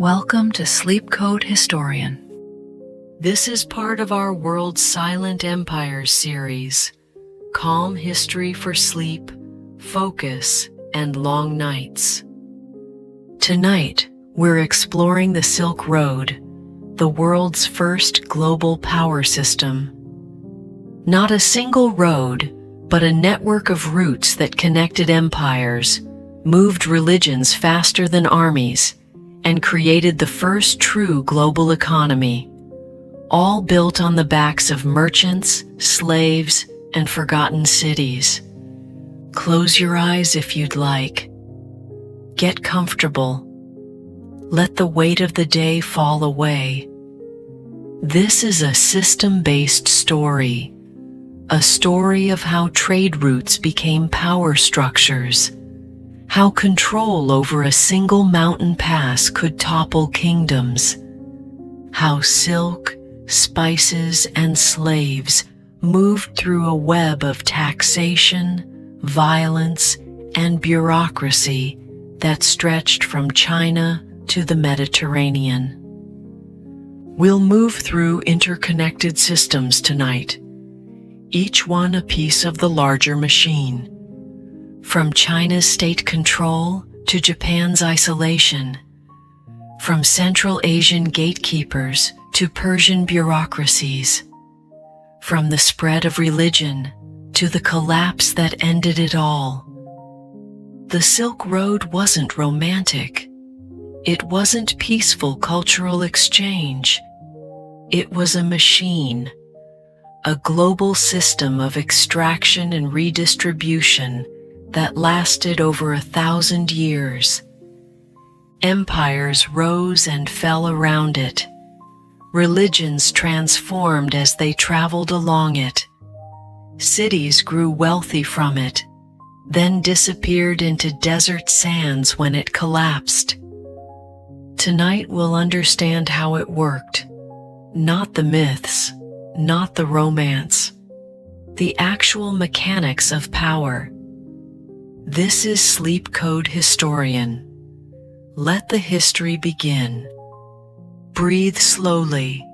Welcome to Sleep Code Historian. This is part of our World's Silent Empires series, Calm History for Sleep, Focus, and Long Nights. Tonight, we're exploring the Silk Road, the world's first global power system. Not a single road, but a network of routes that connected empires, moved religions faster than armies, and created the first true global economy, all built on the backs of merchants, slaves, and forgotten cities. Close your eyes if you'd like. Get comfortable. Let the weight of the day fall away. This is a system-based story, a story of how trade routes became power structures, how control over a single mountain pass could topple kingdoms, how silk, spices, and slaves moved through a web of taxation, violence, and bureaucracy that stretched from China to the Mediterranean. We'll move through interconnected systems tonight, each one a piece of the larger machine. From China's state control to Japan's isolation, from Central Asian gatekeepers to Persian bureaucracies, from the spread of religion to the collapse that ended it all. The Silk Road wasn't romantic. It wasn't peaceful cultural exchange. It was a machine, a global system of extraction and redistribution that lasted over 1,000 years. Empires rose and fell around it. Religions transformed as they traveled along it. Cities grew wealthy from it, then disappeared into desert sands when it collapsed. Tonight we'll understand how it worked. Not the myths, not the romance. The actual mechanics of power. This is Sleep Code Historian. Let the history begin. Breathe slowly.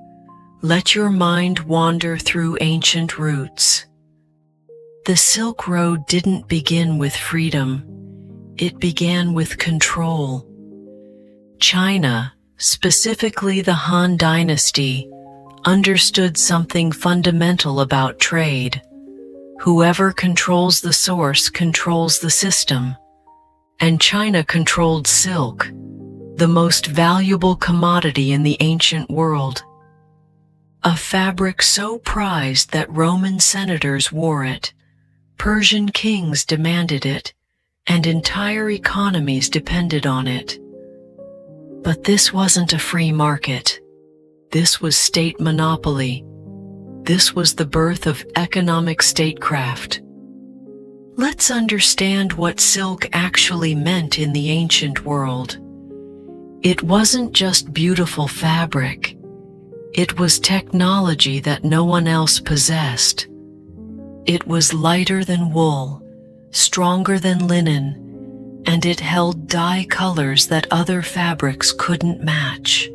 Let your mind wander through ancient roots. The Silk Road didn't begin with freedom. It began with control. China, specifically the Han Dynasty, understood something fundamental about trade. Whoever controls the source controls the system, and China controlled silk, the most valuable commodity in the ancient world. A fabric so prized that Roman senators wore it, Persian kings demanded it, and entire economies depended on it. But this wasn't a free market. This was state monopoly. This was the birth of economic statecraft. Let's understand what silk actually meant in the ancient world. It wasn't just beautiful fabric. It was technology that no one else possessed. It was lighter than wool, stronger than linen, and it held dye colors that other fabrics couldn't match.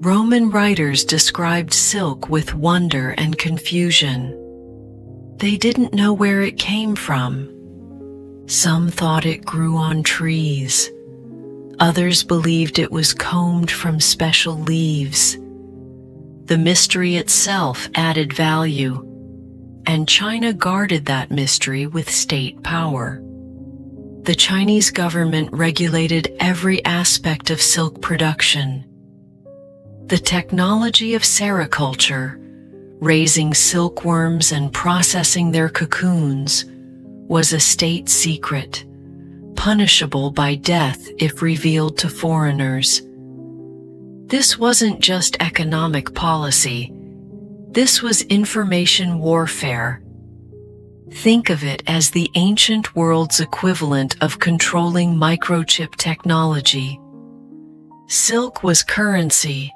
Roman writers described silk with wonder and confusion. They didn't know where it came from. Some thought it grew on trees. Others believed it was combed from special leaves. The mystery itself added value, and China guarded that mystery with state power. The Chinese government regulated every aspect of silk production. The technology of sericulture, raising silkworms and processing their cocoons, was a state secret, punishable by death if revealed to foreigners. This wasn't just economic policy. This was information warfare. Think of it as the ancient world's equivalent of controlling microchip technology. Silk was currency,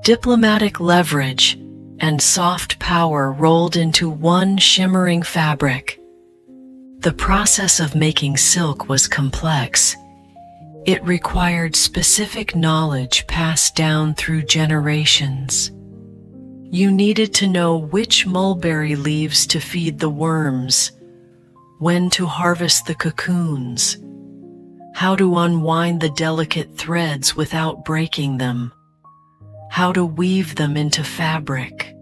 diplomatic leverage, and soft power rolled into one shimmering fabric. The process of making silk was complex. It required specific knowledge passed down through generations. You needed to know which mulberry leaves to feed the worms, when to harvest the cocoons, how to unwind the delicate threads without breaking them, how to weave them into fabric.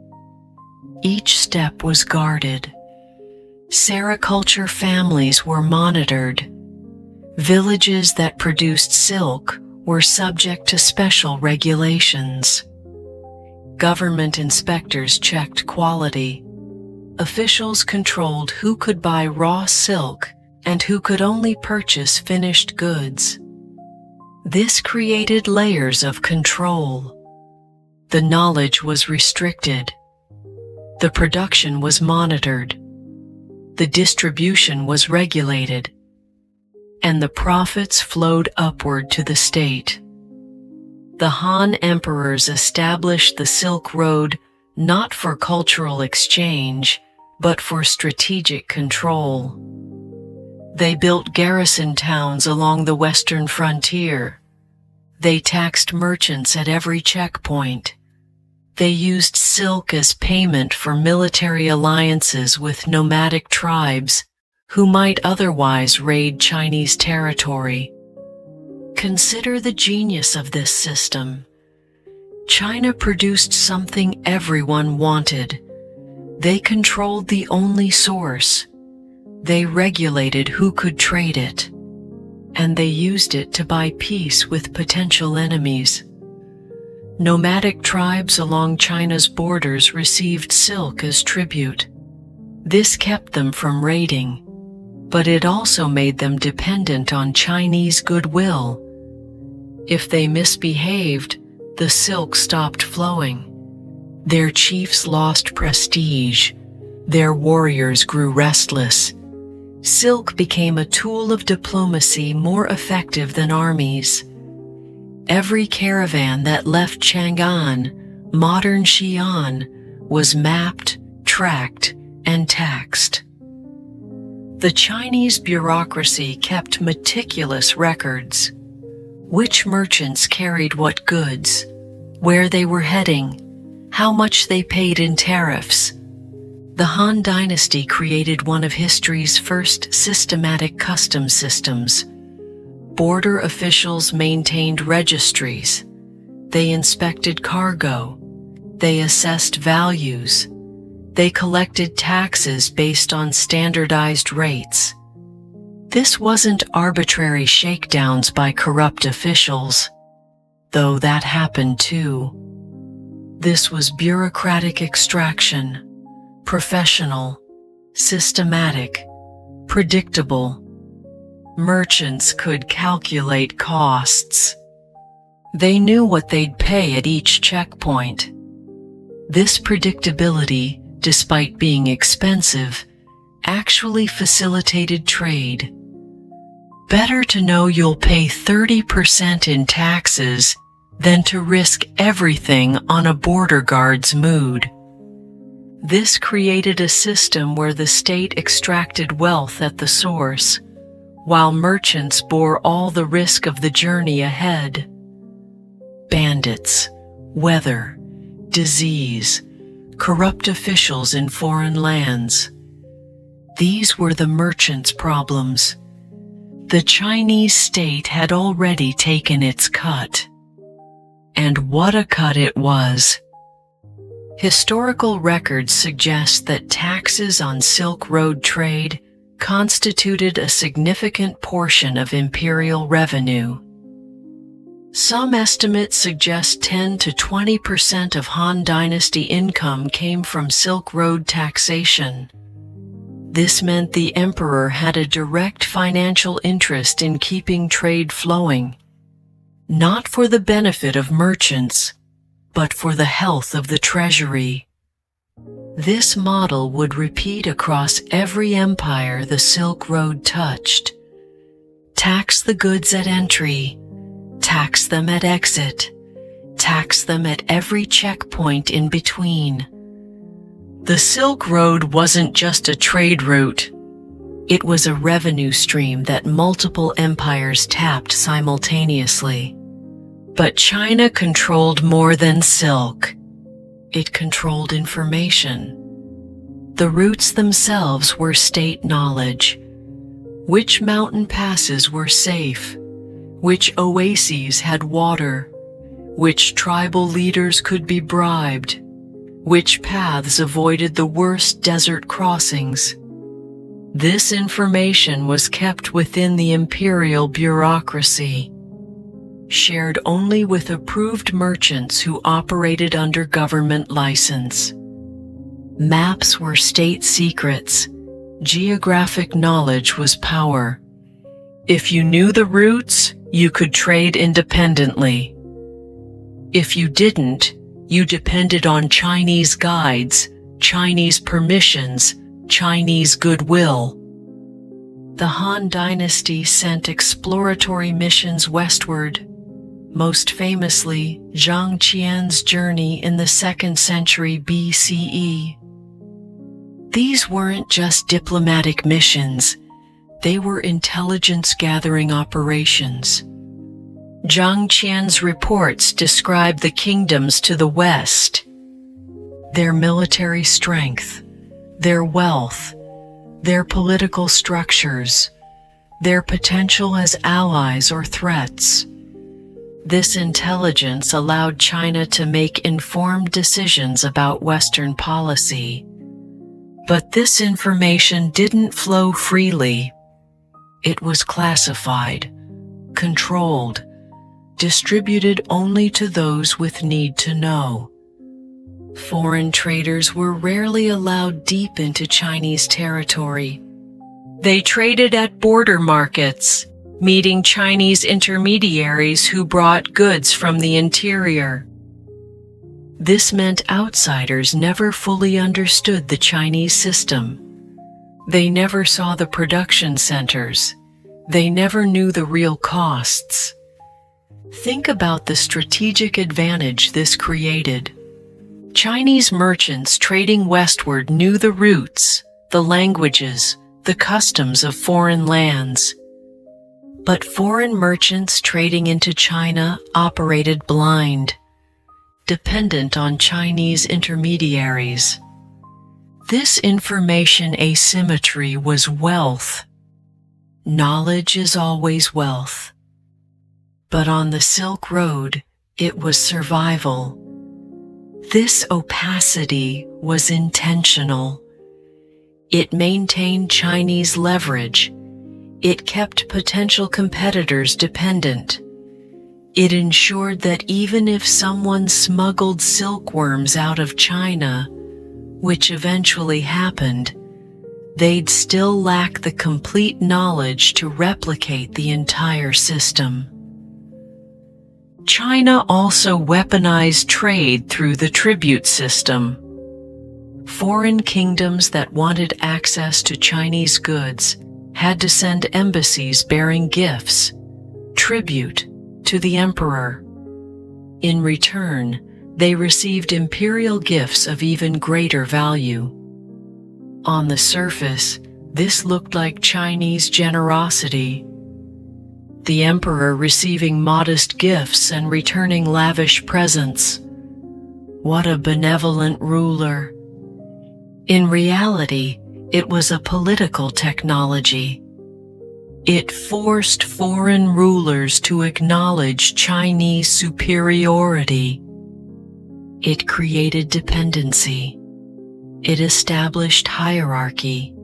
Each step was guarded. Sericulture families were monitored. Villages that produced silk were subject to special regulations. Government inspectors checked quality. Officials controlled who could buy raw silk and who could only purchase finished goods. This created layers of control. The knowledge was restricted. The production was monitored. The distribution was regulated. And the profits flowed upward to the state. The Han emperors established the Silk Road not for cultural exchange, but for strategic control. They built garrison towns along the western frontier. They taxed merchants at every checkpoint. They used silk as payment for military alliances with nomadic tribes who might otherwise raid Chinese territory. Consider the genius of this system. China produced something everyone wanted. They controlled the only source. They regulated who could trade it. And they used it to buy peace with potential enemies. Nomadic tribes along China's borders received silk as tribute. This kept them from raiding, but it also made them dependent on Chinese goodwill. If they misbehaved, the silk stopped flowing. Their chiefs lost prestige. Their warriors grew restless. Silk became a tool of diplomacy more effective than armies. Every caravan that left Chang'an, modern Xi'an, was mapped, tracked, and taxed. The Chinese bureaucracy kept meticulous records. Which merchants carried what goods, where they were heading, how much they paid in tariffs. The Han Dynasty created one of history's first systematic customs systems. Border officials maintained registries. They inspected cargo. They assessed values. They collected taxes based on standardized rates. This wasn't arbitrary shakedowns by corrupt officials, though that happened too. This was bureaucratic extraction, professional, systematic, predictable. Merchants could calculate costs. They knew what they'd pay at each checkpoint. This predictability, despite being expensive, actually facilitated trade. Better to know you'll pay 30% in taxes than to risk everything on a border guard's mood. This created a system where the state extracted wealth at the source, while merchants bore all the risk of the journey ahead. Bandits, weather, disease, corrupt officials in foreign lands. These were the merchants' problems. The Chinese state had already taken its cut. And what a cut it was. Historical records suggest that taxes on Silk Road trade constituted a significant portion of imperial revenue. Some estimates suggest 10 to 20% of Han Dynasty income came from Silk Road taxation. This meant the emperor had a direct financial interest in keeping trade flowing, not for the benefit of merchants, but for the health of the treasury. This model would repeat across every empire the Silk Road touched. Tax the goods at entry, tax them at exit, tax them at every checkpoint in between. The Silk Road wasn't just a trade route. It was a revenue stream that multiple empires tapped simultaneously. But China controlled more than silk. It controlled information. The routes themselves were state knowledge. Which mountain passes were safe? Which oases had water? Which tribal leaders could be bribed? Which paths avoided the worst desert crossings? This information was kept within the imperial bureaucracy, shared only with approved merchants who operated under government license. Maps were state secrets. Geographic knowledge was power. If you knew the routes, you could trade independently. If you didn't, you depended on Chinese guides, Chinese permissions, Chinese goodwill. The Han Dynasty sent exploratory missions westward, most famously Zhang Qian's journey in the 2nd century BCE. These weren't just diplomatic missions, they were intelligence-gathering operations. Zhang Qian's reports describe the kingdoms to the west, their military strength, their wealth, their political structures, their potential as allies or threats. This intelligence allowed China to make informed decisions about Western policy. But this information didn't flow freely. It was classified, controlled, distributed only to those with need to know. Foreign traders were rarely allowed deep into Chinese territory. They traded at border markets, meeting Chinese intermediaries who brought goods from the interior. This meant outsiders never fully understood the Chinese system. They never saw the production centers. They never knew the real costs. Think about the strategic advantage this created. Chinese merchants trading westward knew the routes, the languages, the customs of foreign lands. But foreign merchants trading into China operated blind, dependent on Chinese intermediaries. This information asymmetry was wealth. Knowledge is always wealth. But on the Silk Road, it was survival. This opacity was intentional. It maintained Chinese leverage. It kept potential competitors dependent. It ensured that even if someone smuggled silkworms out of China, which eventually happened, they'd still lack the complete knowledge to replicate the entire system. China also weaponized trade through the tribute system. Foreign kingdoms that wanted access to Chinese goods had to send embassies bearing gifts, tribute, to the emperor. In return, they received imperial gifts of even greater value. On the surface, this looked like Chinese generosity. The emperor receiving modest gifts and returning lavish presents. What a benevolent ruler. In reality, it was a political technology. It forced foreign rulers to acknowledge Chinese superiority. It created dependency. It established hierarchy.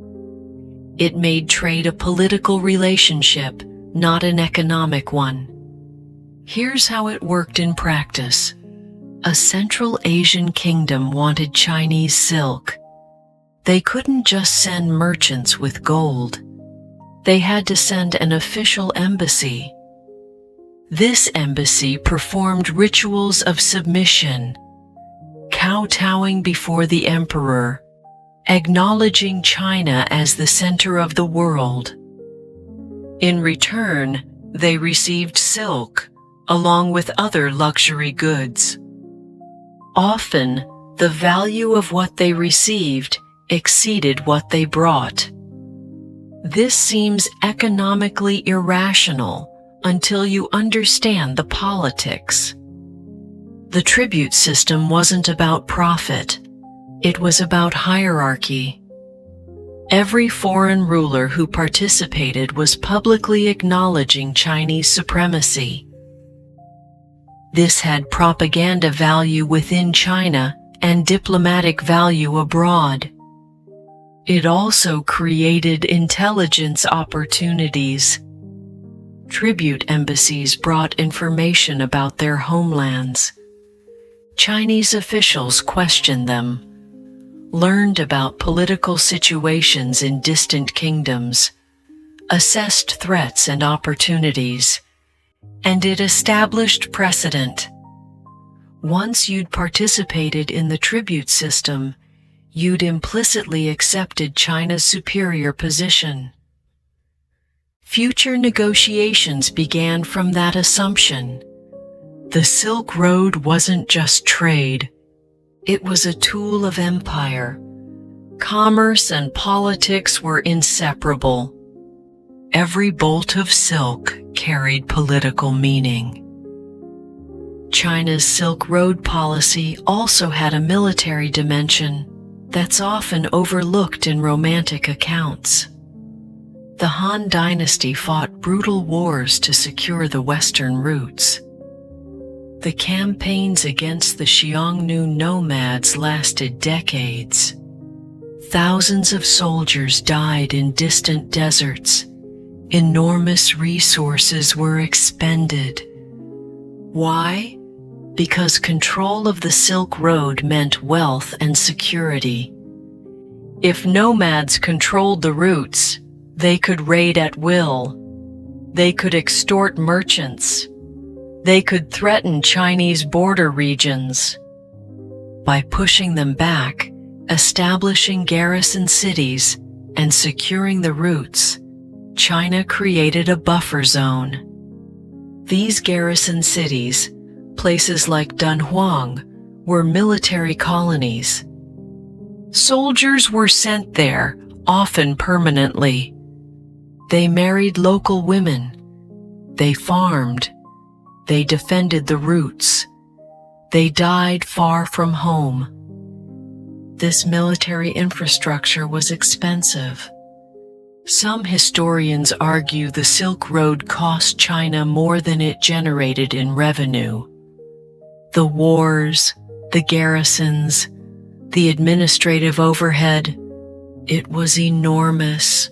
It made trade a political relationship, not an economic one. Here's how it worked in practice. A Central Asian kingdom wanted Chinese silk. They couldn't just send merchants with gold. They had to send an official embassy. This embassy performed rituals of submission, kowtowing before the emperor, acknowledging China as the center of the world. In return, they received silk, along with other luxury goods. Often, the value of what they received exceeded what they brought. This seems economically irrational until you understand the politics. The tribute system wasn't about profit. It was about hierarchy. Every foreign ruler who participated was publicly acknowledging Chinese supremacy. This had propaganda value within China and diplomatic value abroad. It also created intelligence opportunities. Tribute embassies brought information about their homelands. Chinese officials questioned them, learned about political situations in distant kingdoms, assessed threats and opportunities, and it established precedent. Once you'd participated in the tribute system, you'd implicitly accepted China's superior position. Future negotiations began from that assumption. The Silk Road wasn't just trade. It was a tool of empire. Commerce and politics were inseparable. Every bolt of silk carried political meaning. China's Silk Road policy also had a military dimension that's often overlooked in romantic accounts. The Han Dynasty fought brutal wars to secure the western routes. The campaigns against the Xiongnu nomads lasted decades. Thousands of soldiers died in distant deserts. Enormous resources were expended. Why? Because control of the Silk Road meant wealth and security. If nomads controlled the routes, they could raid at will. They could extort merchants. They could threaten Chinese border regions. By pushing them back, establishing garrison cities, and securing the routes, China created a buffer zone. These garrison cities, places like Dunhuang, were military colonies. Soldiers were sent there, often permanently. They married local women. They farmed. They defended the routes. They died far from home. This military infrastructure was expensive. Some historians argue the Silk Road cost China more than it generated in revenue. The wars, the garrisons, the administrative overhead, it was enormous.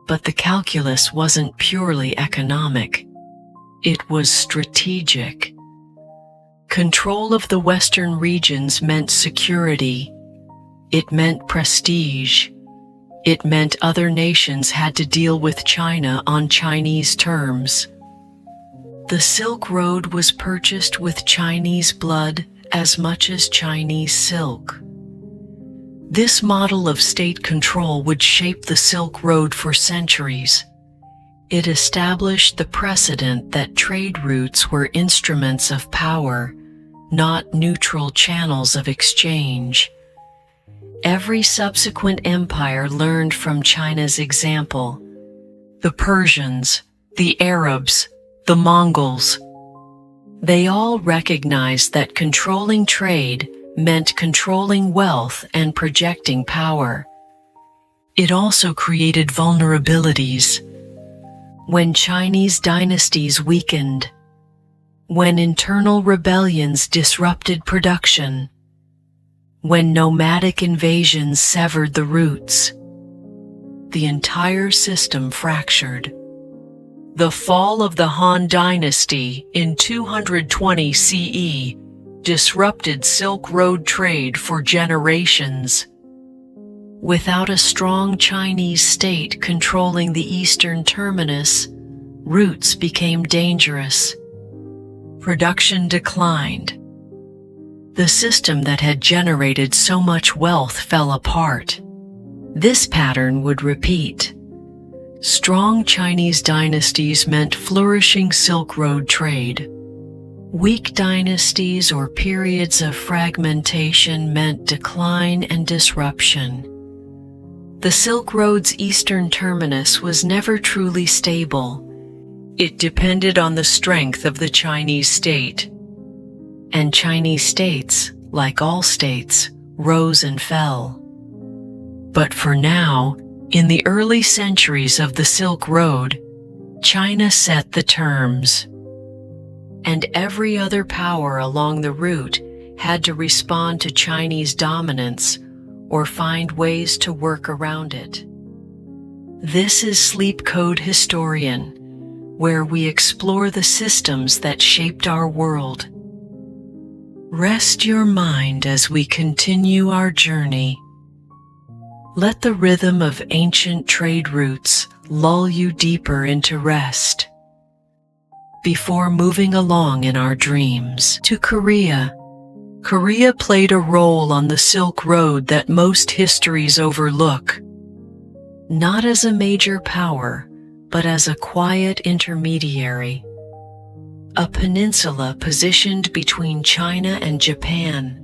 But the calculus wasn't purely economic. It was strategic. Control of the western regions meant security. It meant prestige. It meant other nations had to deal with China on Chinese terms. The Silk Road was purchased with Chinese blood as much as Chinese silk. This model of state control would shape the Silk Road for centuries. It established the precedent that trade routes were instruments of power, not neutral channels of exchange. Every subsequent empire learned from China's example. The Persians, the Arabs, the Mongols. They all recognized that controlling trade meant controlling wealth and projecting power. It also created vulnerabilities. When Chinese dynasties weakened, when internal rebellions disrupted production, when nomadic invasions severed the roots, the entire system fractured. The fall of the Han Dynasty in 220 CE disrupted Silk Road trade for generations. Without a strong Chinese state controlling the eastern terminus, routes became dangerous. Production declined. The system that had generated so much wealth fell apart. This pattern would repeat. Strong Chinese dynasties meant flourishing Silk Road trade. Weak dynasties or periods of fragmentation meant decline and disruption. The Silk Road's eastern terminus was never truly stable. It depended on the strength of the Chinese state. And Chinese states, like all states, rose and fell. But for now, in the early centuries of the Silk Road, China set the terms. And every other power along the route had to respond to Chinese dominance or find ways to work around it. This is Sleep Code Historian, where we explore the systems that shaped our world. Rest your mind as we continue our journey. Let the rhythm of ancient trade routes lull you deeper into rest. Before moving along in our dreams to Korea, Korea played a role on the Silk Road that most histories overlook. Not as a major power, but as a quiet intermediary. A peninsula positioned between China and Japan,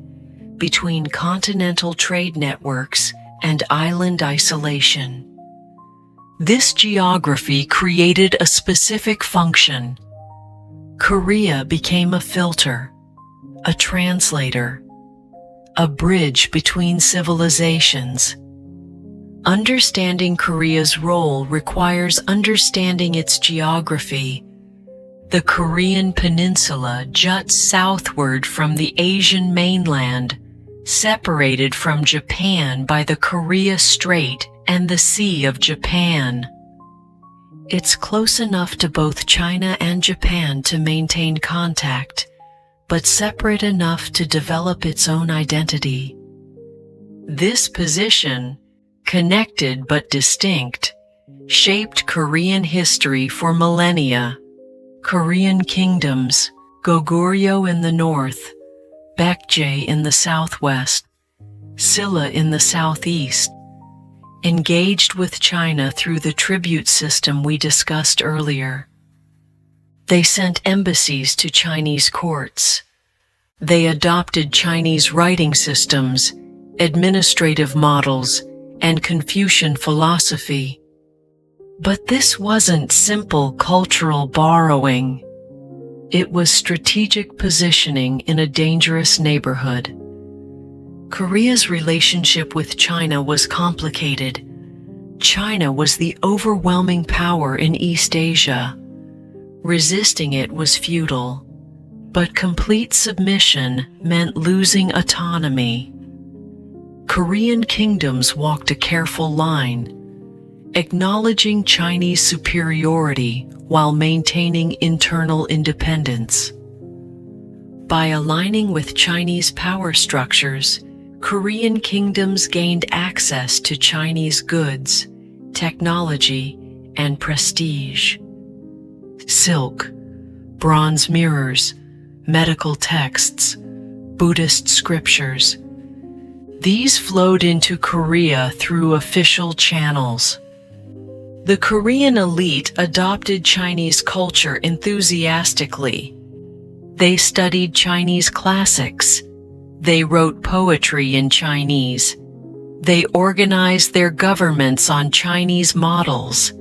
between continental trade networks and island isolation. This geography created a specific function. Korea became a filter, a translator, a bridge between civilizations. Understanding Korea's role requires understanding its geography. The Korean peninsula juts southward from the Asian mainland, separated from Japan by the Korea Strait and the Sea of Japan. It's close enough to both China and Japan to maintain contact, but separate enough to develop its own identity. This position, connected but distinct, shaped Korean history for millennia. Korean kingdoms, Goguryeo in the north, Baekje in the southwest, Silla in the southeast, engaged with China through the tribute system we discussed earlier. They sent embassies to Chinese courts. They adopted Chinese writing systems, administrative models, and Confucian philosophy. But this wasn't simple cultural borrowing. It was strategic positioning in a dangerous neighborhood. Korea's relationship with China was complicated. China was the overwhelming power in East Asia. Resisting it was futile, but complete submission meant losing autonomy. Korean kingdoms walked a careful line, acknowledging Chinese superiority while maintaining internal independence. By aligning with Chinese power structures, Korean kingdoms gained access to Chinese goods, technology, and prestige. Silk, bronze mirrors, medical texts, Buddhist scriptures. These flowed into Korea through official channels. The Korean elite adopted Chinese culture enthusiastically. They studied Chinese classics. They wrote poetry in Chinese. They organized their governments on Chinese models.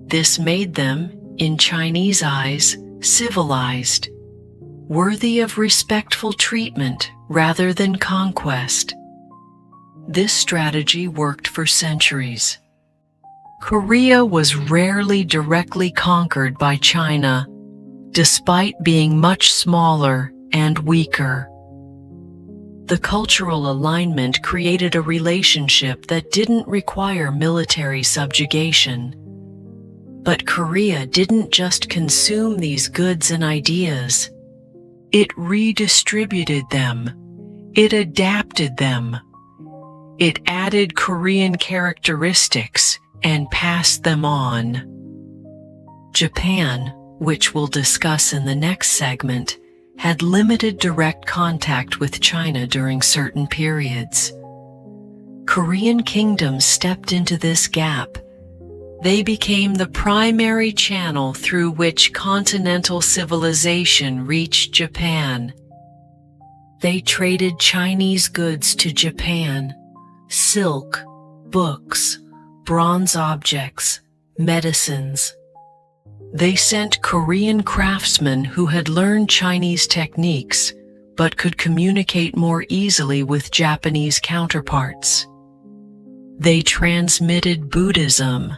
This made them, in Chinese eyes, civilized, worthy of respectful treatment rather than conquest. This strategy worked for centuries. Korea was rarely directly conquered by China, despite being much smaller and weaker. The cultural alignment created a relationship that didn't require military subjugation. But Korea didn't just consume these goods and ideas. It redistributed them. It adapted them. It added Korean characteristics and passed them on. Japan, which we'll discuss in the next segment, had limited direct contact with China during certain periods. Korean kingdoms stepped into this gap. They became the primary channel through which continental civilization reached Japan. They traded Chinese goods to Japan, silk, books, bronze objects, medicines. They sent Korean craftsmen who had learned Chinese techniques but could communicate more easily with Japanese counterparts. They transmitted Buddhism,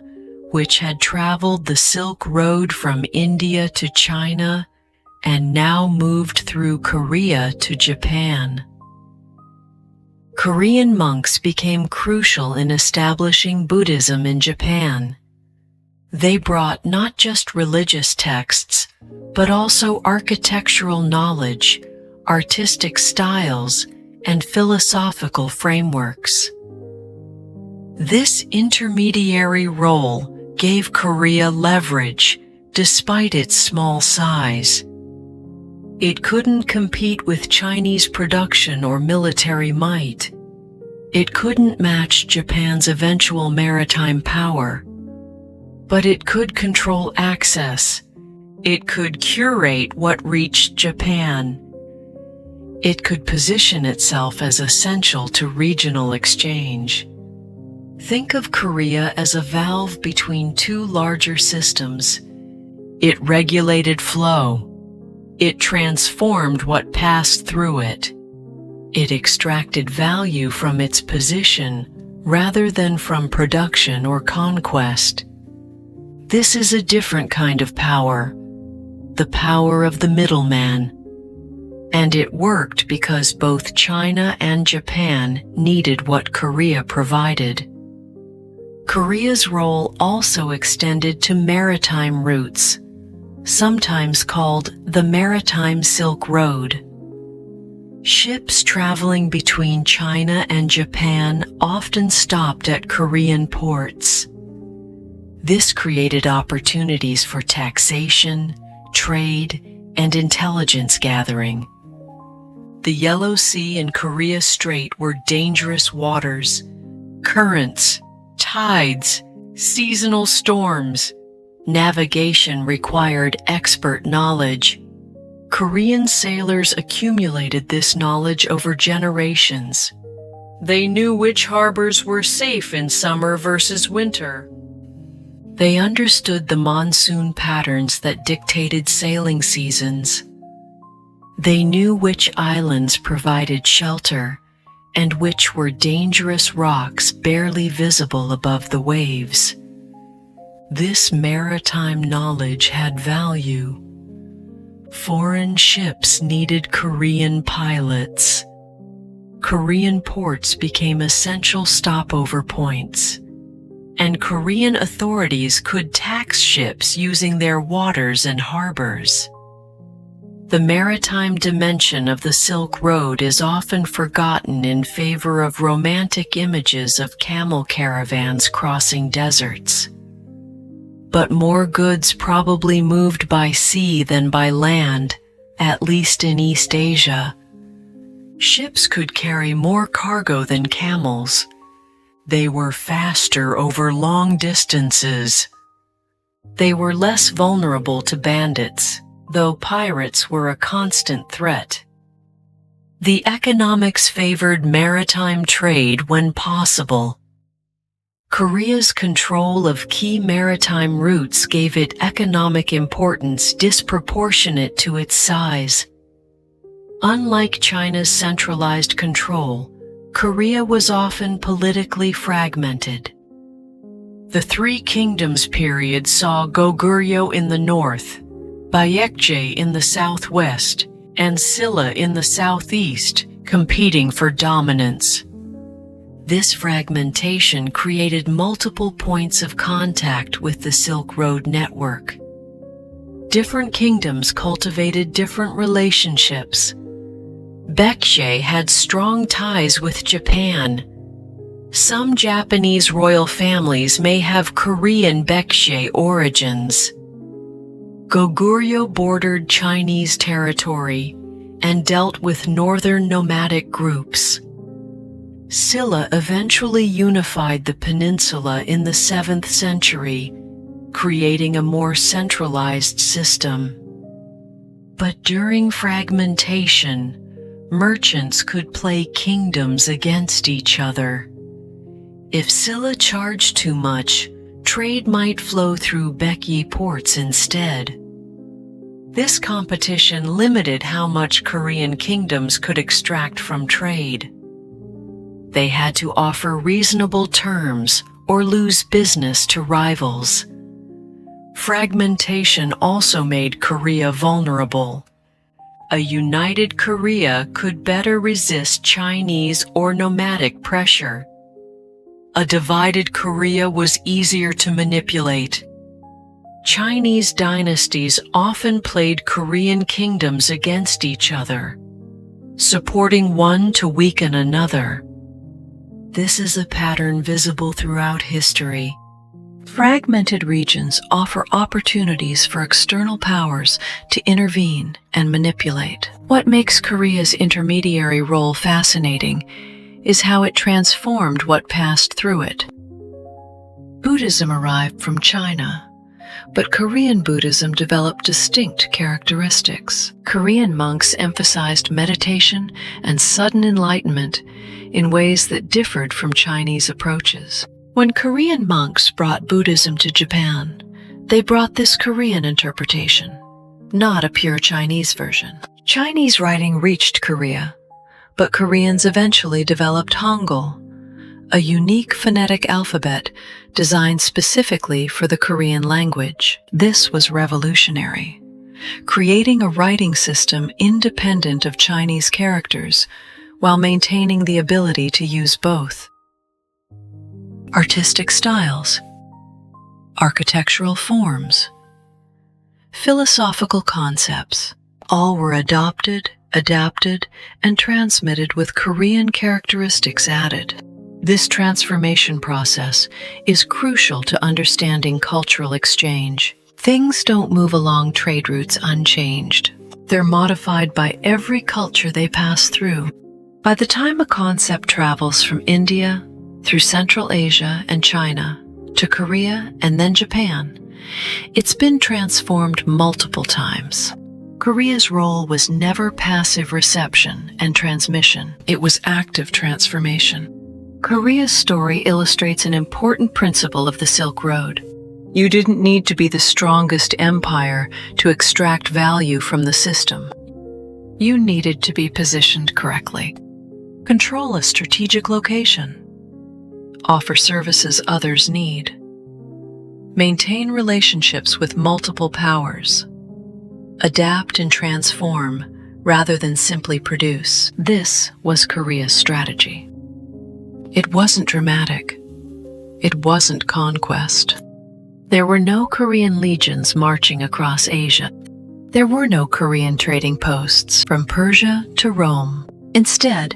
which had traveled the Silk Road from India to China and now moved through Korea to Japan. Korean monks became crucial in establishing Buddhism in Japan. They brought not just religious texts, but also architectural knowledge, artistic styles, and philosophical frameworks. This intermediary role gave Korea leverage despite its small size. It couldn't compete with Chinese production or military might. It couldn't match Japan's eventual maritime power. But it could control access. It could curate what reached Japan. It could position itself as essential to regional exchange. Think of Korea as a valve between two larger systems. It regulated flow. It transformed what passed through it. It extracted value from its position rather than from production or conquest. This is a different kind of power, the power of the middleman. And it worked because both China and Japan needed what Korea provided. Korea's role also extended to maritime routes, sometimes called the Maritime Silk Road. Ships traveling between China and Japan often stopped at Korean ports. This created opportunities for taxation, trade, and intelligence gathering. The Yellow Sea and Korea Strait were dangerous waters. Currents, tides, seasonal storms. Navigation required expert knowledge. Korean sailors accumulated this knowledge over generations. They knew which harbors were safe in summer versus winter. They understood the monsoon patterns that dictated sailing seasons. They knew which islands provided shelter and which were dangerous rocks barely visible above the waves. This maritime knowledge had value. Foreign ships needed Korean pilots. Korean ports became essential stopover points, and Korean authorities could tax ships using their waters and harbors. The maritime dimension of the Silk Road is often forgotten in favor of romantic images of camel caravans crossing deserts. But more goods probably moved by sea than by land, at least in East Asia. Ships could carry more cargo than camels. They were faster over long distances. They were less vulnerable to bandits, though pirates were a constant threat. The economics favored maritime trade when possible. Korea's control of key maritime routes gave it economic importance disproportionate to its size. Unlike China's centralized control, Korea was often politically fragmented. The Three Kingdoms period saw Goguryeo in the north, Baekje in the southwest, and Silla in the southeast, competing for dominance. This fragmentation created multiple points of contact with the Silk Road network. Different kingdoms cultivated different relationships. Baekje had strong ties with Japan. Some Japanese royal families may have Korean Baekje origins. Goguryeo bordered Chinese territory and dealt with northern nomadic groups. Silla eventually unified the peninsula in the 7th century, creating a more centralized system. But during fragmentation, merchants could play kingdoms against each other. If Silla charged too much, trade might flow throh Baekje ports instead. This competition limited how much Korean kingdoms could extract from trade. They had to offer reasonable terms or lose business to rivals. Fragmentation also made Korea vulnerable. A united Korea could better resist Chinese or nomadic pressure. A divided Korea was easier to manipulate. Chinese dynasties often played Korean kingdoms against each other, supporting one to weaken another. This is a pattern visible throughout history. Fragmented regions offer opportunities for external powers to intervene and manipulate. What makes Korea's intermediary role fascinating is how it transformed what passed through it. Buddhism arrived from China, but Korean Buddhism developed distinct characteristics. Korean monks emphasized meditation and sudden enlightenment in ways that differed from Chinese approaches. When Korean monks brought Buddhism to Japan, they brought this Korean interpretation, not a pure Chinese version. Chinese writing reached Korea, but Koreans eventually developed Hangul, a unique phonetic alphabet designed specifically for the Korean language. This was revolutionary, creating a writing system independent of Chinese characters while maintaining the ability to use both. Artistic styles, architectural forms, philosophical concepts, all were adopted, adapted, and transmitted with Korean characteristics added. This transformation process is crucial to understanding cultural exchange. Things don't move along trade routes unchanged. They're modified by every culture they pass through. By the time a concept travels from India through Central Asia and China to Korea and then Japan, it's been transformed multiple times. Korea's role was never passive reception and transmission. It was active transformation. Korea's story illustrates an important principle of the Silk Road. You didn't need to be the strongest empire to extract value from the system. You needed to be positioned correctly. Control a strategic location. Offer services others need. Maintain relationships with multiple powers. Adapt and transform rather than simply produce. This was Korea's strategy. It wasn't dramatic. It wasn't conquest. There were no Korean legions marching across Asia. There were no Korean trading posts from Persia to Rome. Instead,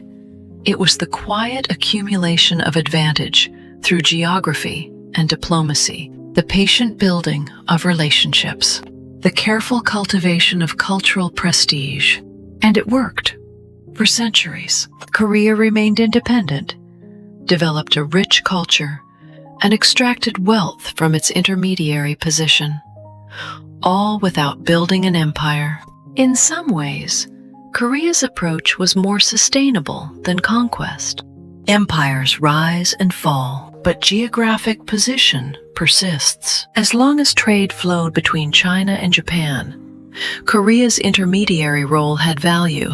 it was the quiet accumulation of advantage through geography and diplomacy, the patient building of relationships, the careful cultivation of cultural prestige. And it worked. For centuries, Korea remained independent, developed a rich culture, and extracted wealth from its intermediary position, all without building an empire. In some ways, Korea's approach was more sustainable than conquest. Empires rise and fall, but geographic position persists. As long as trade flowed between China and Japan, Korea's intermediary role had value.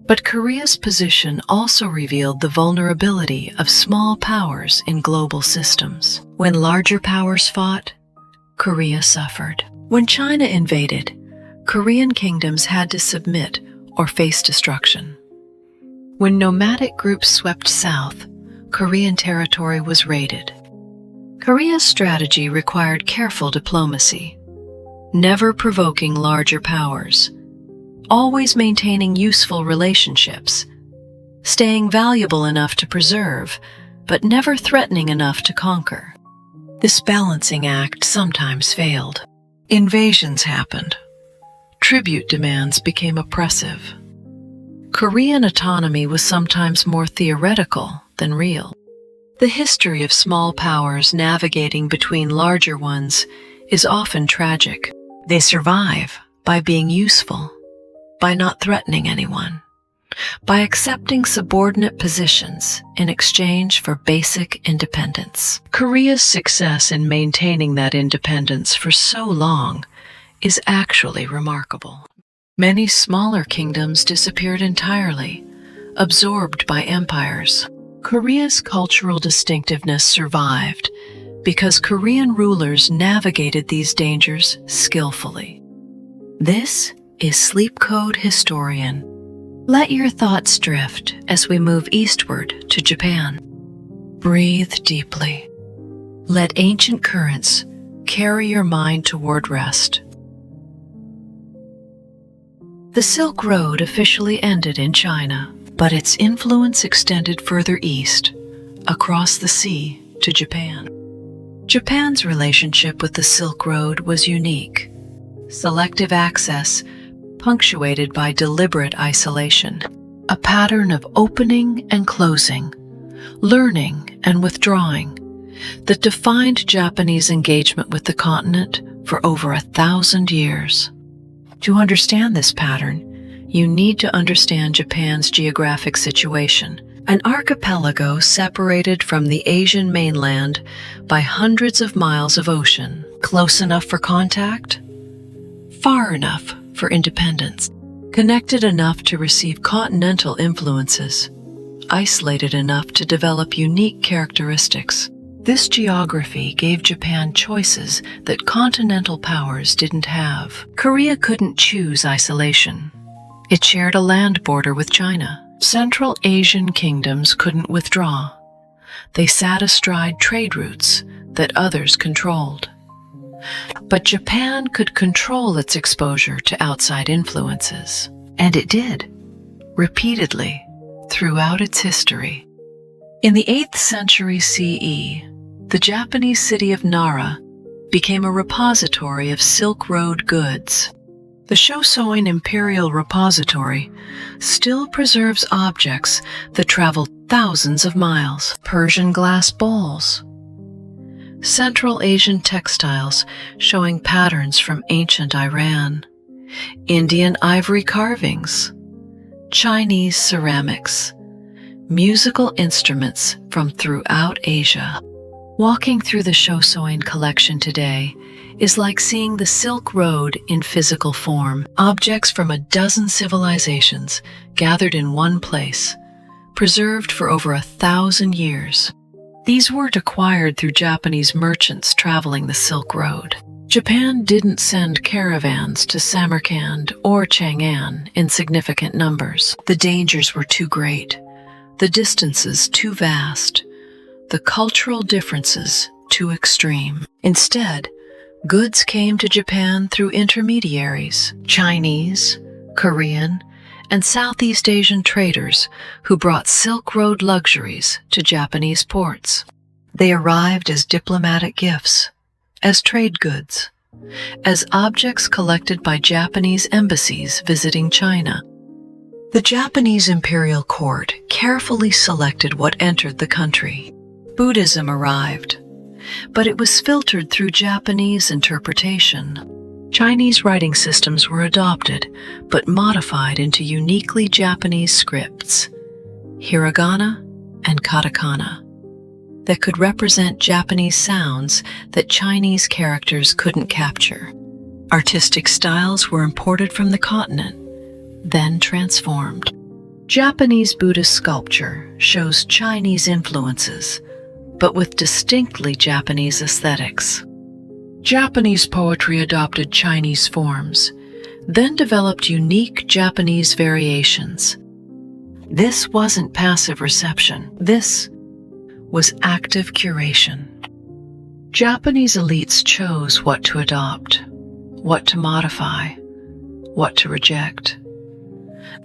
But Korea's position also revealed the vulnerability of small powers in global systems. When larger powers fought, Korea suffered. When China invaded, Korean kingdoms had to submit or face destruction. When nomadic groups swept south, Korean territory was raided. Korea's strategy required careful diplomacy, never provoking larger powers, always maintaining useful relationships, staying valuable enough to preserve, but never threatening enough to conquer. This balancing act sometimes failed. Invasions happened. Tribute demands became oppressive. Korean autonomy was sometimes more theoretical than real. The history of small powers navigating between larger ones is often tragic. They survive by being useful, by not threatening anyone, by accepting subordinate positions in exchange for basic independence. Korea's success in maintaining that independence for so long is actually remarkable. Many smaller kingdoms disappeared entirely, absorbed by empires. Korea's cultural distinctiveness survived because Korean rulers navigated these dangers skillfully. This is Sleep Code Historian. Let your thoughts drift as we move eastward to Japan. Breathe deeply. Let ancient currents carry your mind toward rest. The Silk Road officially ended in China, but its influence extended further east, across the sea to Japan. Japan's relationship with the Silk Road was unique. Selective access, punctuated by deliberate isolation. A pattern of opening and closing, learning and withdrawing, that defined Japanese engagement with the continent for over 1,000 years. To understand this pattern, you need to understand Japan's geographic situation, an archipelago separated from the Asian mainland by hundreds of miles of ocean, close enough for contact, far enough for independence, connected enough to receive continental influences, isolated enough to develop unique characteristics. This geography gave Japan choices that continental powers didn't have. Korea couldn't choose isolation. It shared a land border with China. Central Asian kingdoms couldn't withdraw. They sat astride trade routes that others controlled. But Japan could control its exposure to outside influences. And it did, repeatedly, throughout its history. In the 8th century CE, the Japanese city of Nara became a repository of Silk Road goods. The Shosoin Imperial Repository still preserves objects that traveled thousands of miles. Persian glass bowls, Central Asian textiles showing patterns from ancient Iran, Indian ivory carvings, Chinese ceramics, musical instruments from throughout Asia. Walking through the Shosoin collection today is like seeing the Silk Road in physical form. Objects from a dozen civilizations gathered in one place, preserved for over 1,000 years. These weren't acquired through Japanese merchants traveling the Silk Road. Japan didn't send caravans to Samarkand or Chang'an in significant numbers. The dangers were too great, the distances too vast, the cultural differences too extreme. Instead, goods came to Japan through intermediaries, Chinese, Korean, and Southeast Asian traders who brought Silk Road luxuries to Japanese ports. They arrived as diplomatic gifts, as trade goods, as objects collected by Japanese embassies visiting China. The Japanese imperial court carefully selected what entered the country. Buddhism arrived, but it was filtered through Japanese interpretation. Chinese writing systems were adopted, but modified into uniquely Japanese scripts, hiragana and katakana, that could represent Japanese sounds that Chinese characters couldn't capture. Artistic styles were imported from the continent, then transformed. Japanese Buddhist sculpture shows Chinese influences, but with distinctly Japanese aesthetics. Japanese poetry adopted Chinese forms, then developed unique Japanese variations. This wasn't passive reception. This was active curation. Japanese elites chose what to adopt, what to modify, what to reject.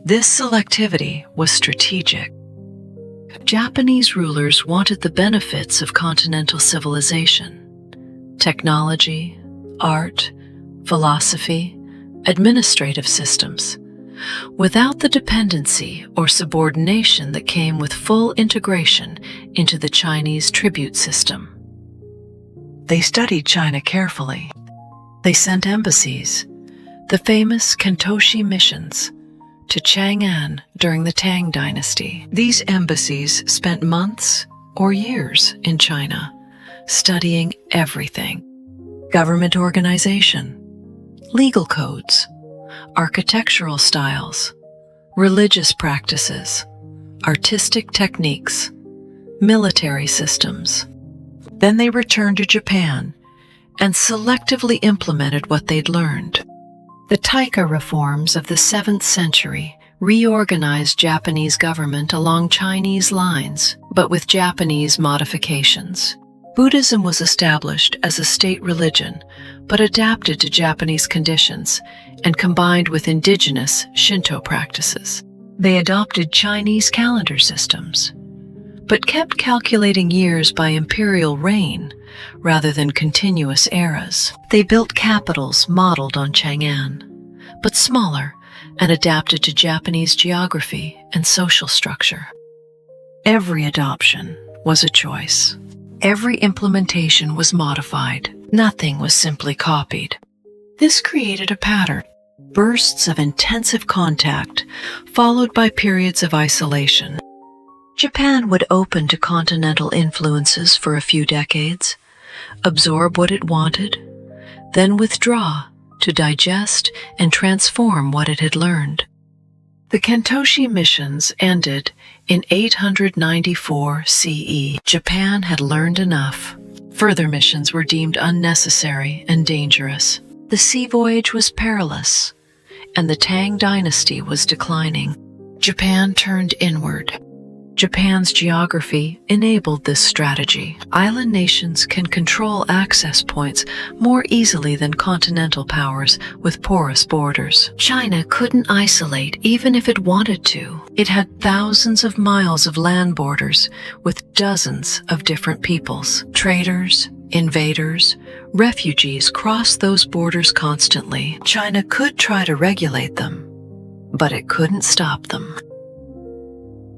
This selectivity was strategic. Japanese rulers wanted the benefits of continental civilization: technology, art, philosophy, administrative systems, without the dependency or subordination that came with full integration into the Chinese tribute system. They studied China carefully. They sent embassies, the famous Kentoshi missions, to Chang'an during the Tang Dynasty. These embassies spent months or years in China, studying everything: government organization, legal codes, architectural styles, religious practices, artistic techniques, military systems. Then they returned to Japan and selectively implemented what they'd learned. The Taika reforms of the 7th century reorganized Japanese government along Chinese lines, but with Japanese modifications. Buddhism was established as a state religion, but adapted to Japanese conditions and combined with indigenous Shinto practices. They adopted Chinese calendar systems, but kept calculating years by imperial reign rather than continuous eras. They built capitals modeled on Chang'an, but smaller and adapted to Japanese geography and social structure. Every adoption was a choice. Every implementation was modified. Nothing was simply copied. This created a pattern: bursts of intensive contact, followed by periods of isolation. Japan would open to continental influences for a few decades, absorb what it wanted, then withdraw to digest and transform what it had learned. The Kantoshi missions ended in 894 CE. Japan had learned enough. Further missions were deemed unnecessary and dangerous. The sea voyage was perilous, and the Tang Dynasty was declining. Japan turned inward. Japan's geography enabled this strategy. Island nations can control access points more easily than continental powers with porous borders. China couldn't isolate even if it wanted to. It had thousands of miles of land borders with dozens of different peoples. Traders, invaders, refugees crossed those borders constantly. China could try to regulate them, but it couldn't stop them.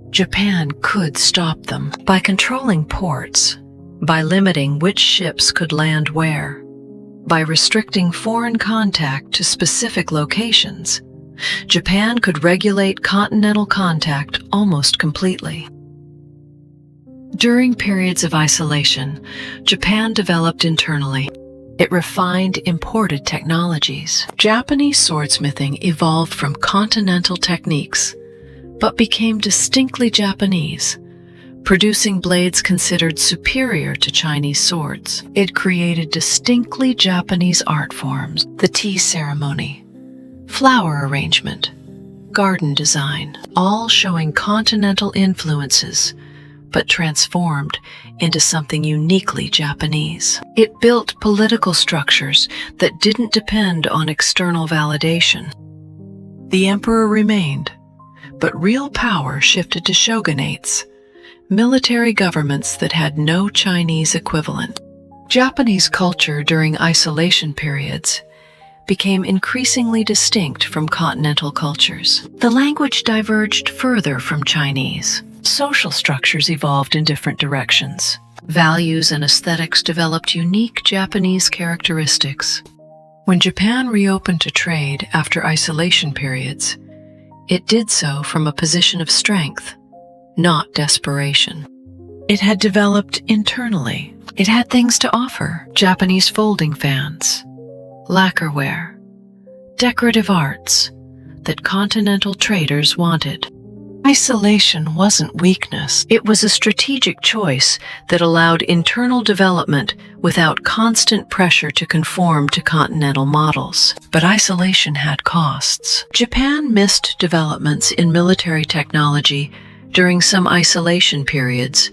Japan could stop them by controlling ports, by limiting which ships could land where, by restricting foreign contact to specific locations. Japan could regulate continental contact almost completely. During periods of isolation, Japan developed internally. It refined imported technologies. Japanese swordsmithing evolved from continental techniques, but became distinctly Japanese, producing blades considered superior to Chinese swords. It created distinctly Japanese art forms: the tea ceremony, flower arrangement, garden design, all showing continental influences, but transformed into something uniquely Japanese. It built political structures that didn't depend on external validation. The emperor remained, but real power shifted to shogunates, military governments that had no Chinese equivalent. Japanese culture during isolation periods became increasingly distinct from continental cultures. The language diverged further from Chinese. Social structures evolved in different directions. Values and aesthetics developed unique Japanese characteristics. When Japan reopened to trade after isolation periods, it did so from a position of strength, not desperation. It had developed internally. It had things to offer: Japanese folding fans, lacquerware, decorative arts that continental traders wanted. Isolation wasn't weakness. It was a strategic choice that allowed internal development without constant pressure to conform to continental models. But isolation had costs. Japan missed developments in military technology during some isolation periods,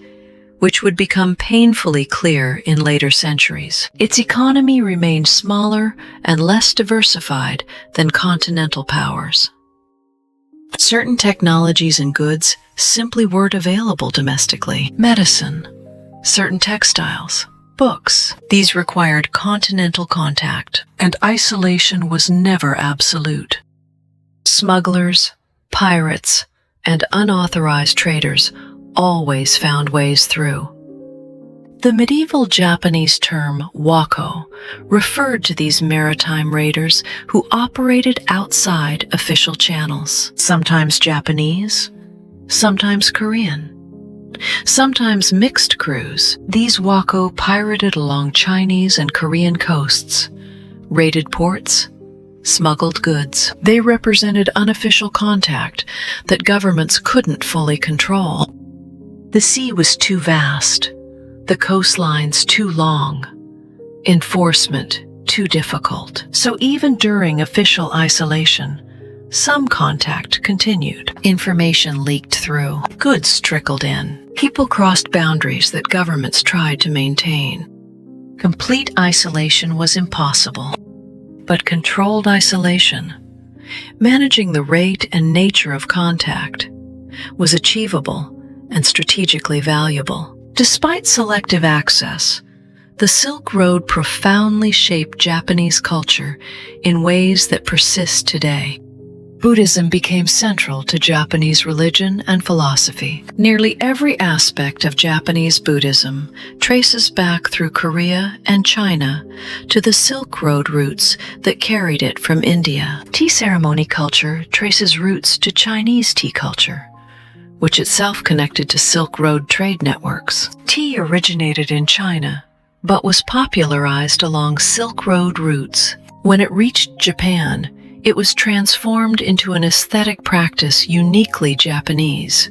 which would become painfully clear in later centuries. Its economy remained smaller and less diversified than continental powers. Certain technologies and goods simply weren't available domestically. Medicine, certain textiles, books. These required continental contact, and isolation was never absolute. Smugglers, pirates, and unauthorized traders always found ways through. The medieval Japanese term wako referred to these maritime raiders who operated outside official channels, sometimes Japanese, sometimes Korean, sometimes mixed crews. These wako pirated along Chinese and Korean coasts, raided ports, smuggled goods. They represented unofficial contact that governments couldn't fully control. The sea was too vast, the coastlines too long, enforcement too difficult. So even during official isolation, some contact continued. Information leaked through. Goods trickled in. People crossed boundaries that governments tried to maintain. Complete isolation was impossible. But controlled isolation, managing the rate and nature of contact, was achievable and strategically valuable. Despite selective access, the Silk Road profoundly shaped Japanese culture in ways that persist today. Buddhism became central to Japanese religion and philosophy. Nearly every aspect of Japanese Buddhism traces back through Korea and China to the Silk Road routes that carried it from India. Tea ceremony culture traces roots to Chinese tea culture, which itself connected to Silk Road trade networks. Tea originated in China, but was popularized along Silk Road routes. When it reached Japan, it was transformed into an aesthetic practice uniquely Japanese,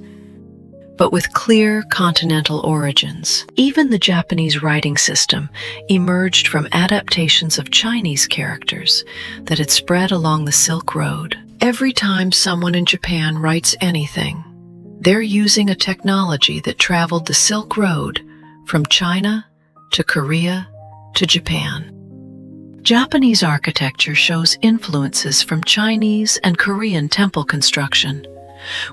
but with clear continental origins. Even the Japanese writing system emerged from adaptations of Chinese characters that had spread along the Silk Road. Every time someone in Japan writes anything, they're using a technology that traveled the Silk Road from China to Korea to Japan. Japanese architecture shows influences from Chinese and Korean temple construction,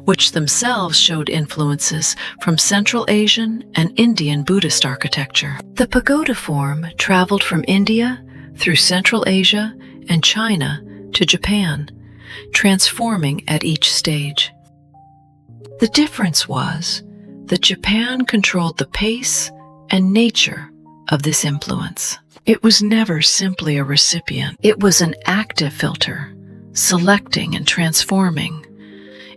which themselves showed influences from Central Asian and Indian Buddhist architecture. The pagoda form traveled from India through Central Asia and China to Japan, transforming at each stage. The difference was that Japan controlled the pace and nature of this influence. It was never simply a recipient. It was an active filter, selecting and transforming,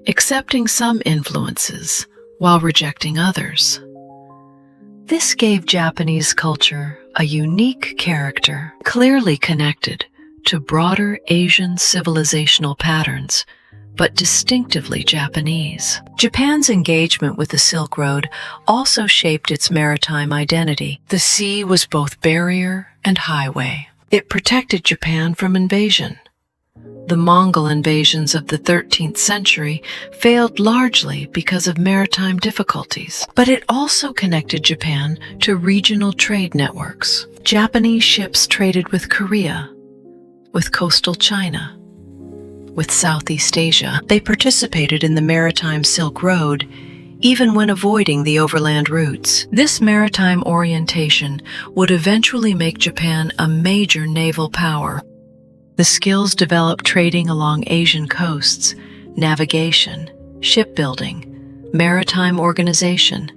accepting some influences while rejecting others. This gave Japanese culture a unique character, clearly connected to broader Asian civilizational patterns, but distinctively Japanese. Japan's engagement with the Silk Road also shaped its maritime identity. The sea was both barrier and highway. It protected Japan from invasion. The Mongol invasions of the 13th century failed largely because of maritime difficulties, but it also connected Japan to regional trade networks. Japanese ships traded with Korea, with coastal China, with Southeast Asia. They participated in the maritime Silk Road, even when avoiding the overland routes. This maritime orientation would eventually make Japan a major naval power. The skills developed trading along Asian coasts, navigation, shipbuilding, maritime organization,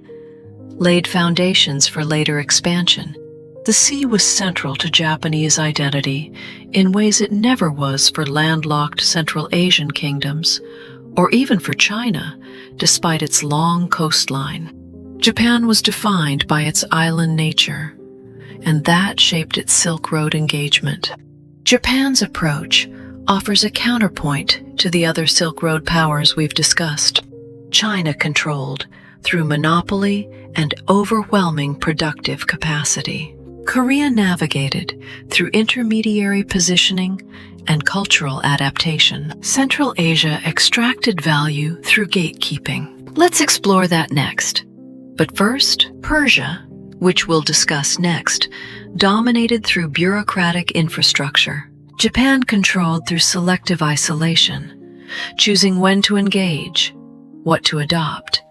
laid foundations for later expansion. The sea was central to Japanese identity in ways it never was for landlocked Central Asian kingdoms, or even for China, despite its long coastline. Japan was defined by its island nature, and that shaped its Silk Road engagement. Japan's approach offers a counterpoint to the other Silk Road powers we've discussed. China controlled through monopoly and overwhelming productive capacity. Korea navigated through intermediary positioning and cultural adaptation. Central Asia extracted value through gatekeeping. Let's explore that next. But first, Persia, which we'll discuss next, dominated through bureaucratic infrastructure. Japan controlled through selective isolation, choosing when to engage, what to adopt,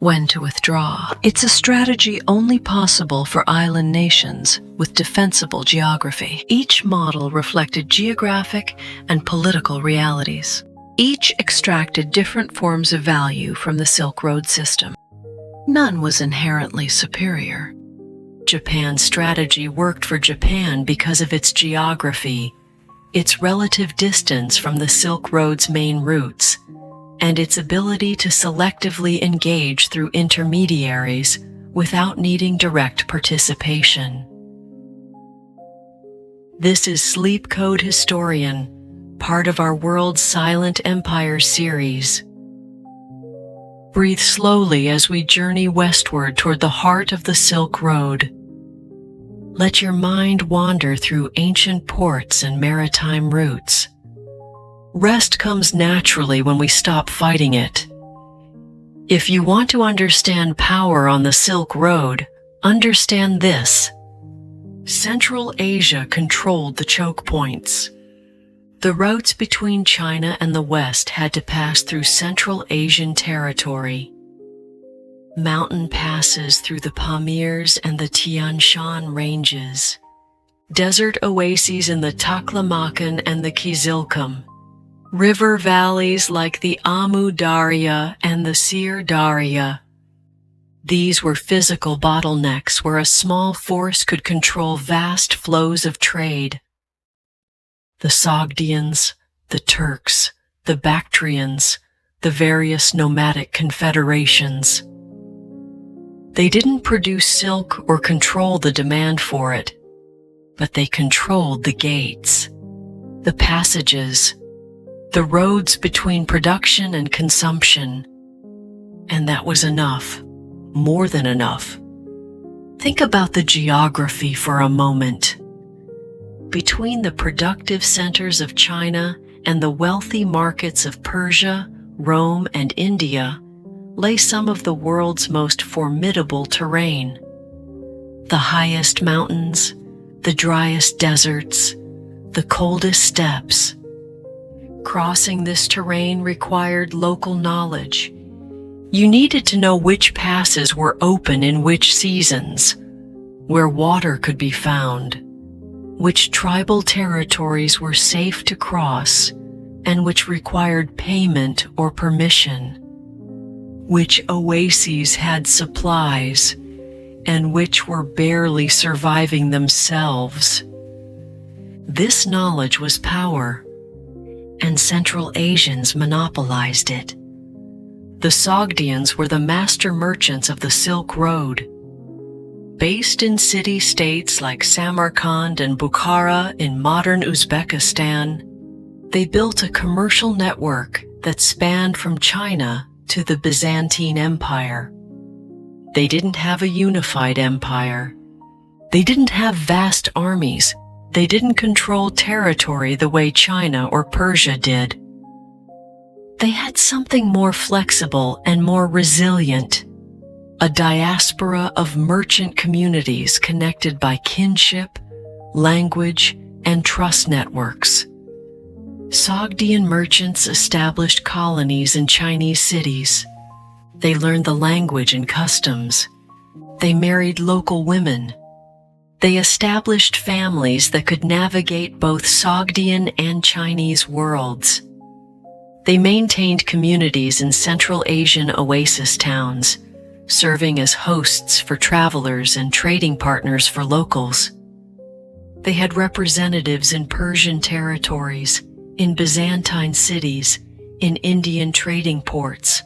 when to withdraw. It's a strategy only possible for island nations with defensible geography. Each model reflected geographic and political realities. Each extracted different forms of value from the Silk Road system. None was inherently superior. Japan's strategy worked for Japan because of its geography, its relative distance from the Silk Road's main routes, and its ability to selectively engage through intermediaries without needing direct participation. This is Sleep Code Historian, part of our World's Silent Empire series. Breathe slowly as we journey westward toward the heart of the Silk Road. Let your mind wander through ancient ports and maritime routes. Rest comes naturally when we stop fighting it. If you want to understand power on the Silk Road, understand this. Central Asia controlled the choke points. The routes between China and the West had to pass through Central Asian territory. Mountain passes through the Pamirs and the Tian Shan ranges. Desert oases in the Taklamakan and the Kizilkum. River valleys like the Amu Darya and the Sir Darya. These were physical bottlenecks where a small force could control vast flows of trade. The Sogdians, the Turks, the Bactrians, the various nomadic confederations. They didn't produce silk or control the demand for it, but they controlled the gates, the passages, the roads between production and consumption. And that was enough. More than enough. Think about the geography for a moment. Between the productive centers of China and the wealthy markets of Persia, Rome, and India lay some of the world's most formidable terrain. The highest mountains, the driest deserts, the coldest steppes. Crossing this terrain required local knowledge. You needed to know which passes were open in which seasons, where water could be found, which tribal territories were safe to cross, and which required payment or permission, which oases had supplies, and which were barely surviving themselves. This knowledge was power, and Central Asians monopolized it. The Sogdians were the master merchants of the Silk Road. Based in city-states like Samarkand and Bukhara in modern Uzbekistan, they built a commercial network that spanned from China to the Byzantine Empire. They didn't have a unified empire. They didn't have vast armies. They didn't control territory the way China or Persia did. They had something more flexible and more resilient, a diaspora of merchant communities connected by kinship, language, and trust networks. Sogdian merchants established colonies in Chinese cities. They learned the language and customs. They married local women. They established families that could navigate both Sogdian and Chinese worlds. They maintained communities in Central Asian oasis towns, serving as hosts for travelers and trading partners for locals. They had representatives in Persian territories, in Byzantine cities, in Indian trading ports.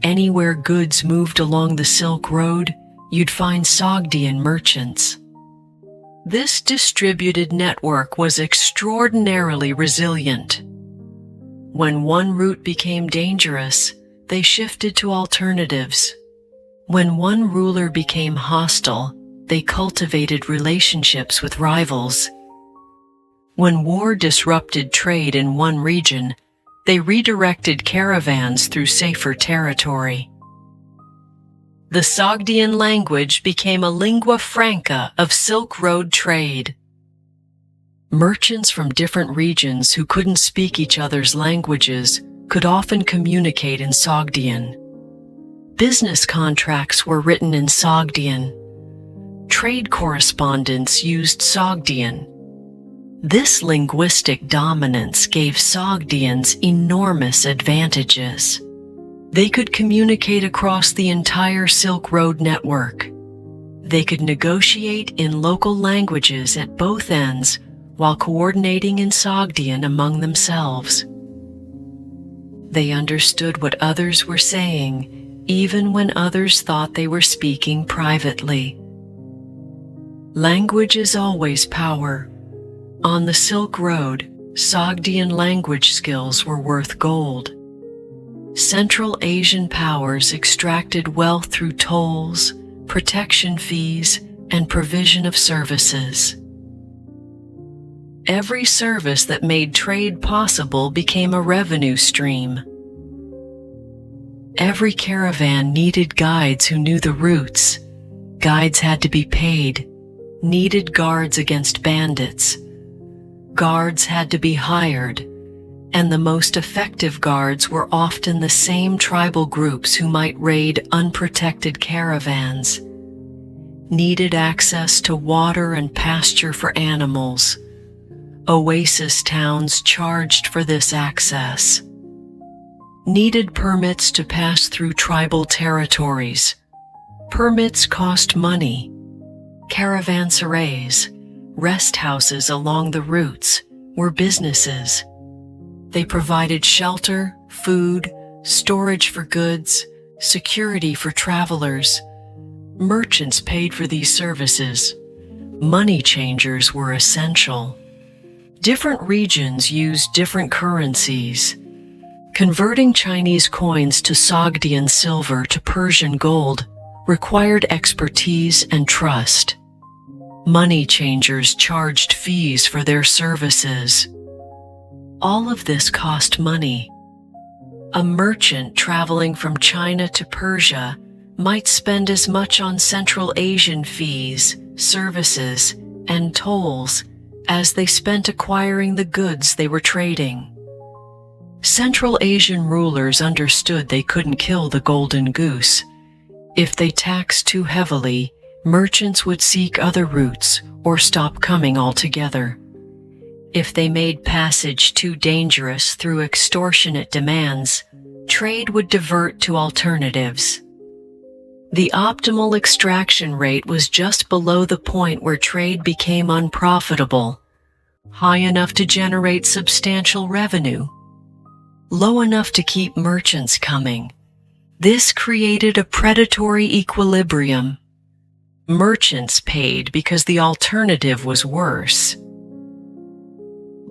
Anywhere goods moved along the Silk Road, you'd find Sogdian merchants. This distributed network was extraordinarily resilient. When one route became dangerous, they shifted to alternatives. When one ruler became hostile, they cultivated relationships with rivals. When war disrupted trade in one region, they redirected caravans through safer territory. The Sogdian language became a lingua franca of Silk Road trade. Merchants from different regions who couldn't speak each other's languages could often communicate in Sogdian. Business contracts were written in Sogdian. Trade correspondents used Sogdian. This linguistic dominance gave Sogdians enormous advantages. They could communicate across the entire Silk Road network. They could negotiate in local languages at both ends while coordinating in Sogdian among themselves. They understood what others were saying, even when others thought they were speaking privately. Language is always power. On the Silk Road, Sogdian language skills were worth gold. Central Asian powers extracted wealth through tolls, protection fees, and provision of services. Every service that made trade possible became a revenue stream. Every caravan needed guides who knew the routes. Guides had to be paid, needed guards against bandits. Guards had to be hired, and the most effective guards were often the same tribal groups who might raid unprotected caravans. Needed access to water and pasture for animals. Oasis towns charged for this access. Needed permits to pass through tribal territories. Permits cost money. Caravanserais, rest houses along the routes, were businesses. They provided shelter, food, storage for goods, security for travelers. Merchants paid for these services. Money changers were essential. Different regions used different currencies. Converting Chinese coins to Sogdian silver to Persian gold required expertise and trust. Money changers charged fees for their services. All of this cost money. A merchant traveling from China to Persia might spend as much on Central Asian fees, services, and tolls as they spent acquiring the goods they were trading. Central Asian rulers understood they couldn't kill the golden goose. If they taxed too heavily, merchants would seek other routes or stop coming altogether. If they made passage too dangerous through extortionate demands, trade would divert to alternatives. The optimal extraction rate was just below the point where trade became unprofitable, high enough to generate substantial revenue, low enough to keep merchants coming. This created a predatory equilibrium. Merchants paid because the alternative was worse.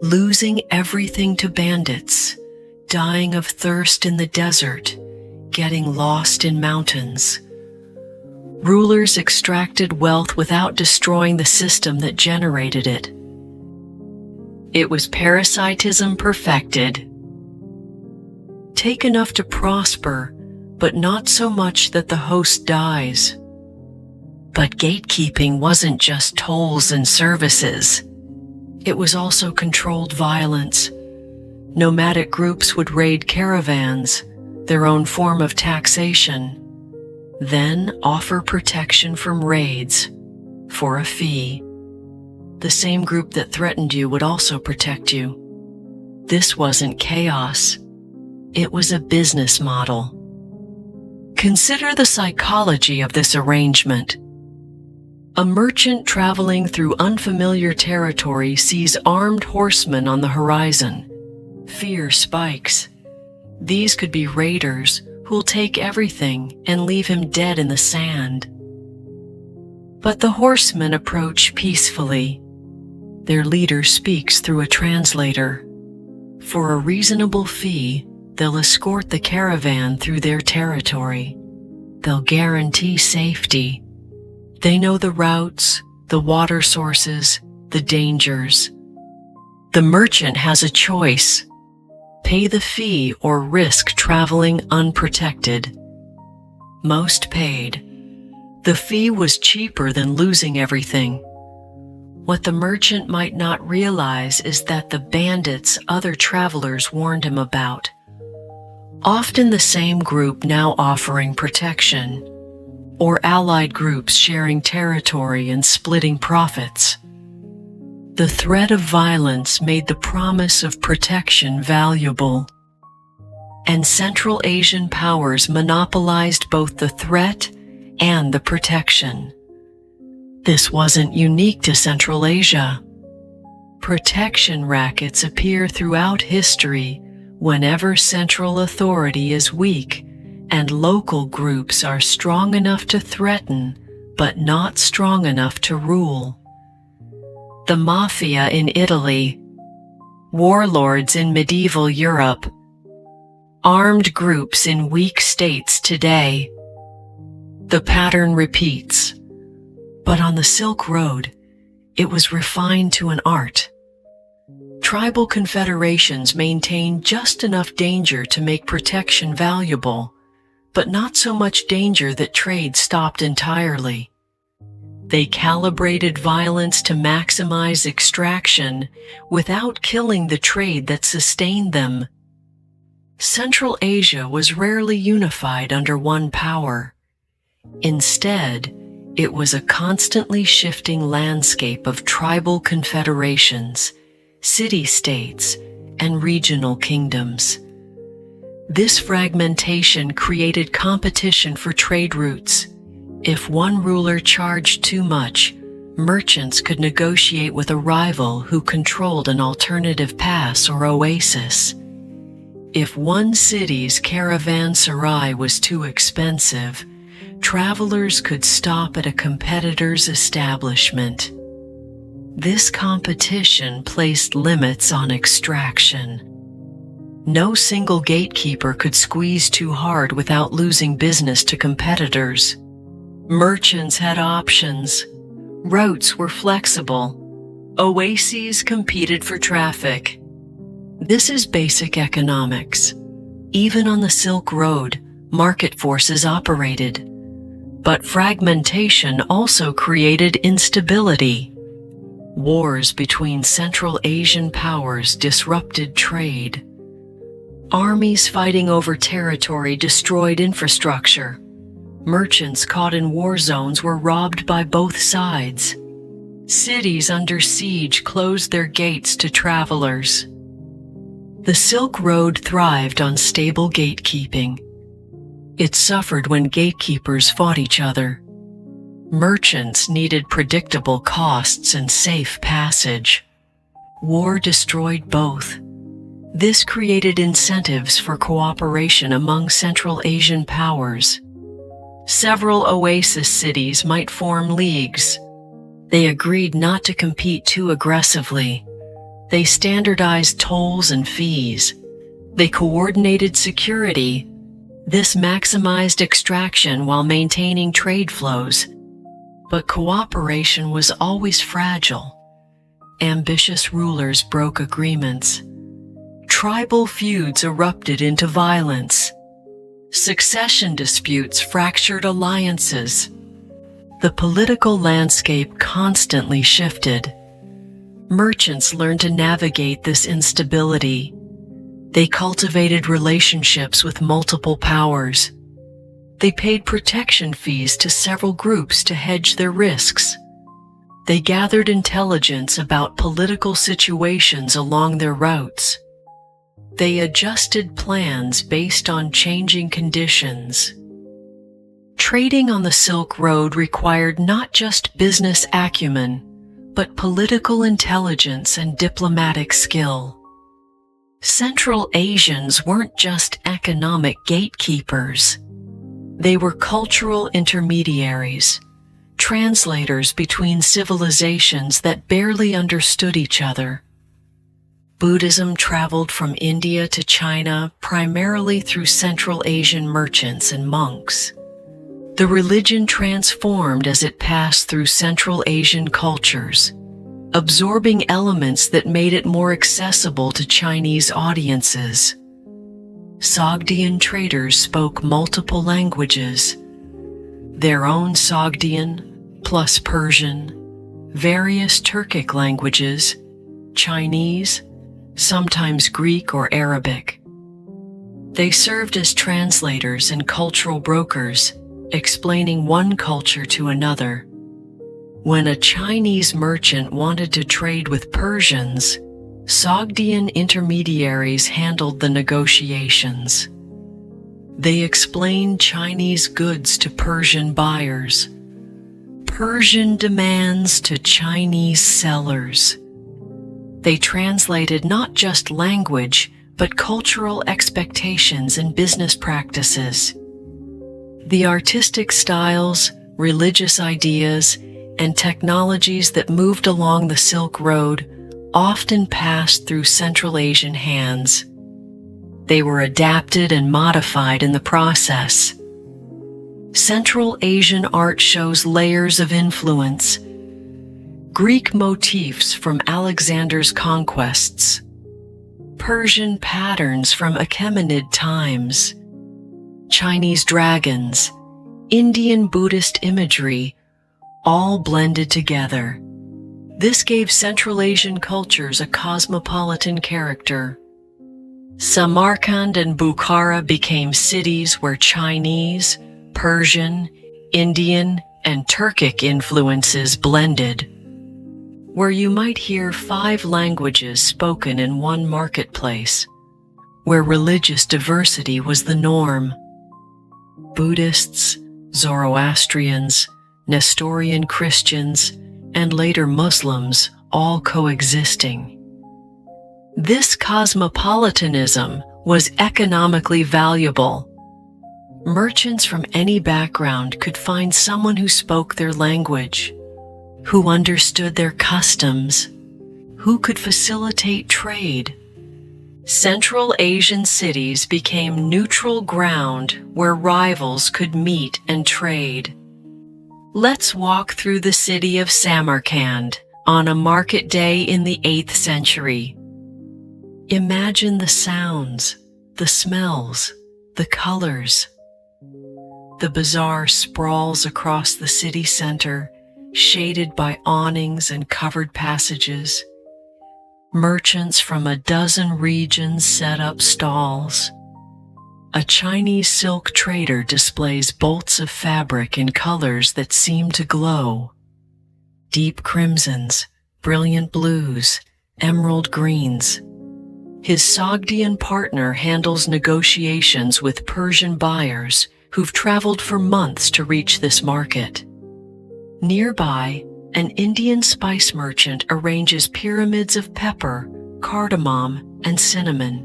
Losing everything to bandits, dying of thirst in the desert, getting lost in mountains. Rulers extracted wealth without destroying the system that generated it. It was parasitism perfected. Take enough to prosper, but not so much that the host dies. But gatekeeping wasn't just tolls and services. It was also controlled violence. Nomadic groups would raid caravans, their own form of taxation, then offer protection from raids for a fee. The same group that threatened you would also protect you. This wasn't chaos. It was a business model. Consider the psychology of this arrangement. A merchant traveling through unfamiliar territory sees armed horsemen on the horizon. Fear spikes. These could be raiders who'll take everything and leave him dead in the sand. But the horsemen approach peacefully. Their leader speaks through a translator. For a reasonable fee, they'll escort the caravan through their territory. They'll guarantee safety. They know the routes, the water sources, the dangers. The merchant has a choice: pay the fee or risk traveling unprotected. Most paid. The fee was cheaper than losing everything. What the merchant might not realize is that the bandits other travelers warned him about, often the same group now offering protection, or allied groups sharing territory and splitting profits. The threat of violence made the promise of protection valuable, and Central Asian powers monopolized both the threat and the protection. this wasn't unique to Central Asia. Protection rackets appear throughout history whenever central authority is weak and local groups are strong enough to threaten but not strong enough to rule. The mafia in Italy, warlords in medieval Europe, armed groups in weak states today. The pattern repeats, but on the Silk Road, it was refined to an art. Tribal confederations maintained just enough danger to make protection valuable, but not so much danger that trade stopped entirely. They calibrated violence to maximize extraction without killing the trade that sustained them. Central Asia was rarely unified under one power. Instead, it was a constantly shifting landscape of tribal confederations, city-states, and regional kingdoms. This fragmentation created competition for trade routes. If one ruler charged too much, merchants could negotiate with a rival who controlled an alternative pass or oasis. If one city's caravanserai was too expensive, travelers could stop at a competitor's establishment. This competition placed limits on extraction. No single gatekeeper could squeeze too hard without losing business to competitors. Merchants had options. Routes were flexible. Oases competed for traffic. This is basic economics. Even on the Silk Road, market forces operated. But fragmentation also created instability. Wars between Central Asian powers disrupted trade. Armies fighting over territory destroyed infrastructure. Merchants caught in war zones were robbed by both sides. Cities under siege closed their gates to travelers. The Silk Road thrived on stable gatekeeping. It suffered when gatekeepers fought each other. Merchants needed predictable costs and safe passage. War destroyed both. This created incentives for cooperation among Central Asian powers. Several oasis cities might form leagues. They agreed not to compete too aggressively. They standardized tolls and fees. They coordinated security. This maximized extraction while maintaining trade flows. But cooperation was always fragile. Ambitious rulers broke agreements. Tribal feuds erupted into violence. Succession disputes fractured alliances. The political landscape constantly shifted. Merchants learned to navigate this instability. They cultivated relationships with multiple powers. They paid protection fees to several groups to hedge their risks. They gathered intelligence about political situations along their routes. They adjusted plans based on changing conditions. Trading on the Silk Road required not just business acumen, but political intelligence and diplomatic skill. Central Asians weren't just economic gatekeepers. They were cultural intermediaries, translators between civilizations that barely understood each other. Buddhism traveled from India to China primarily through Central Asian merchants and monks. The religion transformed as it passed through Central Asian cultures, absorbing elements that made it more accessible to Chinese audiences. Sogdian traders spoke multiple languages, their own Sogdian plus Persian, various Turkic languages, Chinese, sometimes Greek or Arabic. They served as translators and cultural brokers, explaining one culture to another. When a Chinese merchant wanted to trade with Persians, Sogdian intermediaries handled the negotiations. They explained Chinese goods to Persian buyers. Persian demands to Chinese sellers. They translated not just language, but cultural expectations and business practices. The artistic styles, religious ideas, and technologies that moved along the Silk Road often passed through Central Asian hands. They were adapted and modified in the process. Central Asian art shows layers of influence. Greek motifs from Alexander's conquests, Persian patterns from Achaemenid times, Chinese dragons, Indian Buddhist imagery, all blended together. This gave Central Asian cultures a cosmopolitan character. Samarkand and Bukhara became cities where Chinese, Persian, Indian, and Turkic influences blended, where you might hear 5 languages spoken in one marketplace, where religious diversity was the norm. Buddhists, Zoroastrians, Nestorian Christians, and later Muslims all coexisting. This cosmopolitanism was economically valuable. Merchants from any background could find someone who spoke their language, who understood their customs, who could facilitate trade. Central Asian cities became neutral ground where rivals could meet and trade. Let's walk through the city of Samarkand on a market day in the 8th century. Imagine the sounds, the smells, the colors. The bazaar sprawls across the city center, shaded by awnings and covered passages. Merchants from a dozen regions set up stalls. A Chinese silk trader displays bolts of fabric in colors that seem to glow. Deep crimsons, brilliant blues, emerald greens. His Sogdian partner handles negotiations with Persian buyers who've traveled for months to reach this market. Nearby, an Indian spice merchant arranges pyramids of pepper, cardamom, and cinnamon.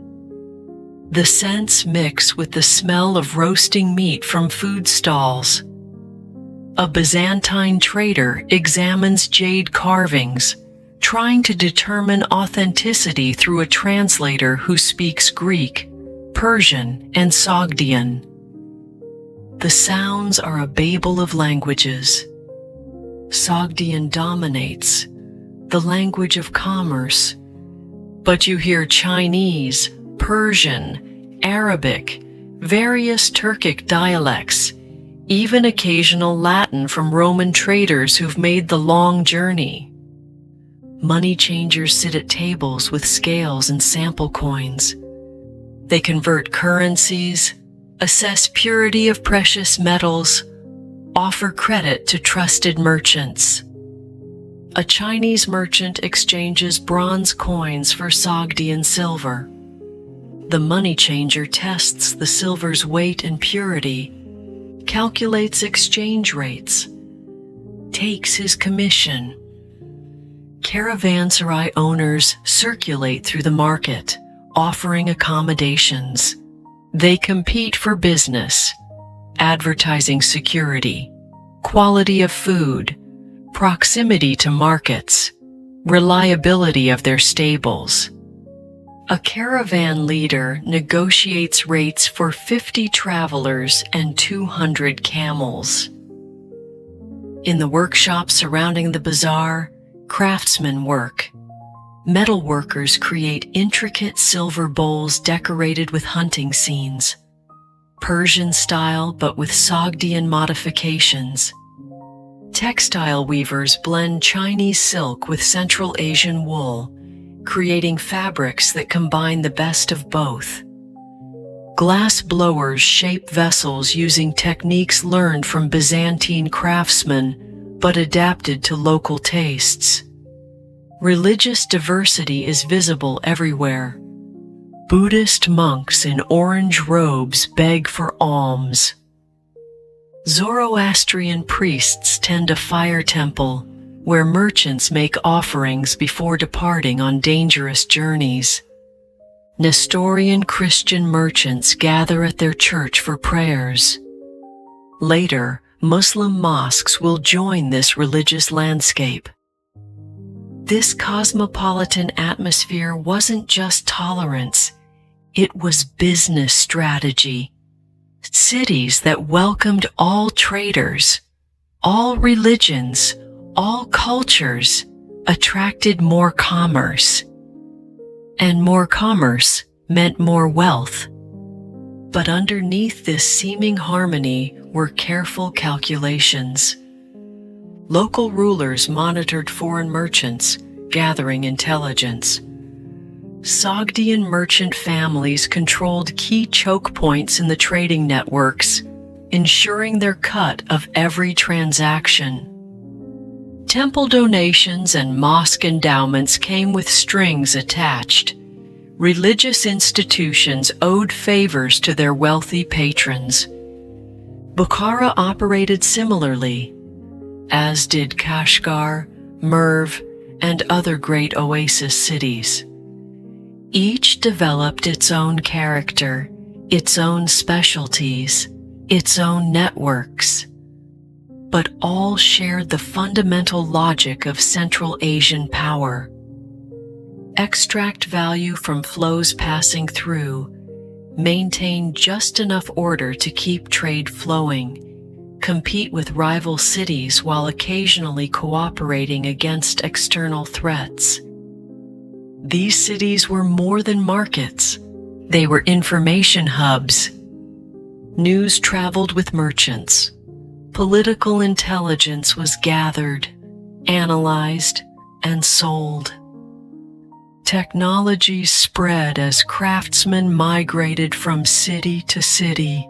The scents mix with the smell of roasting meat from food stalls. A Byzantine trader examines jade carvings, trying to determine authenticity through a translator who speaks Greek, Persian, and Sogdian. The sounds are a babel of languages. Sogdian dominates, the language of commerce, but you hear Chinese, Persian, Arabic, various Turkic dialects, even occasional Latin from Roman traders who've made the long journey. Money changers sit at tables with scales and sample coins. They convert currencies, assess purity of precious metals, offer credit to trusted merchants. A Chinese merchant exchanges bronze coins for Sogdian silver. The money changer tests the silver's weight and purity, calculates exchange rates, takes his commission. Caravanserai owners circulate through the market, offering accommodations. They compete for business, advertising security, quality of food, proximity to markets, reliability of their stables. A caravan leader negotiates rates for 50 travelers and 200 camels. In the workshop surrounding the bazaar, craftsmen work. Metal workers create intricate silver bowls decorated with hunting scenes. Persian style but with Sogdian modifications. Textile weavers blend Chinese silk with Central Asian wool, creating fabrics that combine the best of both. Glass blowers shape vessels using techniques learned from Byzantine craftsmen but adapted to local tastes. Religious diversity is visible everywhere. Buddhist monks in orange robes beg for alms. Zoroastrian priests tend a fire temple where merchants make offerings before departing on dangerous journeys. Nestorian Christian merchants gather at their church for prayers. Later, Muslim mosques will join this religious landscape. This cosmopolitan atmosphere wasn't just tolerance, it was business strategy. Cities that welcomed all traders, all religions, all cultures, attracted more commerce. And more commerce meant more wealth. But underneath this seeming harmony were careful calculations. Local rulers monitored foreign merchants, gathering intelligence. Sogdian merchant families controlled key choke points in the trading networks, ensuring their cut of every transaction. Temple donations and mosque endowments came with strings attached. Religious institutions owed favors to their wealthy patrons. Bukhara operated similarly, as did Kashgar, Merv, and other great oasis cities. Each developed its own character, its own specialties, its own networks, but all shared the fundamental logic of Central Asian power. Extract value from flows passing through, maintain just enough order to keep trade flowing, compete with rival cities while occasionally cooperating against external threats. These cities were more than markets. They were information hubs. News traveled with merchants. Political intelligence was gathered, analyzed, and sold. Technology spread as craftsmen migrated from city to city.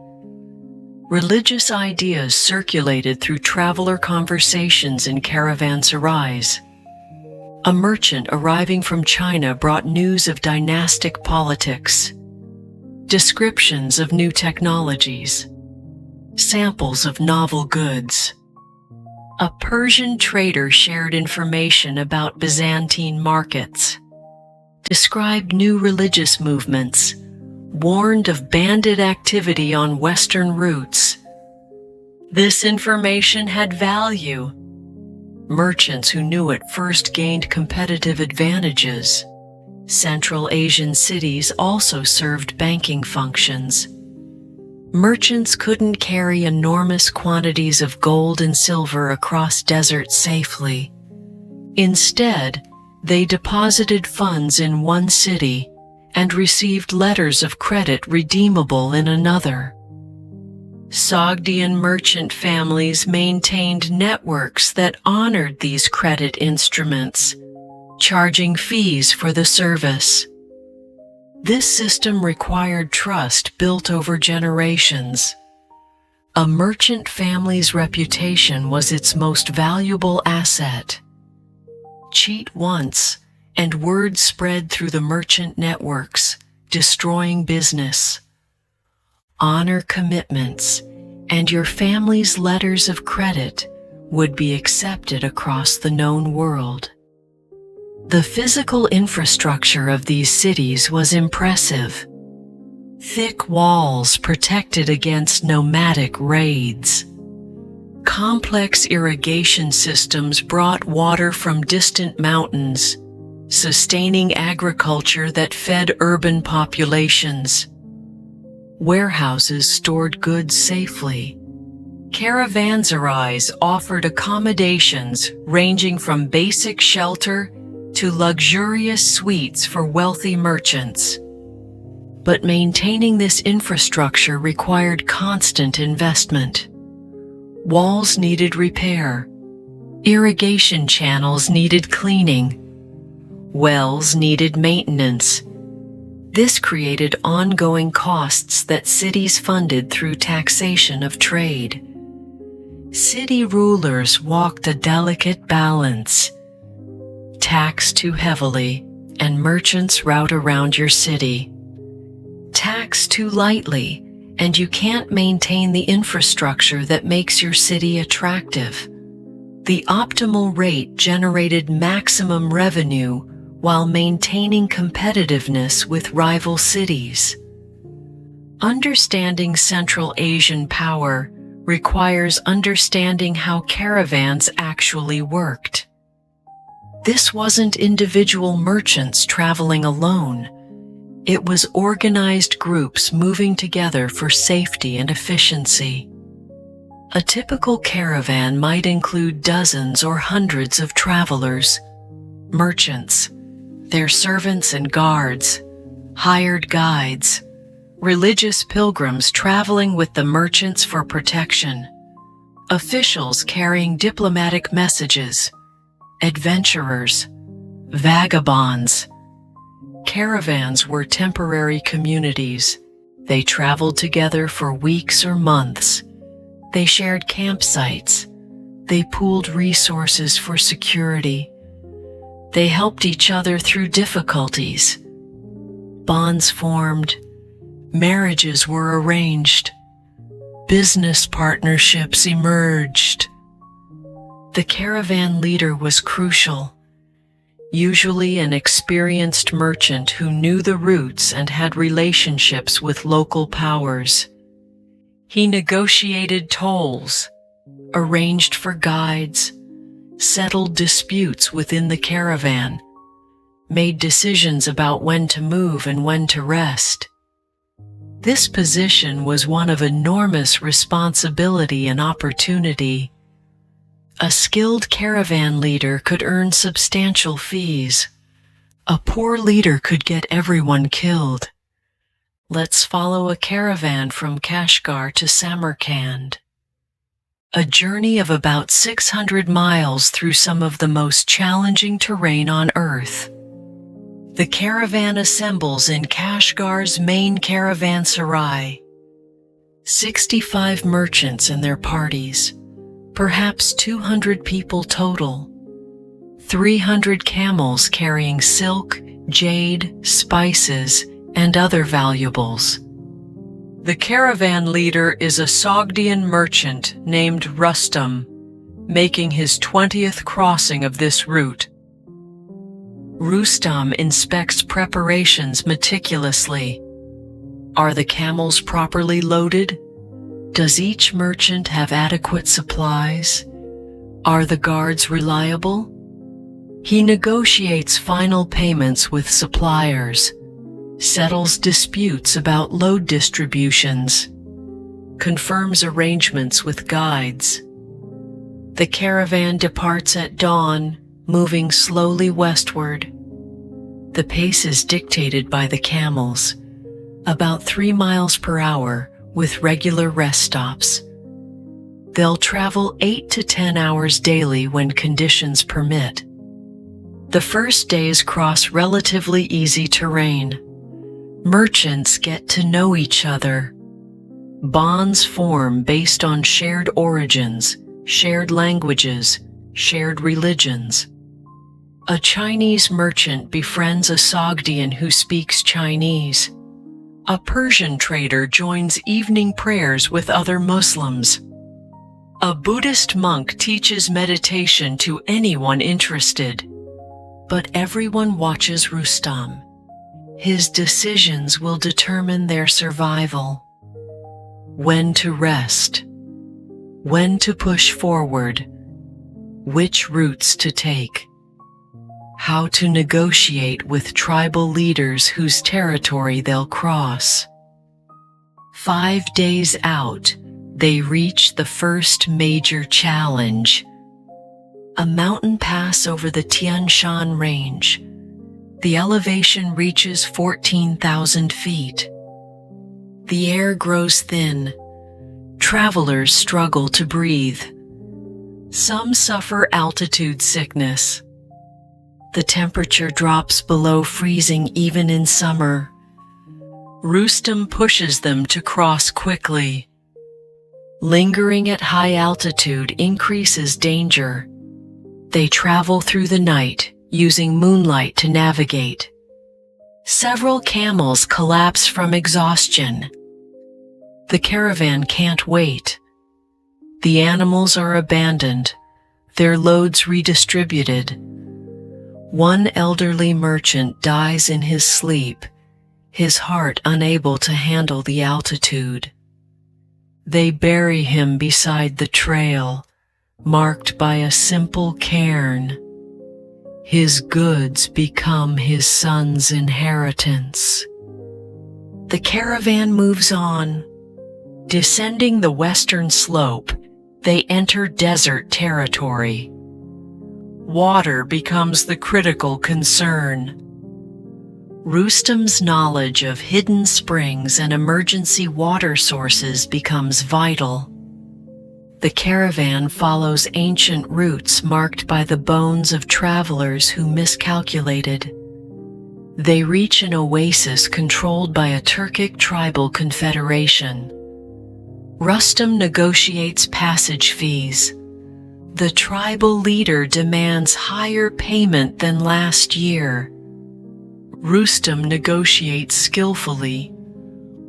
Religious ideas circulated through traveler conversations in caravanserais. A merchant arriving from China brought news of dynastic politics, descriptions of new technologies, samples of novel goods. A Persian trader shared information about Byzantine markets, described new religious movements, warned of bandit activity on Western routes. This information had value. Merchants who knew it first gained competitive advantages. Central Asian cities also served banking functions. Merchants couldn't carry enormous quantities of gold and silver across deserts safely. Instead, they deposited funds in one city and received letters of credit redeemable in another. Sogdian merchant families maintained networks that honored these credit instruments, charging fees for the service. This system required trust built over generations. A merchant family's reputation was its most valuable asset. Cheat once, and word spread through the merchant networks, destroying business. Honor commitments, and your family's letters of credit would be accepted across the known world. The physical infrastructure of these cities was impressive. Thick walls protected against nomadic raids. Complex irrigation systems brought water from distant mountains, sustaining agriculture that fed urban populations. Warehouses stored goods safely. Caravanserais offered accommodations ranging from basic shelter to luxurious suites for wealthy merchants. But maintaining this infrastructure required constant investment. Walls needed repair. Irrigation channels needed cleaning. Wells needed maintenance. This created ongoing costs that cities funded through taxation of trade. City rulers walked a delicate balance. Tax too heavily, and merchants rout around your city. Tax too lightly, and you can't maintain the infrastructure that makes your city attractive. The optimal rate generated maximum revenue while maintaining competitiveness with rival cities. Understanding Central Asian power requires understanding how caravans actually worked. This wasn't individual merchants traveling alone. It was organized groups moving together for safety and efficiency. A typical caravan might include dozens or hundreds of travelers, merchants, their servants and guards, hired guides, religious pilgrims traveling with the merchants for protection, officials carrying diplomatic messages, adventurers, vagabonds. Caravans were temporary communities. They traveled together for weeks or months. They shared campsites. They pooled resources for security. They helped each other through difficulties. Bonds formed. Marriages were arranged. Business partnerships emerged. The caravan leader was crucial. Usually an experienced merchant who knew the routes and had relationships with local powers. He negotiated tolls, arranged for guides, settled disputes within the caravan, made decisions about when to move and when to rest. This position was one of enormous responsibility and opportunity. A skilled caravan leader could earn substantial fees. A poor leader could get everyone killed. Let's follow a caravan from Kashgar to Samarkand. A journey of about 600 miles through some of the most challenging terrain on Earth. The caravan assembles in Kashgar's main caravanserai. 65 merchants and their parties. Perhaps 200 people total. 300 camels carrying silk, jade, spices, and other valuables. The caravan leader is a Sogdian merchant named Rustam, making his 20th crossing of this route. Rustam inspects preparations meticulously. Are the camels properly loaded? Does each merchant have adequate supplies? Are the guards reliable? He negotiates final payments with suppliers, settles disputes about load distributions, confirms arrangements with guides. The caravan departs at dawn, moving slowly westward. The pace is dictated by the camels, about 3 miles per hour, with regular rest stops. They'll travel 8 to 10 hours daily when conditions permit. The first days cross relatively easy terrain. Merchants get to know each other. Bonds form based on shared origins, shared languages, shared religions. A Chinese merchant befriends a Sogdian who speaks Chinese. A Persian trader joins evening prayers with other Muslims. A Buddhist monk teaches meditation to anyone interested. But everyone watches Rustam. His decisions will determine their survival. When to rest. When to push forward. Which routes to take. How to negotiate with tribal leaders whose territory they'll cross. 5 days out, they reach the first major challenge. A mountain pass over the Tian Shan Range. The elevation reaches 14,000 feet. The air grows thin. Travelers struggle to breathe. Some suffer altitude sickness. The temperature drops below freezing even in summer. Rustam pushes them to cross quickly. Lingering at high altitude increases danger. They travel through the night, using moonlight to navigate. Several camels collapse from exhaustion. The caravan can't wait. The animals are abandoned, their loads redistributed. One elderly merchant dies in his sleep, his heart unable to handle the altitude. They bury him beside the trail, marked by a simple cairn. His goods become his son's inheritance. The caravan moves on. Descending the western slope, they enter desert territory. Water becomes the critical concern. Rustam's knowledge of hidden springs and emergency water sources becomes vital. The caravan follows ancient routes marked by the bones of travelers who miscalculated. They reach an oasis controlled by a Turkic tribal confederation. Rustam negotiates passage fees. The tribal leader demands higher payment than last year. Rustam negotiates skillfully,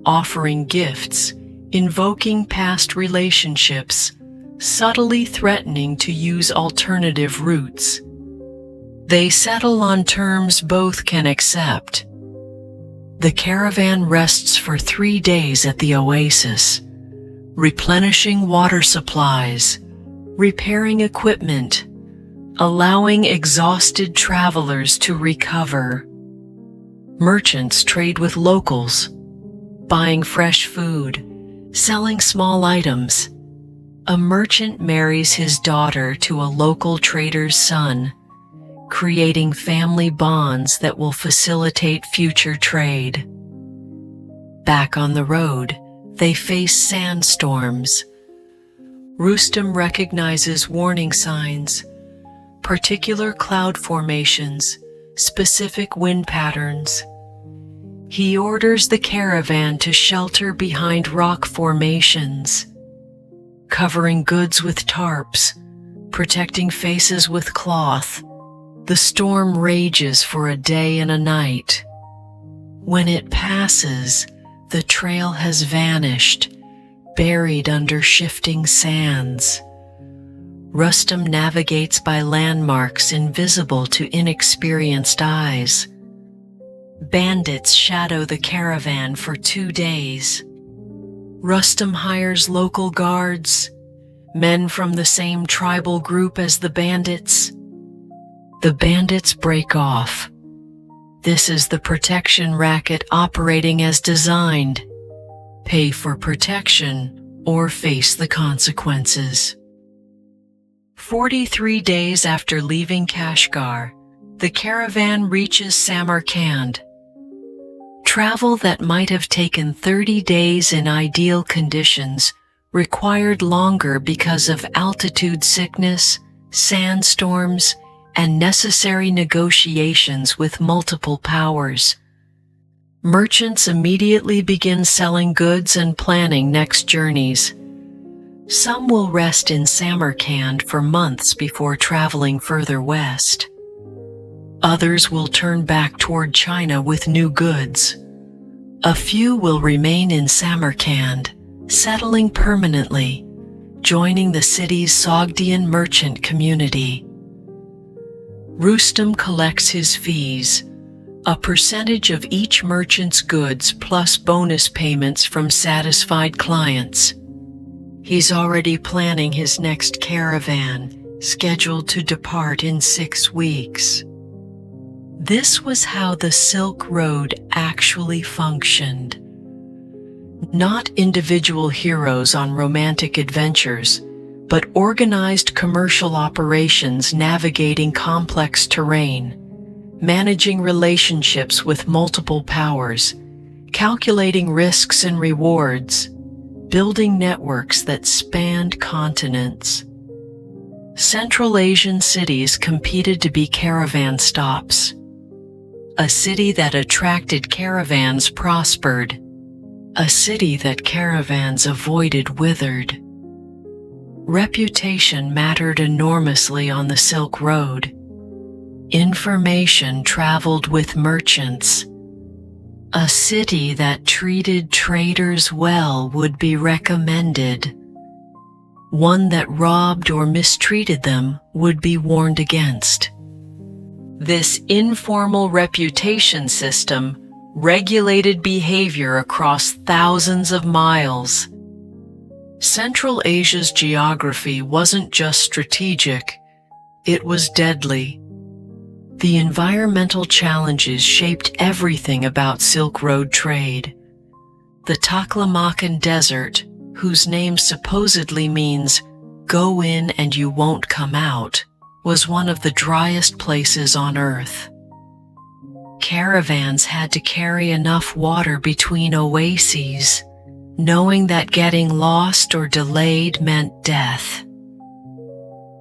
offering gifts, invoking past relationships, subtly threatening to use alternative routes. They settle on terms both can accept. The caravan rests for 3 days at the oasis, replenishing water supplies, repairing equipment, allowing exhausted travelers to recover. Merchants trade with locals, buying fresh food, selling small items. A merchant marries his daughter to a local trader's son, creating family bonds that will facilitate future trade. Back on the road, they face sandstorms. Rustam recognizes warning signs, particular cloud formations, specific wind patterns. He orders the caravan to shelter behind rock formations, covering goods with tarps, protecting faces with cloth. The storm rages for a day and a night. When it passes, the trail has vanished, buried under shifting sands. Rustam navigates by landmarks invisible to inexperienced eyes. Bandits shadow the caravan for 2 days. Rustam hires local guards, men from the same tribal group as the bandits. The bandits break off. This is the protection racket operating as designed. Pay for protection or face the consequences. 43 days after leaving Kashgar, the caravan reaches Samarkand. Travel that might have taken 30 days in ideal conditions required longer because of altitude sickness, sandstorms, and necessary negotiations with multiple powers. Merchants immediately begin selling goods and planning next journeys. Some will rest in Samarkand for months before traveling further west. Others will turn back toward China with new goods. A few will remain in Samarkand, settling permanently, joining the city's Sogdian merchant community. Rustam collects his fees, a percentage of each merchant's goods plus bonus payments from satisfied clients. He's already planning his next caravan, scheduled to depart in 6 weeks. This was how the Silk Road actually functioned. Not individual heroes on romantic adventures, but organized commercial operations navigating complex terrain, managing relationships with multiple powers, calculating risks and rewards, building networks that spanned continents. Central Asian cities competed to be caravan stops. A city that attracted caravans prospered. A city that caravans avoided withered. Reputation mattered enormously on the Silk Road. Information traveled with merchants. A city that treated traders well would be recommended. One that robbed or mistreated them would be warned against. This informal reputation system regulated behavior across thousands of miles. Central Asia's geography wasn't just strategic, it was deadly. The environmental challenges shaped everything about Silk Road trade. The Taklamakan Desert, whose name supposedly means, "Go in and you won't come out," was one of the driest places on Earth. Caravans had to carry enough water between oases, knowing that getting lost or delayed meant death.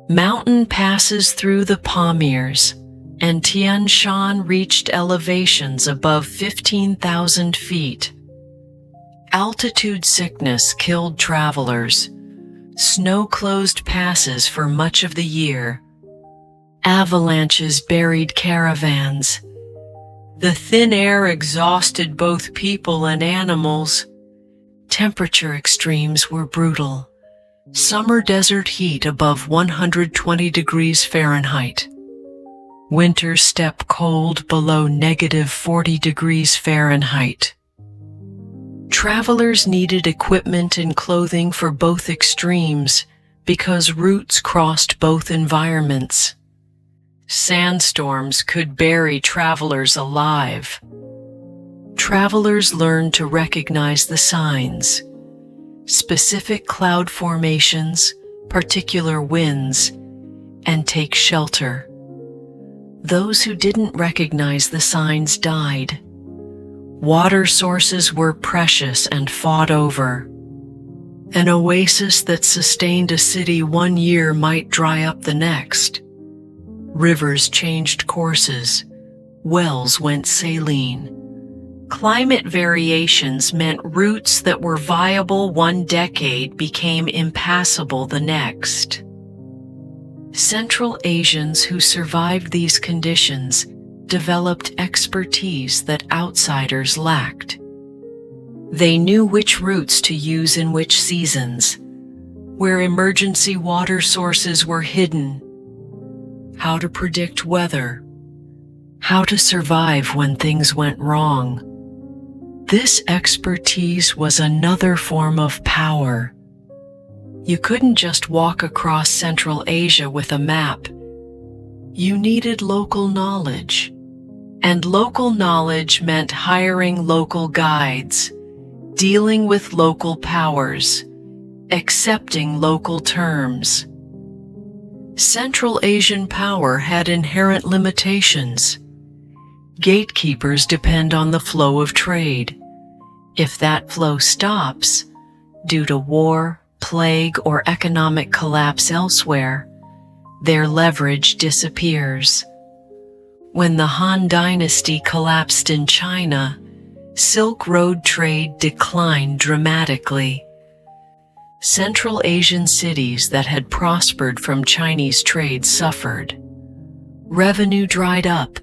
Mountain passes through the Pamirs, and Tian Shan reached elevations above 15,000 feet. Altitude sickness killed travelers. Snow closed passes for much of the year. Avalanches buried caravans. The thin air exhausted both people and animals. Temperature extremes were brutal. Summer desert heat above 120 degrees Fahrenheit. Winter steppe cold below -40 degrees Fahrenheit. Travelers needed equipment and clothing for both extremes because routes crossed both environments. Sandstorms could bury travelers alive. Travelers learned to recognize the signs, specific cloud formations, particular winds, and take shelter. Those who didn't recognize the signs died. Water sources were precious and fought over. An oasis that sustained a city one year might dry up the next. Rivers changed courses. Wells went saline. Climate variations meant routes that were viable one decade became impassable the next. Central Asians who survived these conditions developed expertise that outsiders lacked. They knew which routes to use in which seasons, where emergency water sources were hidden, how to predict weather, how to survive when things went wrong. This expertise was another form of power. You couldn't just walk across Central Asia with a map. You needed local knowledge. And local knowledge meant hiring local guides, dealing with local powers, accepting local terms. Central Asian power had inherent limitations. Gatekeepers depend on the flow of trade. If that flow stops, due to war, plague, or economic collapse elsewhere, their leverage disappears. When the Han Dynasty collapsed in China, Silk Road trade declined dramatically. Central Asian cities that had prospered from Chinese trade suffered. Revenue dried up.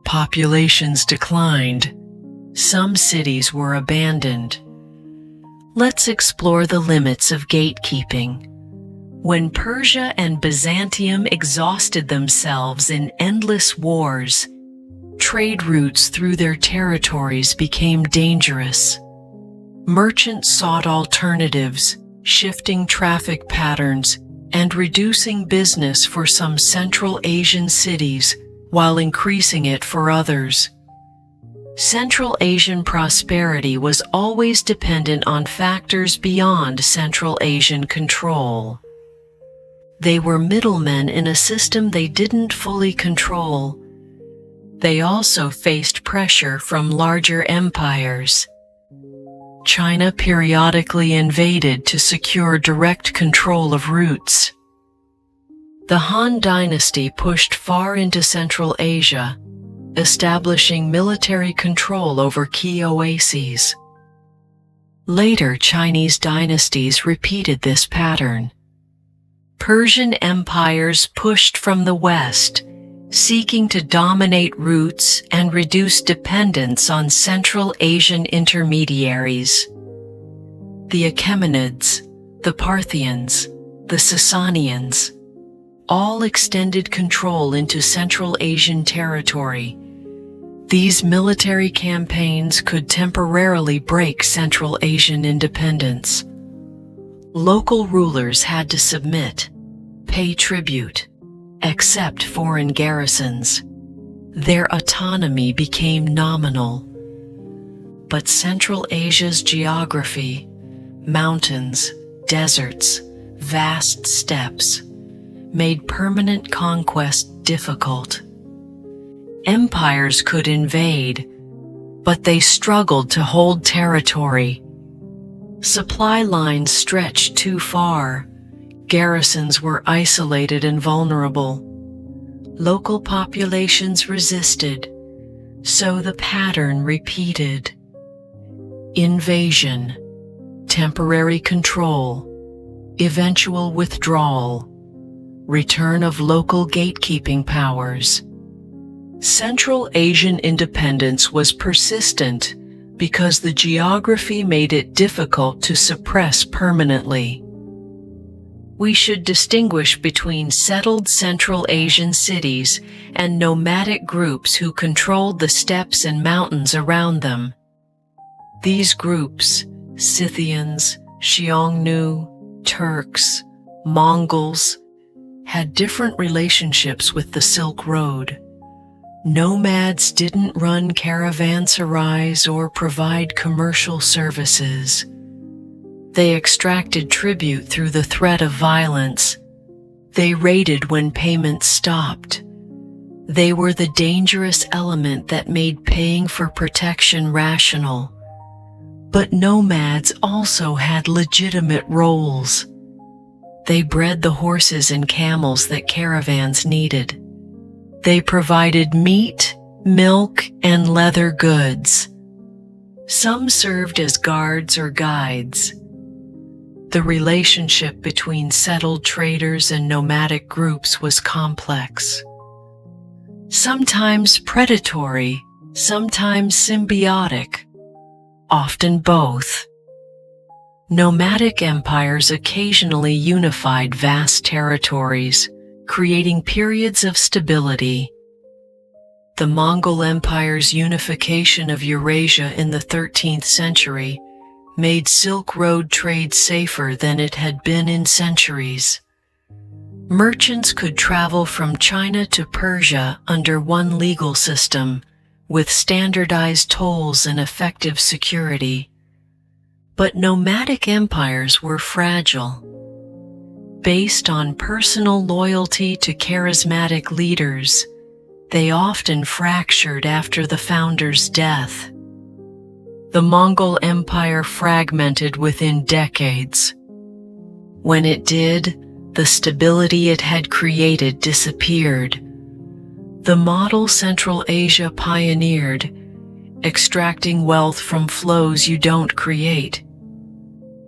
Populations declined. Some cities were abandoned. Let's explore the limits of gatekeeping. When Persia and Byzantium exhausted themselves in endless wars, trade routes through their territories became dangerous. Merchants sought alternatives, shifting traffic patterns and reducing business for some Central Asian cities while increasing it for others. Central Asian prosperity was always dependent on factors beyond Central Asian control. They were middlemen in a system they didn't fully control. They also faced pressure from larger empires. China periodically invaded to secure direct control of routes. The Han Dynasty pushed far into Central Asia, establishing military control over key oases. Later Chinese dynasties repeated this pattern. Persian empires pushed from the west, seeking to dominate routes and reduce dependence on Central Asian intermediaries. The Achaemenids, the Parthians, the Sasanians, all extended control into Central Asian territory. These military campaigns could temporarily break Central Asian independence. Local rulers had to submit, pay tribute, accept foreign garrisons. Their autonomy became nominal. But Central Asia's geography, mountains, deserts, vast steppes, made permanent conquest difficult. Empires could invade, but they struggled to hold territory. Supply lines stretched too far. Garrisons were isolated and vulnerable. Local populations resisted, so the pattern repeated. Invasion, temporary control, eventual withdrawal, return of local gatekeeping powers. Central Asian independence was persistent because the geography made it difficult to suppress permanently. We should distinguish between settled Central Asian cities and nomadic groups who controlled the steppes and mountains around them. These groups, Scythians, Xiongnu, Turks, Mongols, had different relationships with the Silk Road. Nomads didn't run caravanserais or provide commercial services. They extracted tribute through the threat of violence. They raided when payments stopped. They were the dangerous element that made paying for protection rational. But nomads also had legitimate roles. They bred the horses and camels that caravans needed. They provided meat, milk, and leather goods. Some served as guards or guides. The relationship between settled traders and nomadic groups was complex. Sometimes predatory, sometimes symbiotic, often both. Nomadic empires occasionally unified vast territories, creating periods of stability. The Mongol Empire's unification of Eurasia in the 13th century made Silk Road trade safer than it had been in centuries. Merchants could travel from China to Persia under one legal system, with standardized tolls and effective security. But nomadic empires were fragile. Based on personal loyalty to charismatic leaders, they often fractured after the founder's death. The Mongol Empire fragmented within decades. When it did, the stability it had created disappeared. The model Central Asia pioneered, extracting wealth from flows you don't create,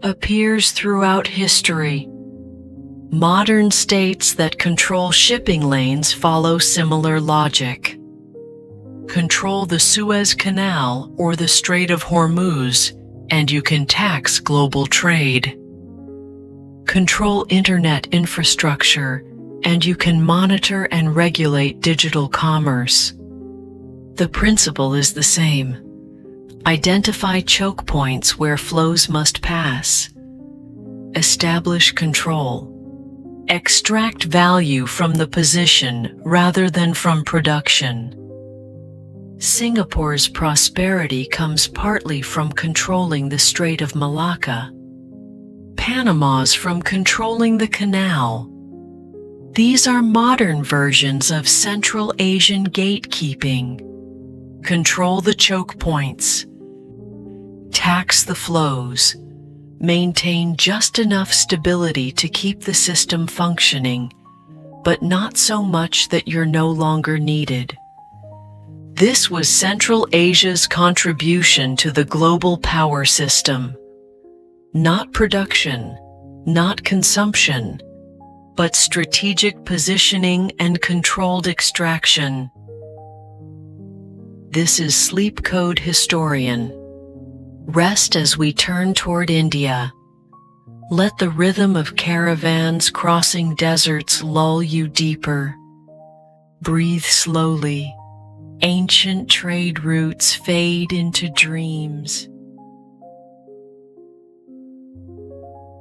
appears throughout history. Modern states that control shipping lanes follow similar logic. Control the Suez Canal or the Strait of Hormuz, and you can tax global trade. Control internet infrastructure, and you can monitor and regulate digital commerce. The principle is the same. Identify choke points where flows must pass. Establish control. Extract value from the position rather than from production. Singapore's prosperity comes partly from controlling the Strait of Malacca. Panama's from controlling the canal. These are modern versions of Central Asian gatekeeping. Control the choke points. Tax the flows. Maintain just enough stability to keep the system functioning, but not so much that you're no longer needed. This was Central Asia's contribution to the global power system. Not production, not consumption, but strategic positioning and controlled extraction. This is Sleep Code Historian. Rest as we turn toward India. Let the rhythm of caravans crossing deserts lull you deeper. Breathe slowly. Ancient trade routes fade into dreams.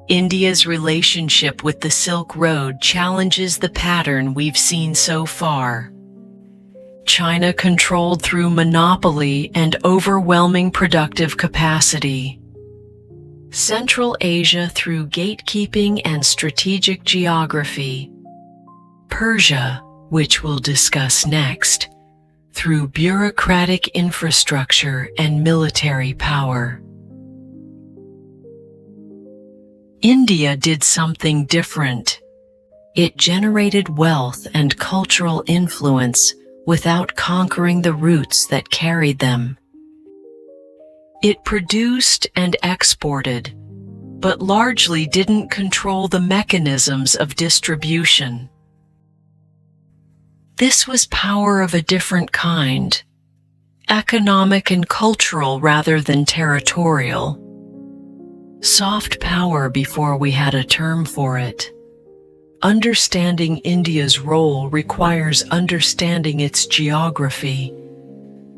India's relationship with the Silk Road challenges the pattern we've seen so far. China controlled through monopoly and overwhelming productive capacity. Central Asia through gatekeeping and strategic geography. Persia, which we'll discuss next, through bureaucratic infrastructure and military power. India did something different. It generated wealth and cultural influence without conquering the roots that carried them. It produced and exported, but largely didn't control the mechanisms of distribution. This was power of a different kind, economic and cultural rather than territorial. Soft power before we had a term for it. Understanding India's role requires understanding its geography.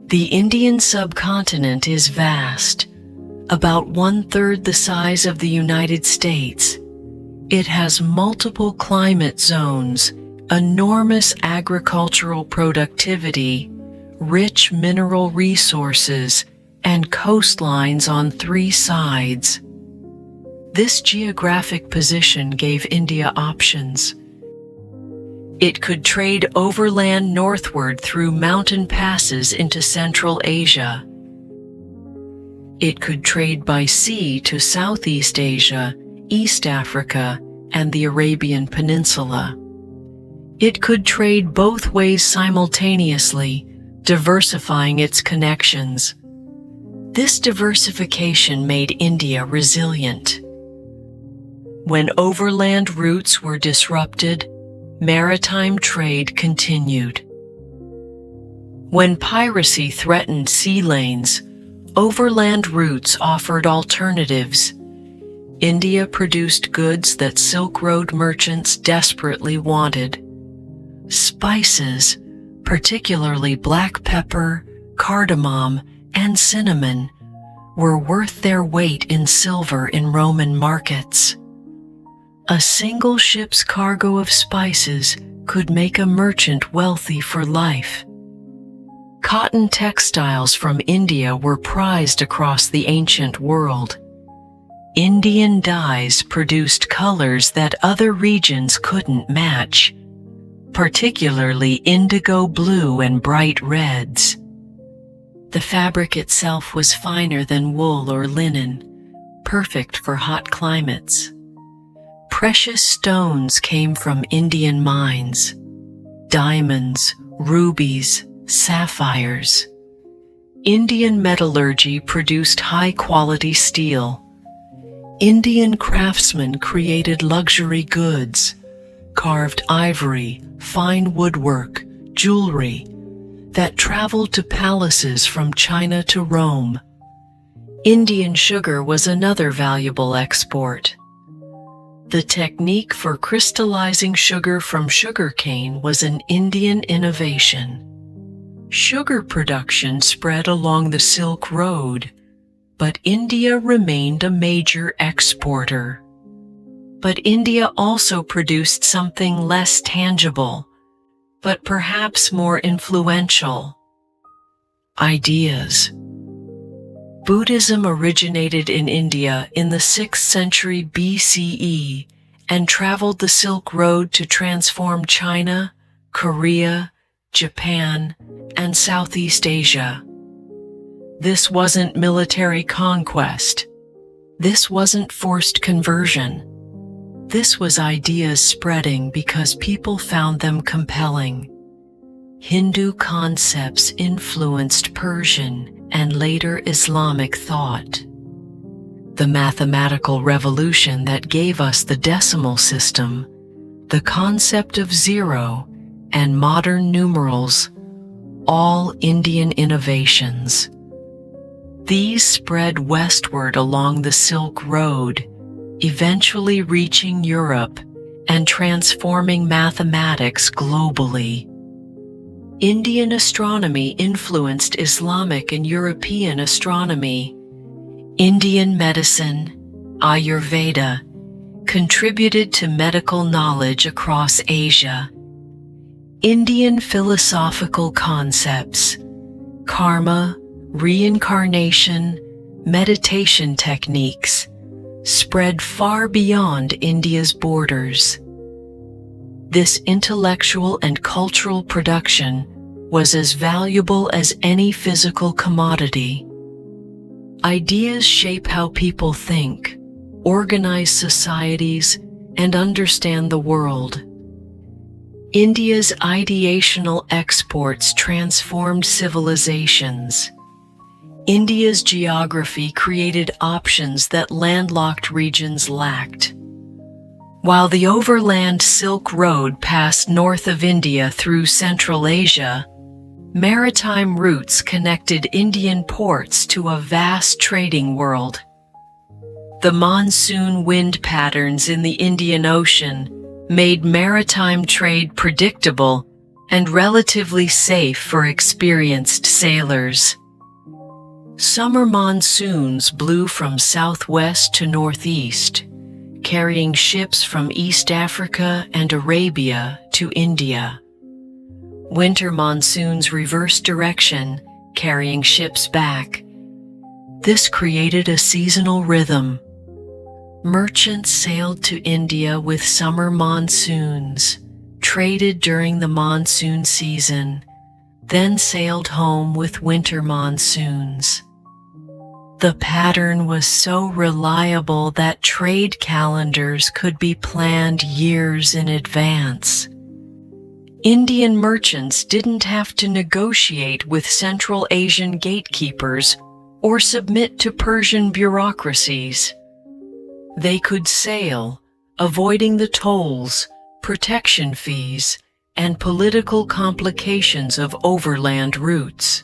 The Indian subcontinent is vast, about 1/3 the size of the United States. It has multiple climate zones, enormous agricultural productivity, rich mineral resources, and coastlines on 3 sides. This geographic position gave India options. It could trade overland northward through mountain passes into Central Asia. It could trade by sea to Southeast Asia, East Africa, and the Arabian Peninsula. It could trade both ways simultaneously, diversifying its connections. This diversification made India resilient. When overland routes were disrupted, maritime trade continued. When piracy threatened sea lanes, overland routes offered alternatives. India produced goods that Silk Road merchants desperately wanted. Spices, particularly black pepper, cardamom, and cinnamon, were worth their weight in silver in Roman markets. A single ship's cargo of spices could make a merchant wealthy for life. Cotton textiles from India were prized across the ancient world. Indian dyes produced colors that other regions couldn't match, particularly indigo blue and bright reds. The fabric itself was finer than wool or linen, perfect for hot climates. Precious stones came from Indian mines: diamonds, rubies, sapphires. Indian metallurgy produced high-quality steel. Indian craftsmen created luxury goods, carved ivory, fine woodwork, jewelry, that traveled to palaces from China to Rome. Indian sugar was another valuable export. The technique for crystallizing sugar from sugarcane was an Indian innovation. Sugar production spread along the Silk Road, but India remained a major exporter. But India also produced something less tangible, but perhaps more influential: ideas. Buddhism originated in India in the 6th century BCE and traveled the Silk Road to transform China, Korea, Japan, and Southeast Asia. This wasn't military conquest. This wasn't forced conversion. This was ideas spreading because people found them compelling. Hindu concepts influenced Persian and later Islamic thought. The mathematical revolution that gave us the decimal system, the concept of zero, and modern numerals, all Indian innovations. These spread westward along the Silk Road, eventually reaching Europe and transforming mathematics globally. Indian astronomy influenced Islamic and European astronomy. Indian medicine, Ayurveda, contributed to medical knowledge across Asia. Indian philosophical concepts, karma, reincarnation, meditation techniques, spread far beyond India's borders. This intellectual and cultural production was as valuable as any physical commodity. Ideas shape how people think, organize societies, and understand the world. India's ideational exports transformed civilizations. India's geography created options that landlocked regions lacked. While the overland Silk Road passed north of India through Central Asia, maritime routes connected Indian ports to a vast trading world. The monsoon wind patterns in the Indian Ocean made maritime trade predictable and relatively safe for experienced sailors. Summer monsoons blew from southwest to northeast, carrying ships from East Africa and Arabia to India. Winter monsoons reversed direction, carrying ships back. This created a seasonal rhythm. Merchants sailed to India with summer monsoons, traded during the monsoon season, then sailed home with winter monsoons. The pattern was so reliable that trade calendars could be planned years in advance. Indian merchants didn't have to negotiate with Central Asian gatekeepers or submit to Persian bureaucracies. They could sail, avoiding the tolls, protection fees, and political complications of overland routes.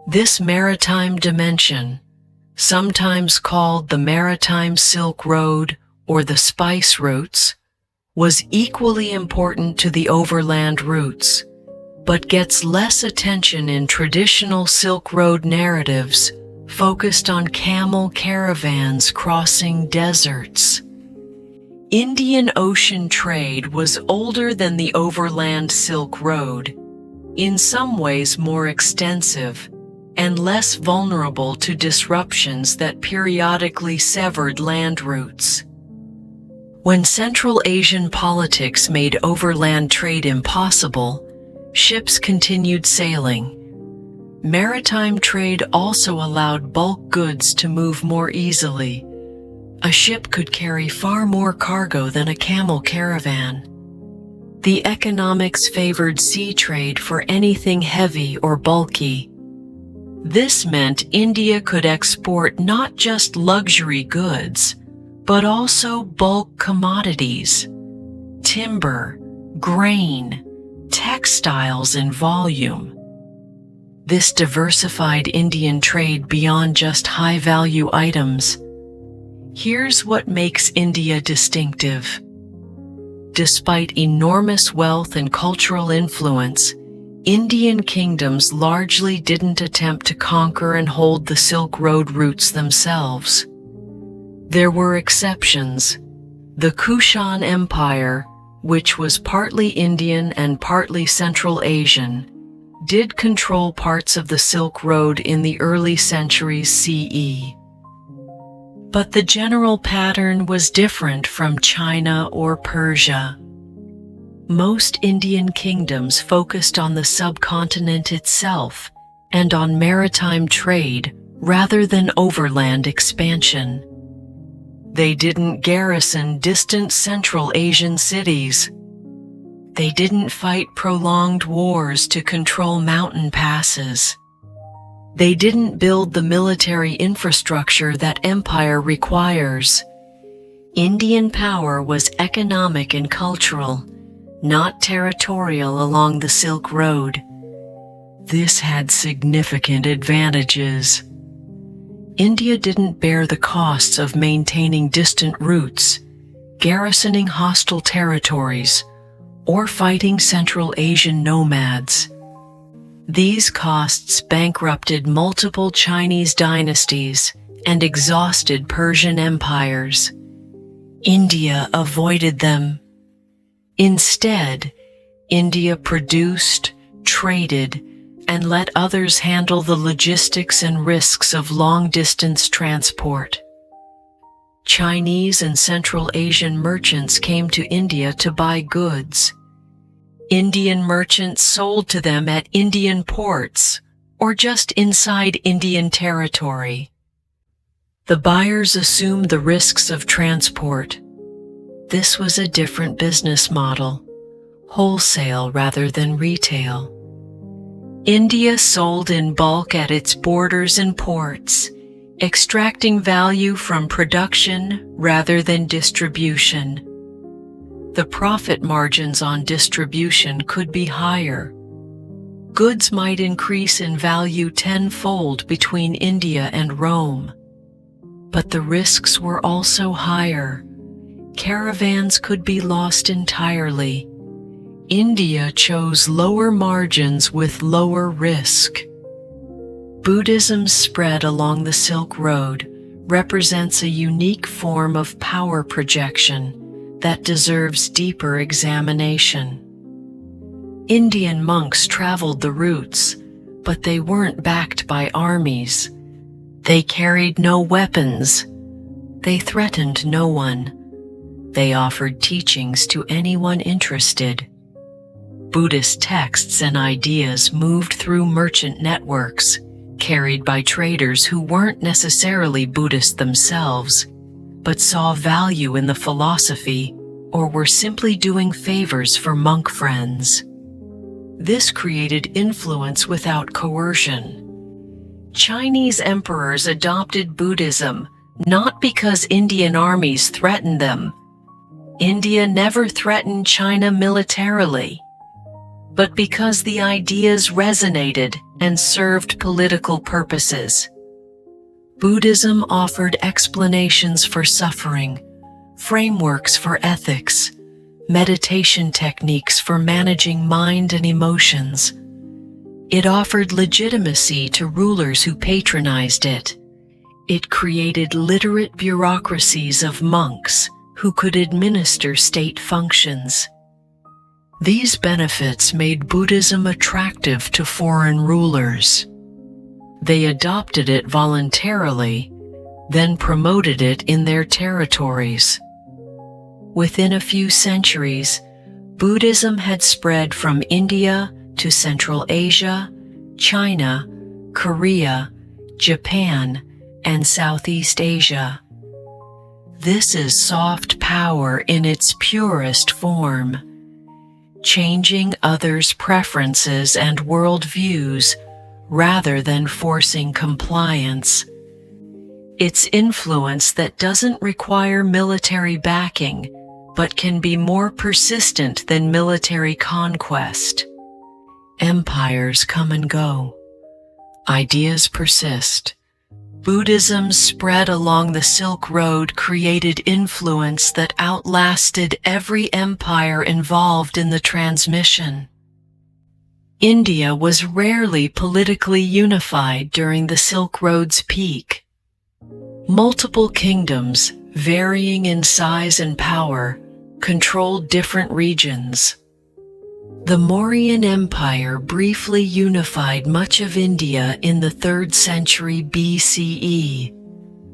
This maritime dimension, sometimes called the Maritime Silk Road or the Spice Routes, was equally important to the overland routes, but gets less attention in traditional Silk Road narratives focused on camel caravans crossing deserts. Indian Ocean trade was older than the overland Silk Road, in some ways more extensive, and less vulnerable to disruptions that periodically severed land routes. When Central Asian politics made overland trade impossible, ships continued sailing. Maritime trade also allowed bulk goods to move more easily. A ship could carry far more cargo than a camel caravan. The economics favored sea trade for anything heavy or bulky. This meant India could export not just luxury goods, but also bulk commodities, timber, grain, textiles in volume. This diversified Indian trade beyond just high-value items. Here's what makes India distinctive. Despite enormous wealth and cultural influence, Indian kingdoms largely didn't attempt to conquer and hold the Silk Road routes themselves. There were exceptions. The Kushan Empire, which was partly Indian and partly Central Asian, did control parts of the Silk Road in the early centuries CE. But the general pattern was different from China or Persia. Most Indian kingdoms focused on the subcontinent itself and on maritime trade rather than overland expansion. They didn't garrison distant Central Asian cities. They didn't fight prolonged wars to control mountain passes. They didn't build the military infrastructure that empire requires. Indian power was economic and cultural, not territorial along the Silk Road. This had significant advantages. India didn't bear the costs of maintaining distant routes, garrisoning hostile territories, or fighting Central Asian nomads. These costs bankrupted multiple Chinese dynasties and exhausted Persian empires. India avoided them. Instead, India produced, traded, and let others handle the logistics and risks of long-distance transport. Chinese and Central Asian merchants came to India to buy goods. Indian merchants sold to them at Indian ports or just inside Indian territory. The buyers assumed the risks of transport. This was a different business model, wholesale rather than retail. India sold in bulk at its borders and ports, extracting value from production rather than distribution. The profit margins on distribution could be higher. Goods might increase in value tenfold between India and Rome. But the risks were also higher. Caravans could be lost entirely. India chose lower margins with lower risk. Buddhism's spread along the Silk Road represents a unique form of power projection that deserves deeper examination. Indian monks traveled the routes, but they weren't backed by armies. They carried no weapons. They threatened no one. They offered teachings to anyone interested. Buddhist texts and ideas moved through merchant networks, carried by traders who weren't necessarily Buddhist themselves, but saw value in the philosophy or were simply doing favors for monk friends. This created influence without coercion. Chinese emperors adopted Buddhism not because Indian armies threatened them. India never threatened China militarily, but because the ideas resonated and served political purposes. Buddhism offered explanations for suffering, frameworks for ethics, meditation techniques for managing mind and emotions. It offered legitimacy to rulers who patronized it. It created literate bureaucracies of monks who could administer state functions. These benefits made Buddhism attractive to foreign rulers. They adopted it voluntarily, then promoted it in their territories. Within a few centuries, Buddhism had spread from India to Central Asia, China, Korea, Japan, and Southeast Asia. This is soft power in its purest form, changing others' preferences and worldviews rather than forcing compliance. It's influence that doesn't require military backing, but can be more persistent than military conquest. Empires come and go. Ideas persist. Buddhism's spread along the Silk Road created influence that outlasted every empire involved in the transmission. India was rarely politically unified during the Silk Road's peak. Multiple kingdoms, varying in size and power, controlled different regions. The Mauryan Empire briefly unified much of India in the 3rd century BCE,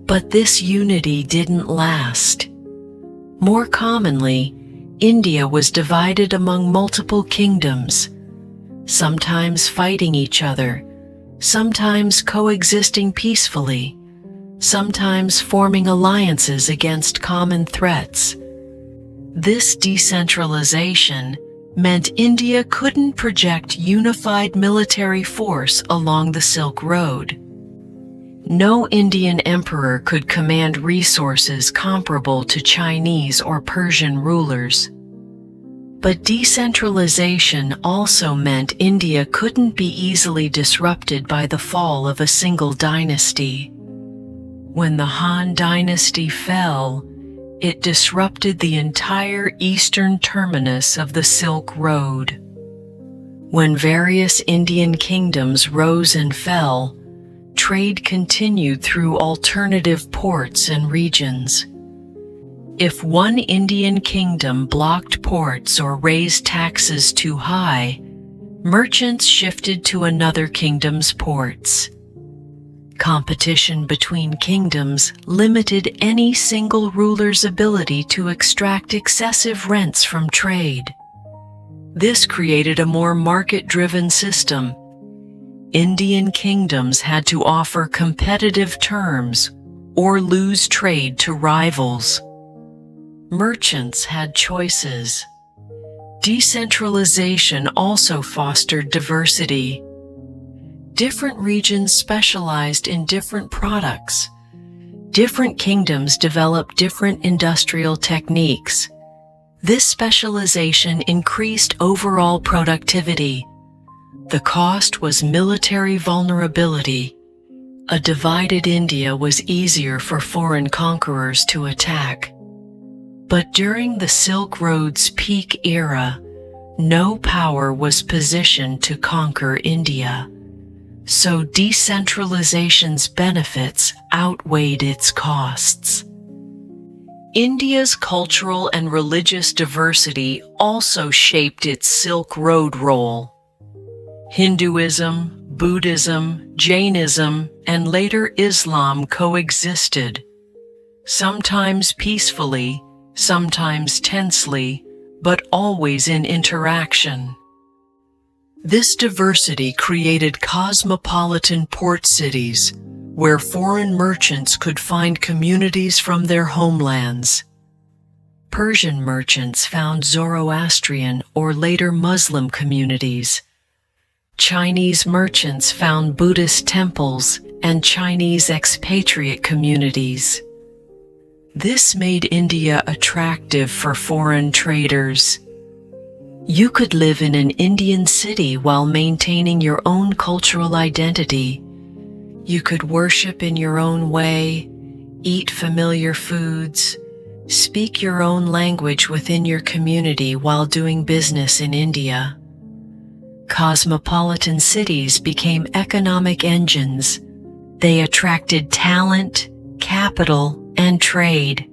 but this unity didn't last. More commonly, India was divided among multiple kingdoms, sometimes fighting each other, sometimes coexisting peacefully, sometimes forming alliances against common threats. This decentralization meant India couldn't project unified military force along the Silk Road. No Indian emperor could command resources comparable to Chinese or Persian rulers. But decentralization also meant India couldn't be easily disrupted by the fall of a single dynasty. When the Han dynasty fell, it disrupted the entire eastern terminus of the Silk Road. When various Indian kingdoms rose and fell, trade continued through alternative ports and regions. If one Indian kingdom blocked ports or raised taxes too high, merchants shifted to another kingdom's ports. Competition between kingdoms limited any single ruler's ability to extract excessive rents from trade. This created a more market-driven system. Indian kingdoms had to offer competitive terms or lose trade to rivals. Merchants had choices. Decentralization also fostered diversity. Different regions specialized in different products. Different kingdoms developed different industrial techniques. This specialization increased overall productivity. The cost was military vulnerability. A divided India was easier for foreign conquerors to attack. But during the Silk Road's peak era, no power was positioned to conquer India. So decentralization's benefits outweighed its costs. India's cultural and religious diversity also shaped its Silk Road role. Hinduism, Buddhism, Jainism, and later Islam coexisted, sometimes peacefully, sometimes tensely, but always in interaction. This diversity created cosmopolitan port cities, where foreign merchants could find communities from their homelands. Persian merchants found Zoroastrian or later Muslim communities. Chinese merchants found Buddhist temples and Chinese expatriate communities. This made India attractive for foreign traders. You could live in an Indian city while maintaining your own cultural identity. You could worship in your own way, eat familiar foods, speak your own language within your community while doing business in India. Cosmopolitan cities became economic engines. They attracted talent, capital, and trade.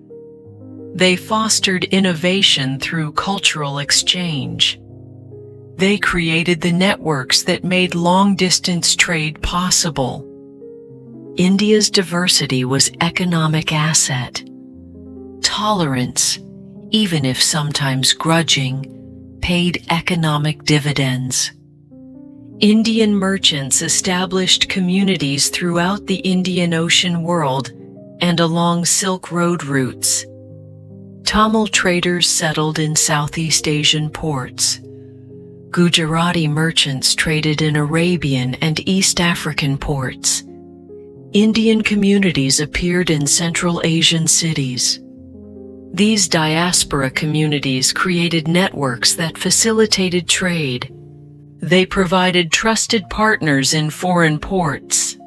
They fostered innovation through cultural exchange. They created the networks that made long-distance trade possible. India's diversity was economic asset. Tolerance, even if sometimes grudging, paid economic dividends. Indian merchants established communities throughout the Indian Ocean world and along Silk Road routes. Tamil traders settled in Southeast Asian ports. Gujarati merchants traded in Arabian and East African ports. Indian communities appeared in Central Asian cities. These diaspora communities created networks that facilitated trade. They provided trusted partners in foreign ports.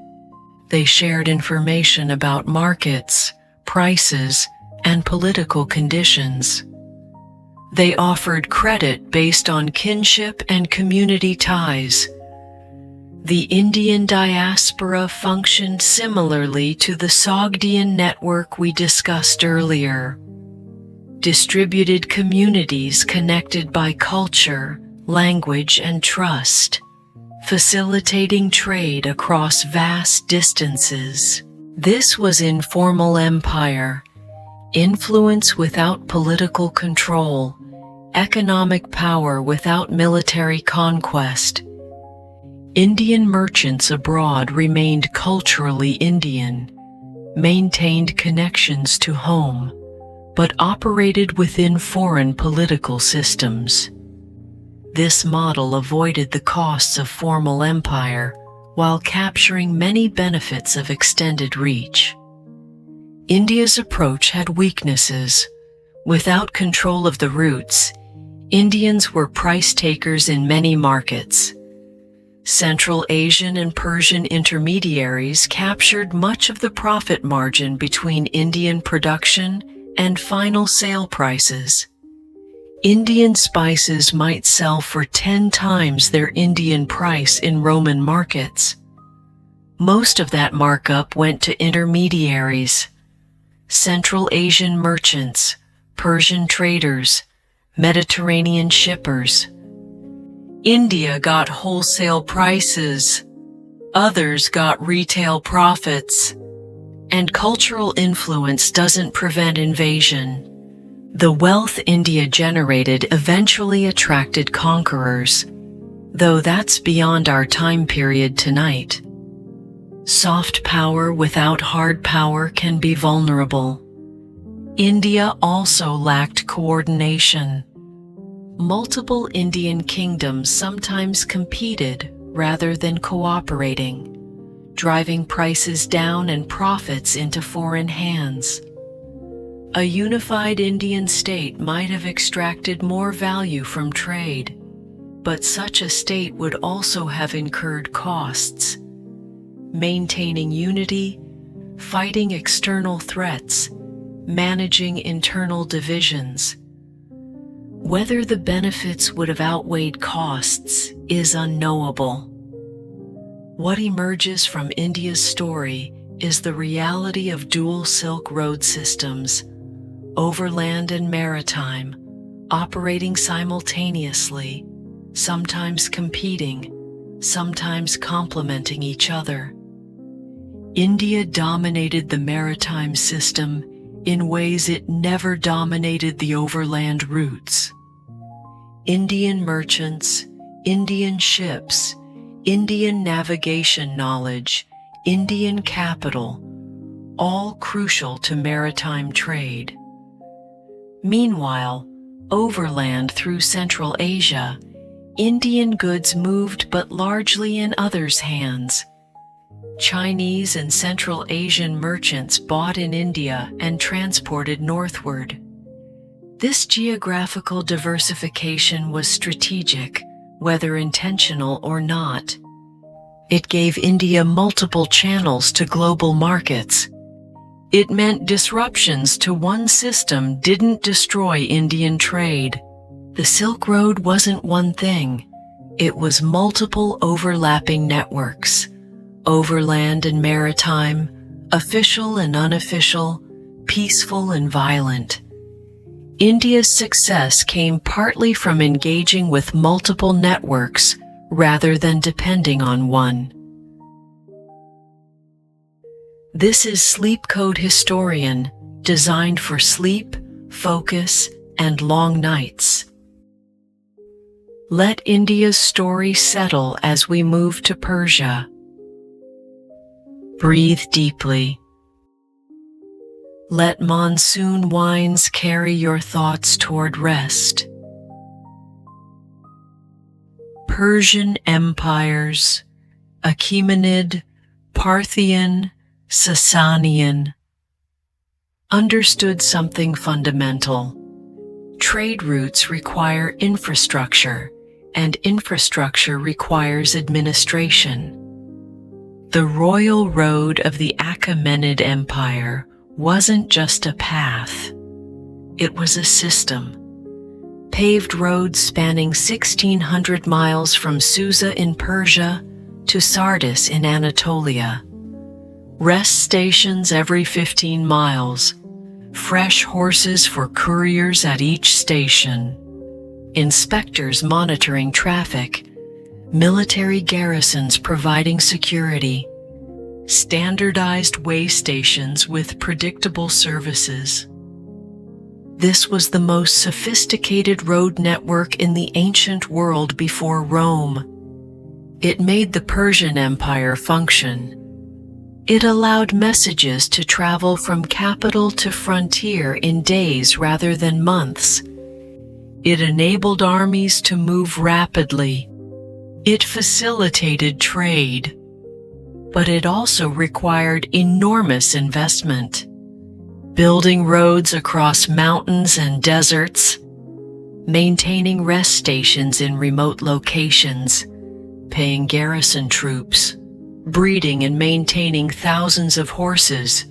They shared information about markets, prices, and political conditions. They offered credit based on kinship and community ties. The Indian diaspora functioned similarly to the Sogdian network we discussed earlier. Distributed communities connected by culture, language, and trust, facilitating trade across vast distances. This was informal empire, influence without political control, economic power without military conquest. Indian merchants abroad remained culturally Indian, maintained connections to home, but operated within foreign political systems. This model avoided the costs of formal empire, while capturing many benefits of extended reach. India's approach had weaknesses. Without control of the routes, Indians were price takers in many markets. Central Asian and Persian intermediaries captured much of the profit margin between Indian production and final sale prices. Indian spices might sell for 10 times their Indian price in Roman markets. Most of that markup went to intermediaries, Central Asian merchants, Persian traders, Mediterranean shippers. India got wholesale prices, others got retail profits, and cultural influence doesn't prevent invasion. The wealth India generated eventually attracted conquerors, though that's beyond our time period tonight. Soft power without hard power can be vulnerable. India also lacked coordination. Multiple Indian kingdoms sometimes competed rather than cooperating, driving prices down and profits into foreign hands. A unified Indian state might have extracted more value from trade, but such a state would also have incurred costs. Maintaining unity, fighting external threats, managing internal divisions. Whether the benefits would have outweighed costs is unknowable. What emerges from India's story is the reality of dual Silk Road systems, overland and maritime, operating simultaneously, sometimes competing, sometimes complementing each other. India dominated the maritime system in ways it never dominated the overland routes. Indian merchants, Indian ships, Indian navigation knowledge, Indian capital, all crucial to maritime trade. Meanwhile, overland through Central Asia, Indian goods moved but largely in others' hands. Chinese and Central Asian merchants bought in India and transported northward. This geographical diversification was strategic, whether intentional or not. It gave India multiple channels to global markets. It meant disruptions to one system didn't destroy Indian trade. The Silk Road wasn't one thing. It was multiple overlapping networks. Overland and maritime, official and unofficial, peaceful and violent. India's success came partly from engaging with multiple networks rather than depending on one. This is Sleep Code Historian, designed for sleep, focus, and long nights. Let India's story settle as we move to Persia. Breathe deeply. Let monsoon winds carry your thoughts toward rest. Persian empires, Achaemenid, Parthian, Sasanian, understood something fundamental. Trade routes require infrastructure, and infrastructure requires administration. The royal road of the Achaemenid Empire wasn't just a path. It was a system. Paved roads spanning 1,600 miles from Susa in Persia to Sardis in Anatolia. Rest stations every 15 miles. Fresh horses for couriers at each station. Inspectors monitoring traffic. Military garrisons providing security, standardized way stations with predictable services. This was the most sophisticated road network in the ancient world before Rome. It made the Persian Empire function. It allowed messages to travel from capital to frontier in days rather than months. It enabled armies to move rapidly. It facilitated trade. but it also required enormous investment. Building roads across mountains and deserts, maintaining rest stations in remote locations, paying garrison troops, breeding and maintaining thousands of horses,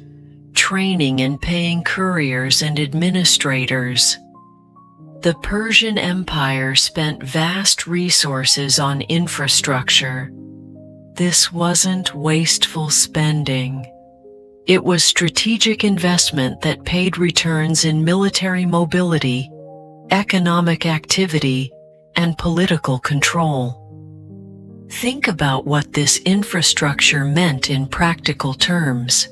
training and paying couriers and administrators. The Persian Empire spent vast resources on infrastructure. This wasn't wasteful spending. It was strategic investment that paid returns in military mobility, economic activity, and political control. Think about what this infrastructure meant in practical terms.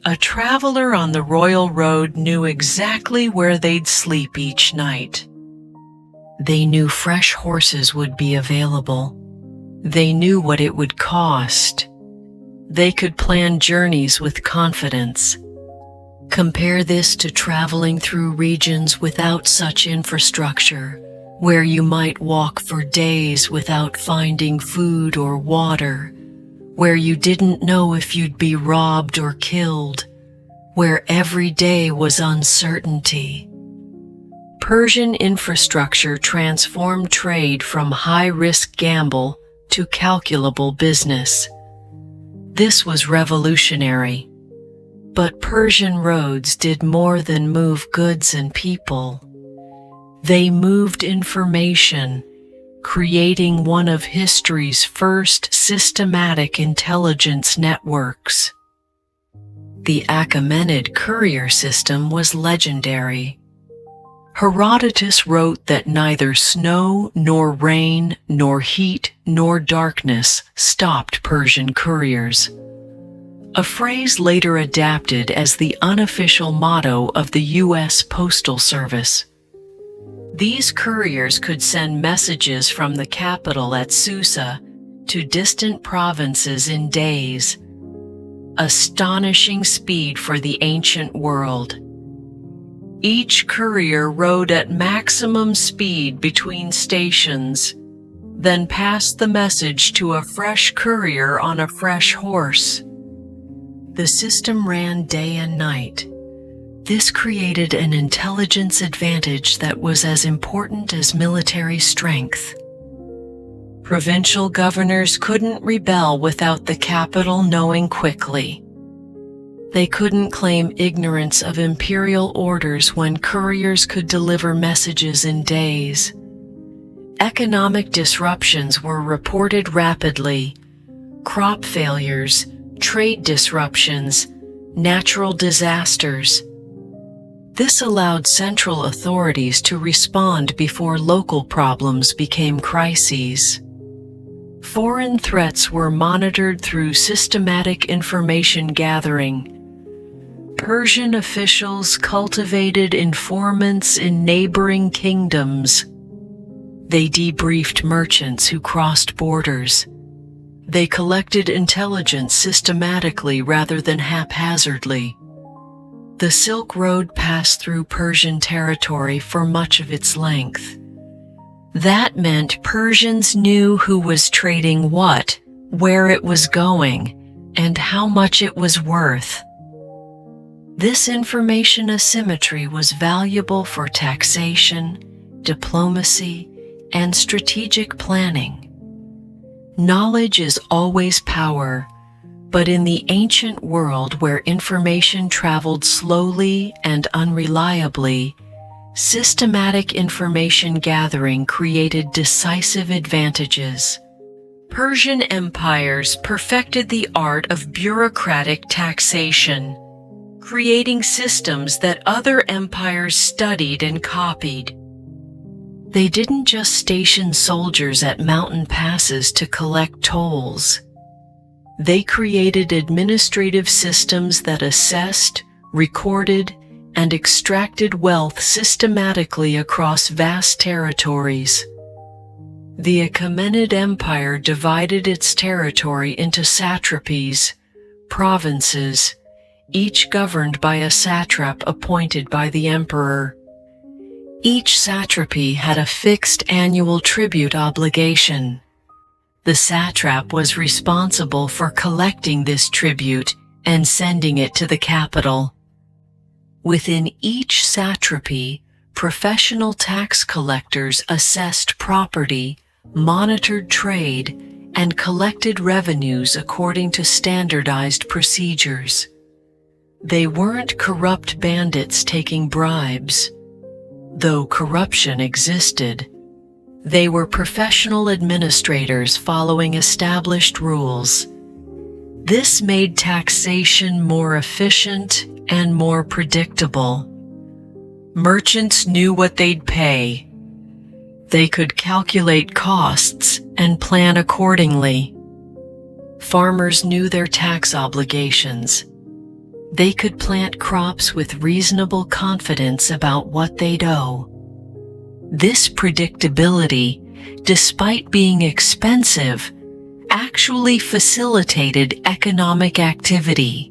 A traveler on the royal road knew exactly where they'd sleep each night. They knew fresh horses would be available. They knew what it would cost. They could plan journeys with confidence. Compare this to traveling through regions without such infrastructure, where you might walk for days without finding food or water, where you didn't know if you'd be robbed or killed, where every day was uncertainty. Persian infrastructure transformed trade from high-risk gamble to calculable business. This was revolutionary. But Persian roads did more than move goods and people. They moved information, creating one of history's first systematic intelligence networks. The Achaemenid courier system was legendary. Herodotus wrote that neither snow nor rain nor heat nor darkness stopped Persian couriers, a phrase later adapted as the unofficial motto of the U.S. Postal Service. These couriers could send messages from the capital at Susa to distant provinces in days, astonishing speed for the ancient world. Each courier rode at maximum speed between stations, then passed the message to a fresh courier on a fresh horse. The system ran day and night. This created an intelligence advantage that was as important as military strength. Provincial governors couldn't rebel without the capital knowing quickly. They couldn't claim ignorance of imperial orders when couriers could deliver messages in days. Economic disruptions were reported rapidly. Crop failures, trade disruptions, natural disasters. This allowed central authorities to respond before local problems became crises. Foreign threats were monitored through systematic information gathering. Persian officials cultivated informants in neighboring kingdoms. They debriefed merchants who crossed borders. They collected intelligence systematically rather than haphazardly. The Silk Road passed through Persian territory for much of its length. That meant Persians knew who was trading what, where it was going, and how much it was worth. This information asymmetry was valuable for taxation, diplomacy, and strategic planning. Knowledge is always power, but in the ancient world where information traveled slowly and unreliably, systematic information gathering created decisive advantages. Persian empires perfected the art of bureaucratic taxation, creating systems that other empires studied and copied. They didn't just station soldiers at mountain passes to collect tolls. They created administrative systems that assessed, recorded, and extracted wealth systematically across vast territories. The Achaemenid Empire divided its territory into satrapies, provinces, each governed by a satrap appointed by the emperor. Each satrapy had a fixed annual tribute obligation. The satrap was responsible for collecting this tribute and sending it to the capital. Within each satrapy, professional tax collectors assessed property, monitored trade, and collected revenues according to standardized procedures. They weren't corrupt bandits taking bribes. Though corruption existed, they were professional administrators following established rules. This made taxation more efficient and more predictable. Merchants knew what they'd pay. They could calculate costs and plan accordingly. Farmers knew their tax obligations. They could plant crops with reasonable confidence about what they'd owe. This predictability, despite being expensive, actually facilitated economic activity.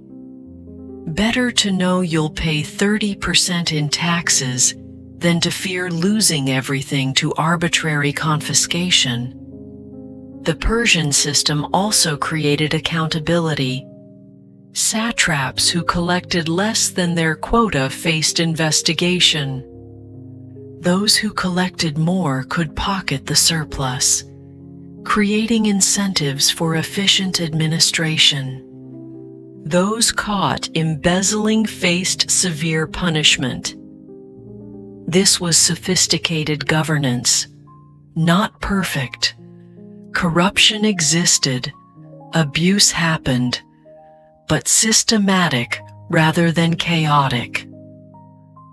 Better to know you'll pay 30% in taxes than to fear losing everything to arbitrary confiscation. The Persian system also created accountability. Satraps who collected less than their quota faced investigation. Those who collected more could pocket the surplus, creating incentives for efficient administration. Those caught embezzling faced severe punishment. This was sophisticated governance, not perfect. Corruption existed, abuse happened, but systematic rather than chaotic.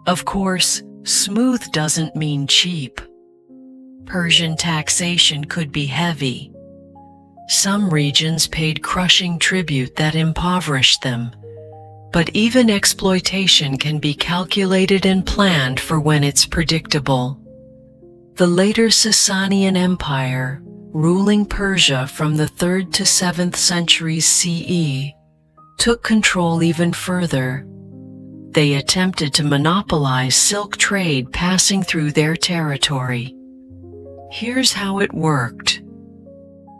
Of course, smooth doesn't mean cheap. Persian taxation could be heavy. Some regions paid crushing tribute that impoverished them, but even exploitation can be calculated and planned for when it's predictable. The later Sasanian Empire, ruling Persia from the 3rd to 7th centuries CE, took control even further. They attempted to monopolize silk trade passing through their territory. Here's how it worked.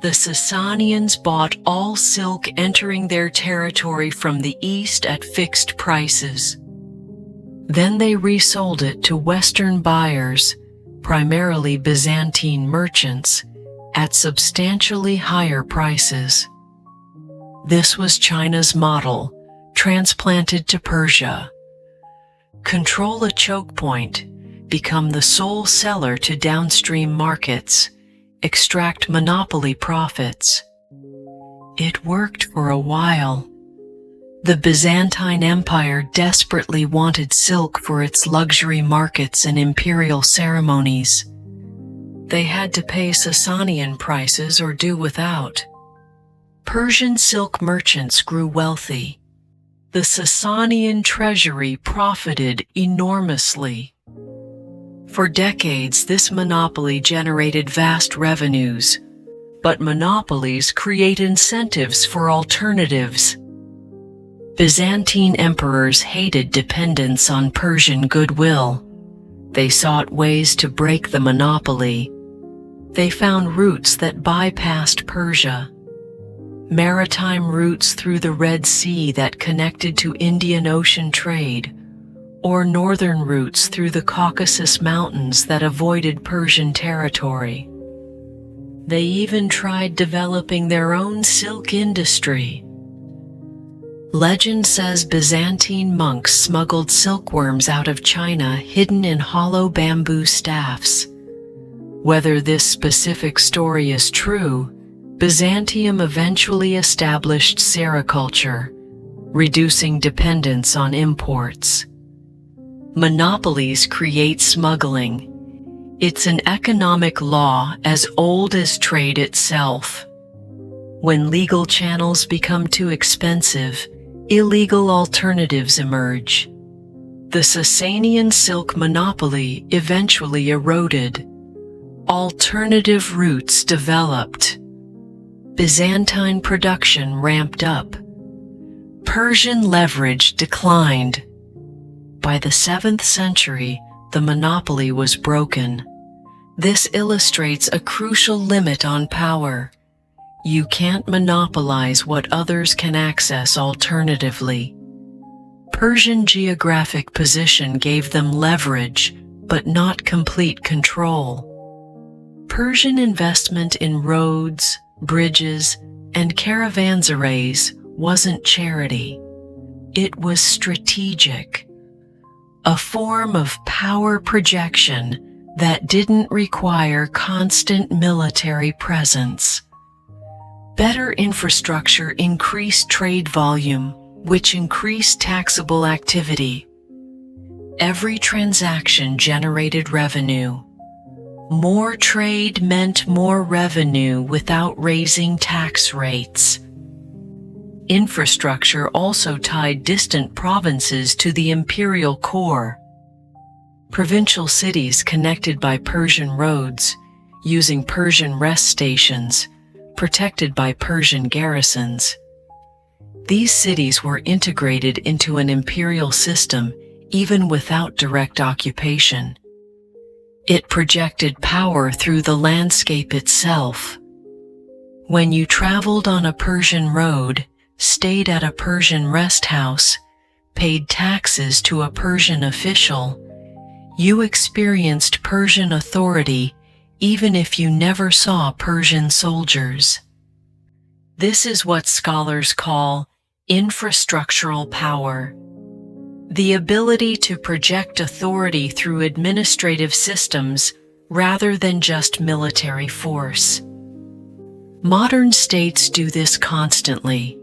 The Sasanians bought all silk entering their territory from the east at fixed prices. Then they resold it to Western buyers, primarily Byzantine merchants, at substantially higher prices. This was China's model, transplanted to Persia. Control a choke point, become the sole seller to downstream markets, extract monopoly profits. It worked for a while. The Byzantine Empire desperately wanted silk for its luxury markets and imperial ceremonies. They had to pay Sasanian prices or do without. Persian silk merchants grew wealthy. The Sasanian treasury profited enormously. For decades, this monopoly generated vast revenues, but monopolies create incentives for alternatives. Byzantine emperors hated dependence on Persian goodwill. They sought ways to break the monopoly. They found routes that bypassed Persia. Maritime routes through the Red Sea that connected to Indian Ocean trade, or northern routes through the Caucasus Mountains that avoided Persian territory. They even tried developing their own silk industry. Legend says Byzantine monks smuggled silkworms out of China hidden in hollow bamboo staffs. Whether this specific story is true, Byzantium eventually established sericulture, reducing dependence on imports. Monopolies create smuggling. It's an economic law as old as trade itself. When legal channels become too expensive, illegal alternatives emerge. The Sasanian silk monopoly eventually eroded. Alternative routes developed. Byzantine production ramped up. Persian leverage declined. By the 7th century, the monopoly was broken. This illustrates a crucial limit on power. You can't monopolize what others can access alternatively. Persian geographic position gave them leverage, but not complete control. Persian investment in roads, bridges, and caravanserais wasn't charity. It was strategic, a form of power projection that didn't require constant military presence. Better infrastructure increased trade volume, which increased taxable activity. Every transaction generated revenue. More trade meant more revenue without raising tax rates. Infrastructure also tied distant provinces to the imperial core. Provincial cities connected by Persian roads, using Persian rest stations, protected by Persian garrisons. These cities were integrated into an imperial system even without direct occupation. It projected power through the landscape itself. When you traveled on a Persian road, stayed at a Persian rest house, paid taxes to a Persian official, you experienced Persian authority even if you never saw Persian soldiers. This is what scholars call infrastructural power. The ability to project authority through administrative systems rather than just military force. Modern states do this constantly.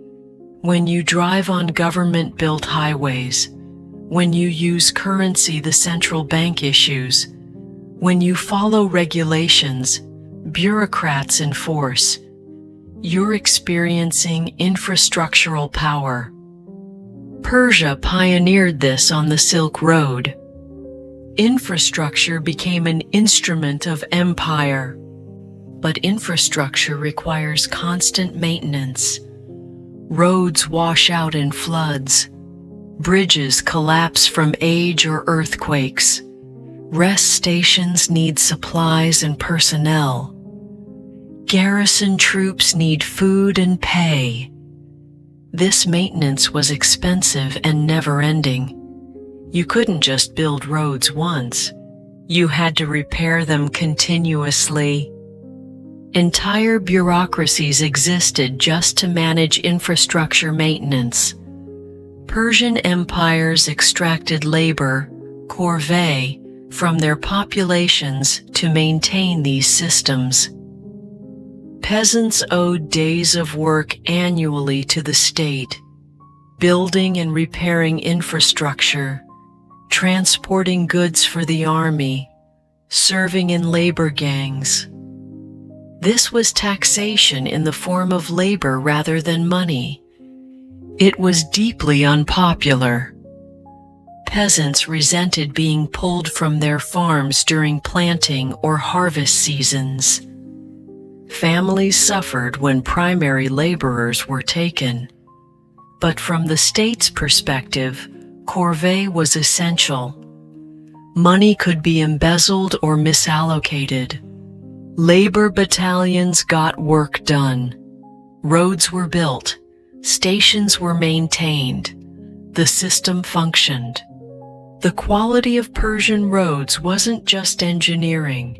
When you drive on government-built highways, when you use currency the central bank issues, when you follow regulations bureaucrats enforce, you're experiencing infrastructural power. Persia pioneered this on the Silk Road. Infrastructure became an instrument of empire. But infrastructure requires constant maintenance. Roads wash out in floods. Bridges collapse from age or earthquakes. Rest stations need supplies and personnel. Garrison troops need food and pay. This maintenance was expensive and never-ending. You couldn't just build roads once. You had to repair them continuously. Entire bureaucracies existed just to manage infrastructure maintenance. Persian empires extracted labor, corvée, from their populations to maintain these systems. Peasants owed days of work annually to the state, building and repairing infrastructure, transporting goods for the army, serving in labor gangs. This was taxation in the form of labor rather than money. It was deeply unpopular. Peasants resented being pulled from their farms during planting or harvest seasons. Families suffered when primary laborers were taken. But from the state's perspective, corvée was essential. Money could be embezzled or misallocated. Labor battalions got work done. Roads were built. Stations were maintained. The system functioned. The quality of Persian roads wasn't just engineering.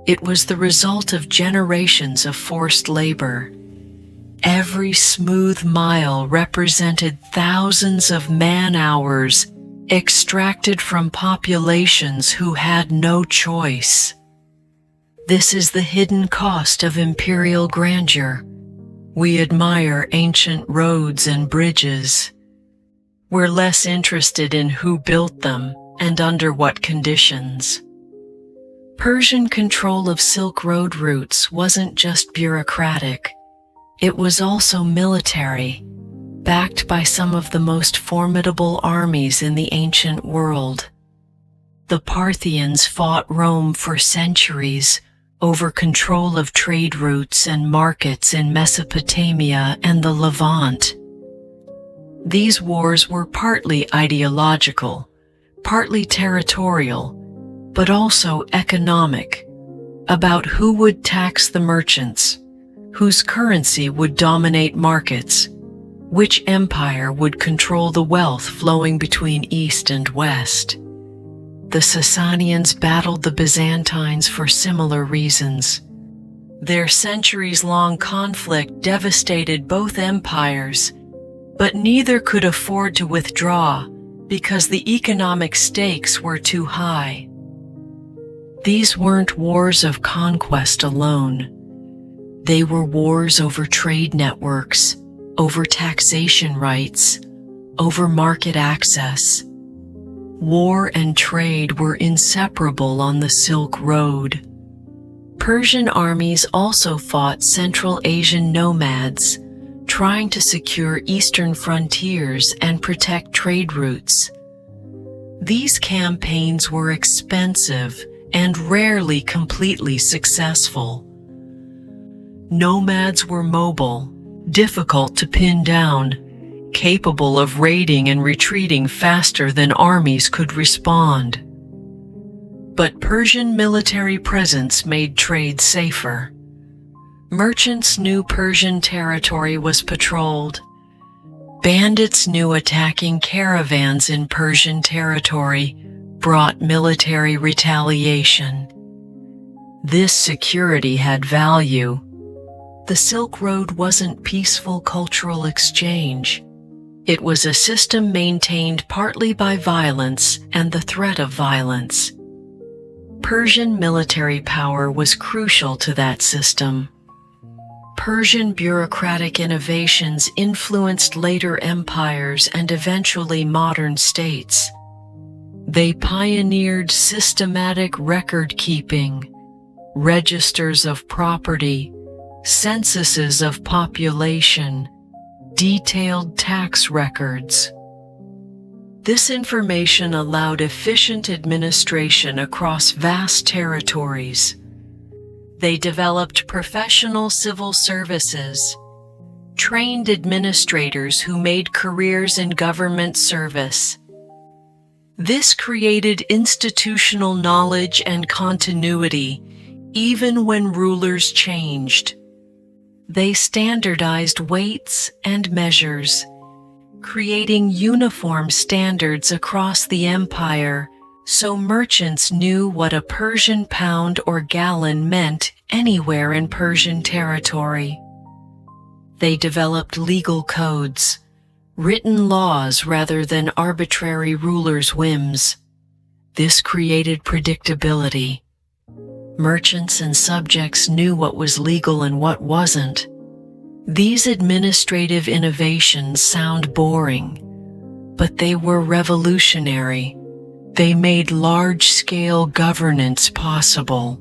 It was the result of generations of forced labor. Every smooth mile represented thousands of man-hours extracted from populations who had no choice. This is the hidden cost of imperial grandeur. We admire ancient roads and bridges. We're less interested in who built them and under what conditions. Persian control of Silk Road routes wasn't just bureaucratic. It was also military, backed by some of the most formidable armies in the ancient world. The Parthians fought Rome for centuries over control of trade routes and markets in Mesopotamia and the Levant. These wars were partly ideological, partly territorial, but also economic, about who would tax the merchants, whose currency would dominate markets, which empire would control the wealth flowing between East and West. The Sasanians battled the Byzantines for similar reasons. Their centuries-long conflict devastated both empires, but neither could afford to withdraw because the economic stakes were too high. These weren't wars of conquest alone. They were wars over trade networks, over taxation rights, over market access. War and trade were inseparable on the Silk Road. Persian armies also fought Central Asian nomads, trying to secure eastern frontiers and protect trade routes. These campaigns were expensive and rarely completely successful. Nomads were mobile, difficult to pin down, capable of raiding and retreating faster than armies could respond. But Persian military presence made trade safer. Merchants knew Persian territory was patrolled. Bandits knew attacking caravans in Persian territory brought military retaliation. This security had value. The Silk Road wasn't peaceful cultural exchange. It was a system maintained partly by violence and the threat of violence. Persian military power was crucial to that system. Persian bureaucratic innovations influenced later empires and eventually modern states. They pioneered systematic record-keeping, registers of property, censuses of population, detailed tax records. This information allowed efficient administration across vast territories. They developed professional civil services, trained administrators who made careers in government service. This created institutional knowledge and continuity, even when rulers changed. They standardized weights and measures, creating uniform standards across the empire, so merchants knew what a Persian pound or gallon meant anywhere in Persian territory. They developed legal codes, written laws rather than arbitrary rulers' whims. This created predictability. Merchants and subjects knew what was legal and what wasn't. These administrative innovations sound boring, but they were revolutionary. They made large-scale governance possible.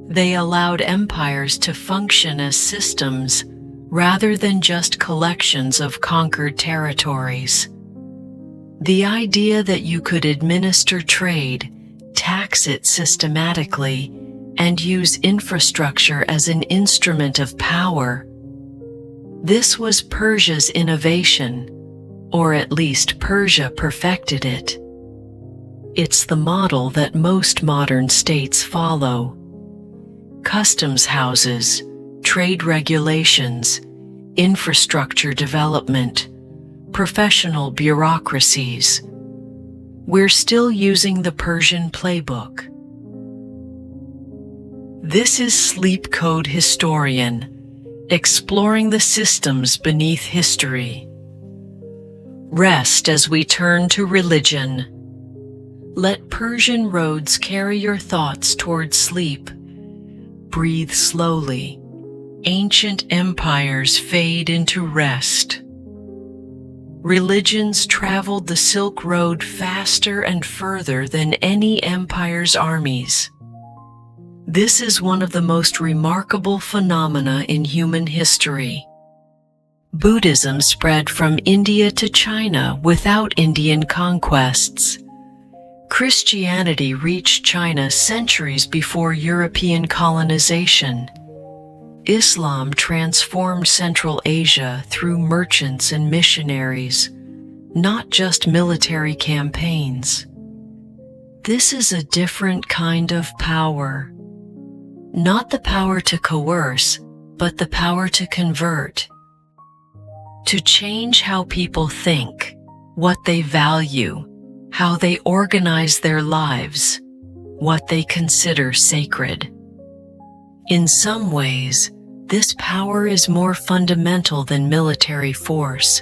They allowed empires to function as systems rather than just collections of conquered territories. The idea that you could administer trade, tax it systematically, and use infrastructure as an instrument of power. This was Persia's innovation, or at least Persia perfected it. It's the model that most modern states follow. Customs houses, trade regulations, infrastructure development, professional bureaucracies. We're still using the Persian playbook. This is Sleep Code Historian, exploring the systems beneath history. Rest as we turn to religion. Let Persian roads carry your thoughts toward sleep. Breathe slowly. Ancient empires fade into rest. Religions traveled the Silk Road faster and further than any empire's armies. This is one of the most remarkable phenomena in human history. Buddhism spread from India to China without Indian conquests. Christianity reached China centuries before European colonization. Islam transformed Central Asia through merchants and missionaries, not just military campaigns. This is a different kind of power. Not the power to coerce, but the power to convert, to change how people think, what they value, how they organize their lives, what they consider sacred. In some ways, this power is more fundamental than military force.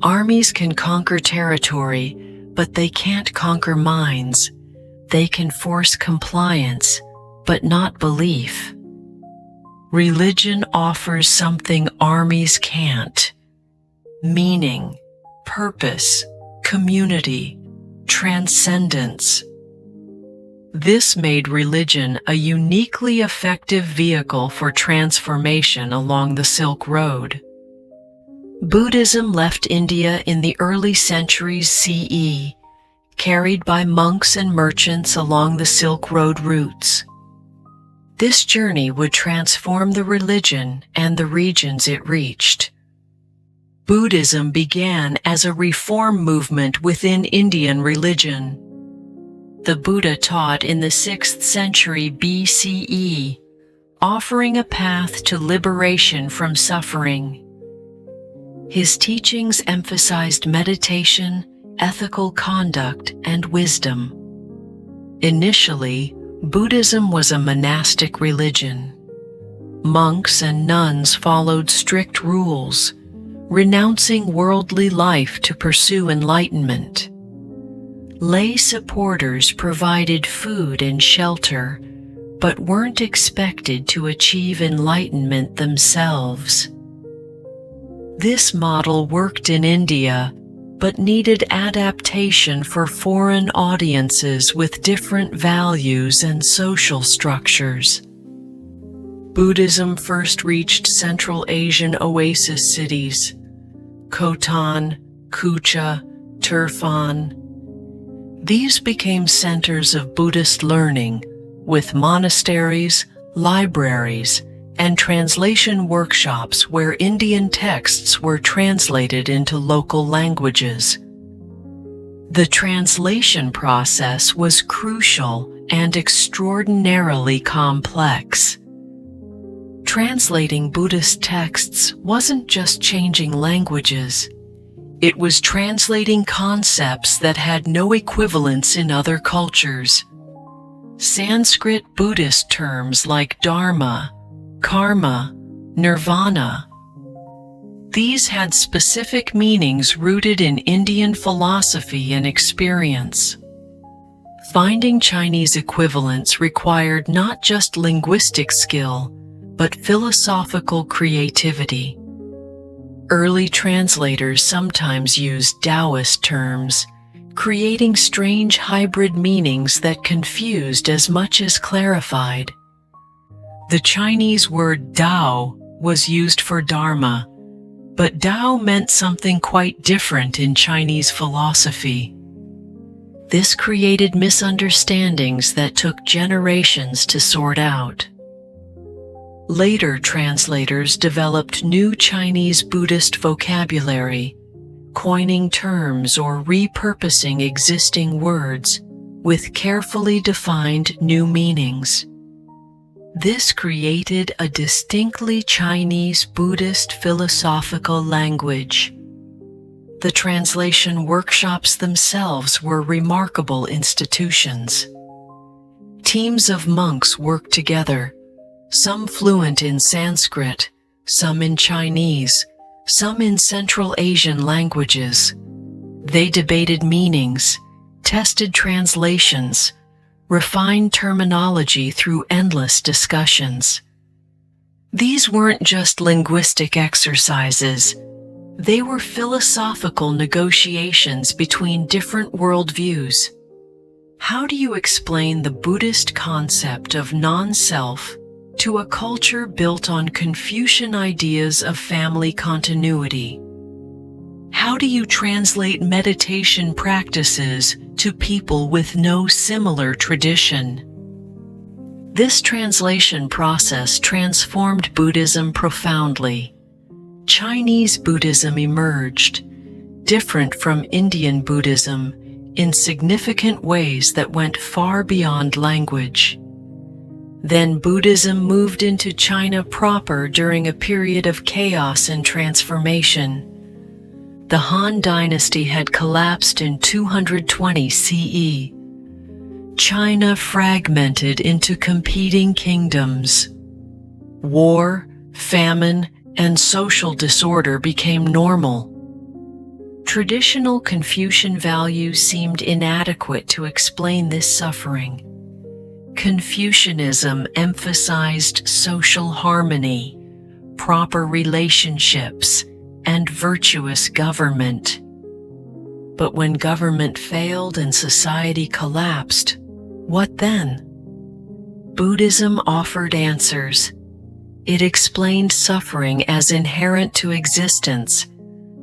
Armies can conquer territory, but they can't conquer minds. They can force compliance, but not belief. Religion offers something armies can't: meaning, purpose, community, transcendence. This made religion a uniquely effective vehicle for transformation along the Silk Road. Buddhism left India in the early centuries CE, carried by monks and merchants along the Silk Road routes. This journey would transform the religion and the regions it reached. Buddhism began as a reform movement within Indian religion. The Buddha taught in the 6th century BCE, offering a path to liberation from suffering. His teachings emphasized meditation, ethical conduct, and wisdom. Initially, Buddhism was a monastic religion. Monks and nuns followed strict rules, renouncing worldly life to pursue enlightenment. Lay supporters provided food and shelter, but weren't expected to achieve enlightenment themselves. This model worked in India, but needed adaptation for foreign audiences with different values and social structures. Buddhism first reached Central Asian oasis cities: Khotan, Kucha, Turfan. These became centers of Buddhist learning, with monasteries, libraries, and translation workshops where Indian texts were translated into local languages. The translation process was crucial and extraordinarily complex. Translating Buddhist texts wasn't just changing languages. It was translating concepts that had no equivalents in other cultures. Sanskrit Buddhist terms like dharma, karma, nirvana. These had specific meanings rooted in Indian philosophy and experience. Finding Chinese equivalents required not just linguistic skill, but philosophical creativity. Early translators sometimes used Taoist terms, creating strange hybrid meanings that confused as much as clarified. The Chinese word Dao was used for Dharma, but Dao meant something quite different in Chinese philosophy. This created misunderstandings that took generations to sort out. Later translators developed new Chinese Buddhist vocabulary, coining terms or repurposing existing words with carefully defined new meanings. This created a distinctly Chinese Buddhist philosophical language. The translation workshops themselves were remarkable institutions. Teams of monks worked together, some fluent in Sanskrit, some in Chinese, some in Central Asian languages. They debated meanings, tested translations, refined terminology through endless discussions. These weren't just linguistic exercises. They were philosophical negotiations between different worldviews. How do you explain the Buddhist concept of non-self to a culture built on Confucian ideas of family continuity? How do you translate meditation practices to people with no similar tradition? This translation process transformed Buddhism profoundly. Chinese Buddhism emerged, different from Indian Buddhism, in significant ways that went far beyond language. Then Buddhism moved into China proper during a period of chaos and transformation. The Han Dynasty had collapsed in 220 CE. China fragmented into competing kingdoms. War, famine, and social disorder became normal. Traditional Confucian values seemed inadequate to explain this suffering. Confucianism emphasized social harmony, proper relationships, and virtuous government. But when government failed and society collapsed, what then? Buddhism offered answers. It explained suffering as inherent to existence,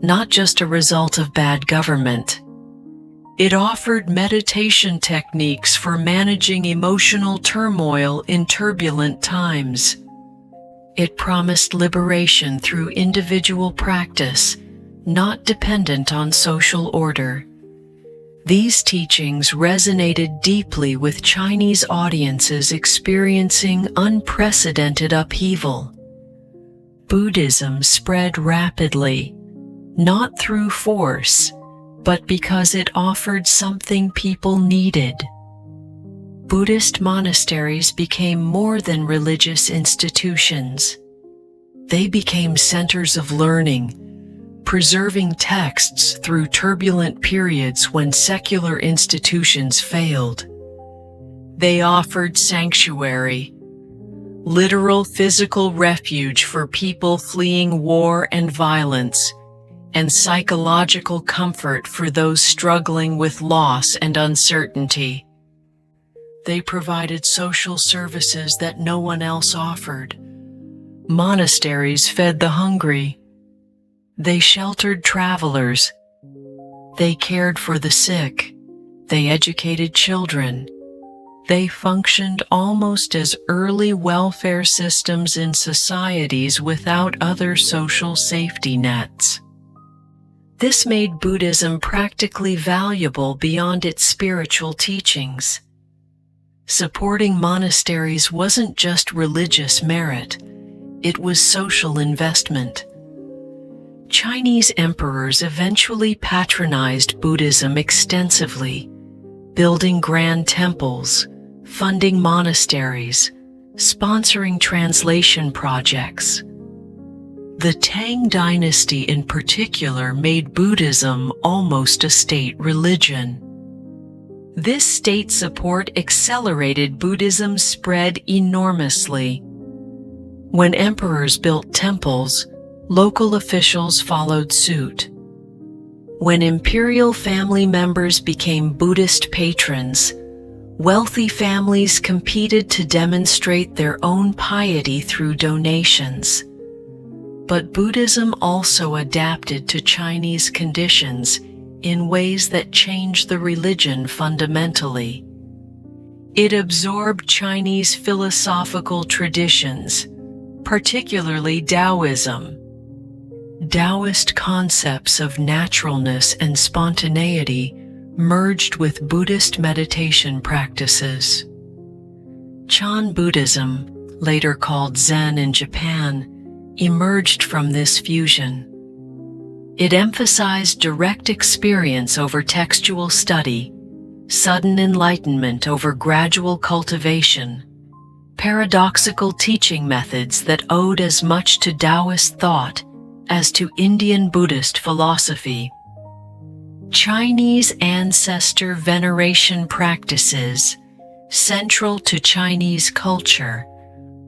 not just a result of bad government. It offered meditation techniques for managing emotional turmoil in turbulent times. It promised liberation through individual practice, not dependent on social order. These teachings resonated deeply with Chinese audiences experiencing unprecedented upheaval. Buddhism spread rapidly, not through force, but because it offered something people needed. Buddhist monasteries became more than religious institutions. They became centers of learning, preserving texts through turbulent periods when secular institutions failed. They offered sanctuary, literal physical refuge for people fleeing war and violence, and psychological comfort for those struggling with loss and uncertainty. They provided social services that no one else offered. Monasteries fed the hungry. They sheltered travelers. They cared for the sick. They educated children. They functioned almost as early welfare systems in societies without other social safety nets. This made Buddhism practically valuable beyond its spiritual teachings. Supporting monasteries wasn't just religious merit, it was social investment. Chinese emperors eventually patronized Buddhism extensively, building grand temples, funding monasteries, sponsoring translation projects. The Tang Dynasty in particular made Buddhism almost a state religion. This state support accelerated Buddhism's spread enormously. When emperors built temples, local officials followed suit. When imperial family members became Buddhist patrons, wealthy families competed to demonstrate their own piety through donations. But Buddhism also adapted to Chinese conditions in ways that changed the religion fundamentally. It absorbed Chinese philosophical traditions, particularly Taoism. Taoist concepts of naturalness and spontaneity merged with Buddhist meditation practices. Chan Buddhism, later called Zen in Japan, emerged from this fusion. It emphasized direct experience over textual study, sudden enlightenment over gradual cultivation, paradoxical teaching methods that owed as much to Taoist thought as to Indian Buddhist philosophy. Chinese ancestor veneration practices, central to Chinese culture,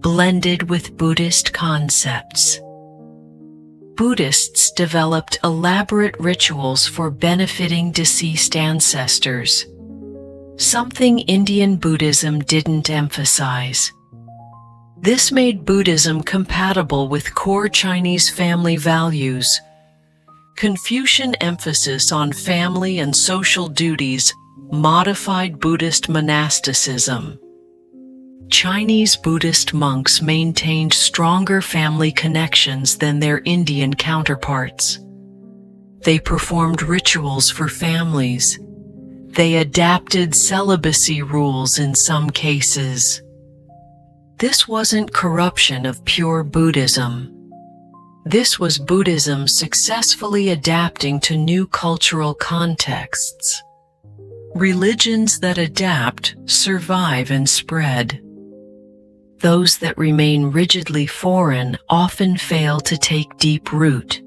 blended with Buddhist concepts. Buddhists developed elaborate rituals for benefiting deceased ancestors, something Indian Buddhism didn't emphasize. This made Buddhism compatible with core Chinese family values. Confucian emphasis on family and social duties modified Buddhist monasticism. Chinese Buddhist monks maintained stronger family connections than their Indian counterparts. They performed rituals for families. They adapted celibacy rules in some cases. This wasn't corruption of pure Buddhism. This was Buddhism successfully adapting to new cultural contexts. Religions that adapt, survive, and spread. Those that remain rigidly foreign often fail to take deep root.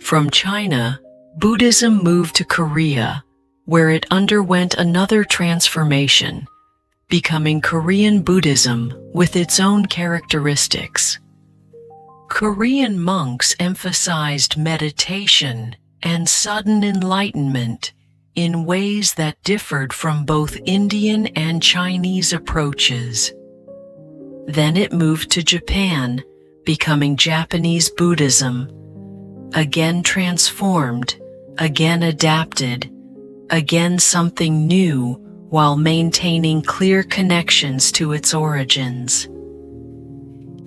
From China, Buddhism moved to Korea, where it underwent another transformation, becoming Korean Buddhism with its own characteristics. Korean monks emphasized meditation and sudden enlightenment in ways that differed from both Indian and Chinese approaches. Then it moved to Japan, becoming Japanese Buddhism, again transformed, again adapted, again something new while maintaining clear connections to its origins.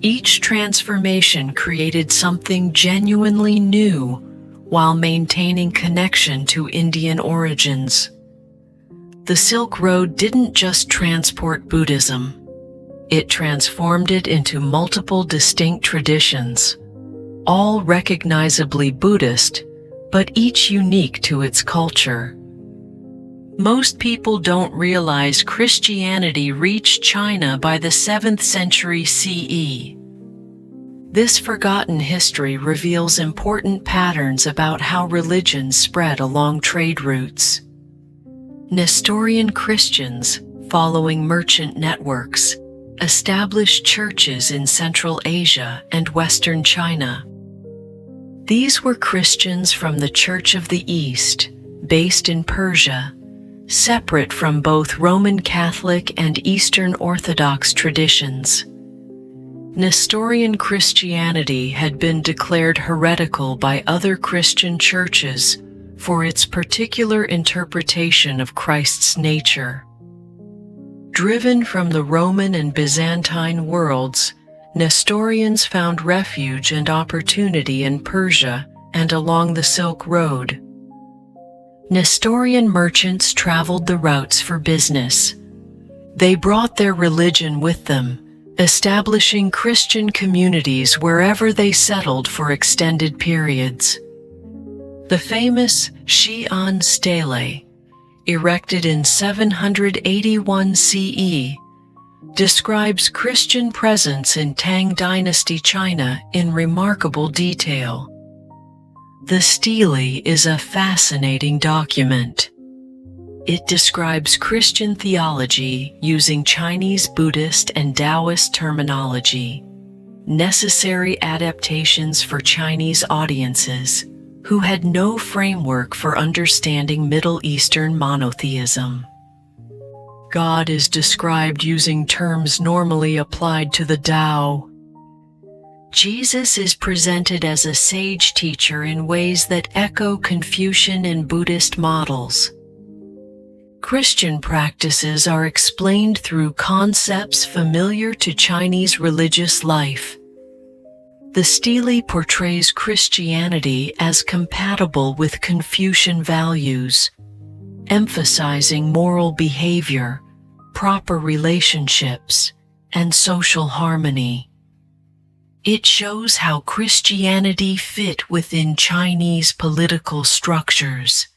Each transformation created something genuinely new while maintaining connection to Indian origins. The Silk Road didn't just transport Buddhism. It transformed it into multiple distinct traditions, all recognizably Buddhist, but each unique to its culture. Most people don't realize Christianity reached China by the 7th century CE. This forgotten history reveals important patterns about how religions spread along trade routes. Nestorian Christians, following merchant networks, established churches in Central Asia and Western China. These were Christians from the Church of the East, based in Persia, separate from both Roman Catholic and Eastern Orthodox traditions. Nestorian Christianity had been declared heretical by other Christian churches for its particular interpretation of Christ's nature. Driven from the Roman and Byzantine worlds, Nestorians found refuge and opportunity in Persia and along the Silk Road. Nestorian merchants traveled the routes for business. They brought their religion with them, establishing Christian communities wherever they settled for extended periods. The famous Xi'an Stele, erected in 781 CE, describes Christian presence in Tang Dynasty China in remarkable detail. The stele is a fascinating document. It describes Christian theology using Chinese Buddhist and Taoist terminology, necessary adaptations for Chinese audiences who had no framework for understanding Middle Eastern monotheism. God is described using terms normally applied to the Tao. Jesus is presented as a sage teacher in ways that echo Confucian and Buddhist models. Christian practices are explained through concepts familiar to Chinese religious life. The stele portrays Christianity as compatible with Confucian values, emphasizing moral behavior, proper relationships, and social harmony. It shows how Christianity fit within Chinese political structures,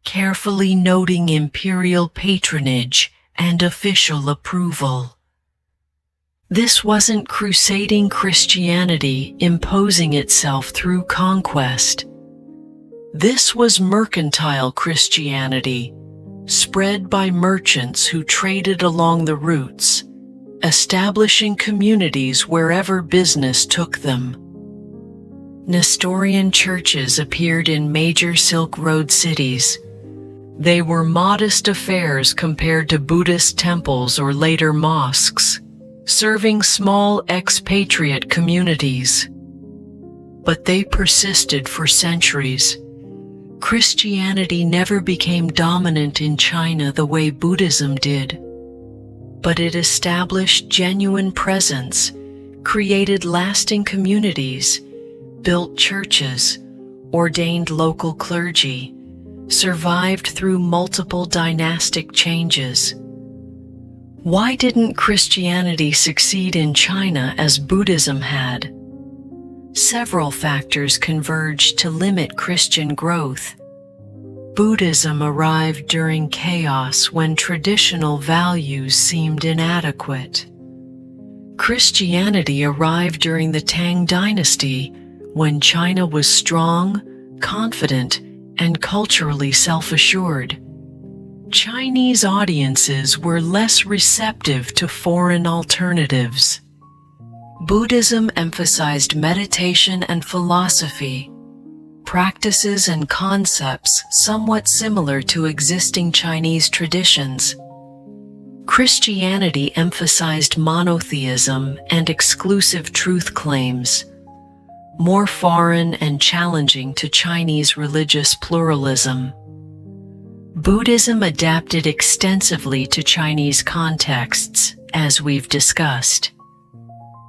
carefully noting imperial patronage and official approval. This wasn't crusading Christianity imposing itself through conquest. This was mercantile Christianity, spread by merchants who traded along the routes, establishing communities wherever business took them. Nestorian churches appeared in major Silk Road cities. They were modest affairs compared to Buddhist temples or later mosques, serving small expatriate communities. But they persisted for centuries. Christianity never became dominant in China the way Buddhism did, but it established genuine presence, created lasting communities, built churches, ordained local clergy, survived through multiple dynastic changes. Why didn't Christianity succeed in China as Buddhism had? Several factors converged to limit Christian growth. Buddhism arrived during chaos when traditional values seemed inadequate. Christianity arrived during the Tang Dynasty when China was strong, confident, and culturally self-assured. Chinese audiences were less receptive to foreign alternatives. Buddhism emphasized meditation and philosophy, practices and concepts somewhat similar to existing Chinese traditions. Christianity emphasized monotheism and exclusive truth claims, more foreign and challenging to Chinese religious pluralism. Buddhism adapted extensively to Chinese contexts, as we've discussed.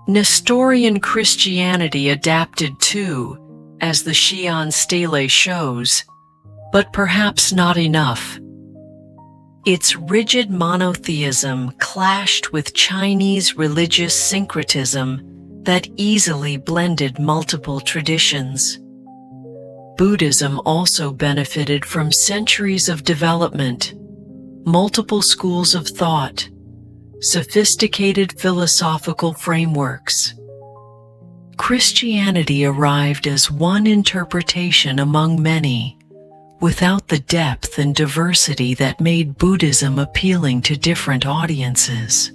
Nestorian Christianity adapted too, as the Xi'an stele shows, but perhaps not enough. Its rigid monotheism clashed with Chinese religious syncretism that easily blended multiple traditions. Buddhism also benefited from centuries of development, multiple schools of thought, sophisticated philosophical frameworks. Christianity arrived as one interpretation among many, without the depth and diversity that made Buddhism appealing to different audiences.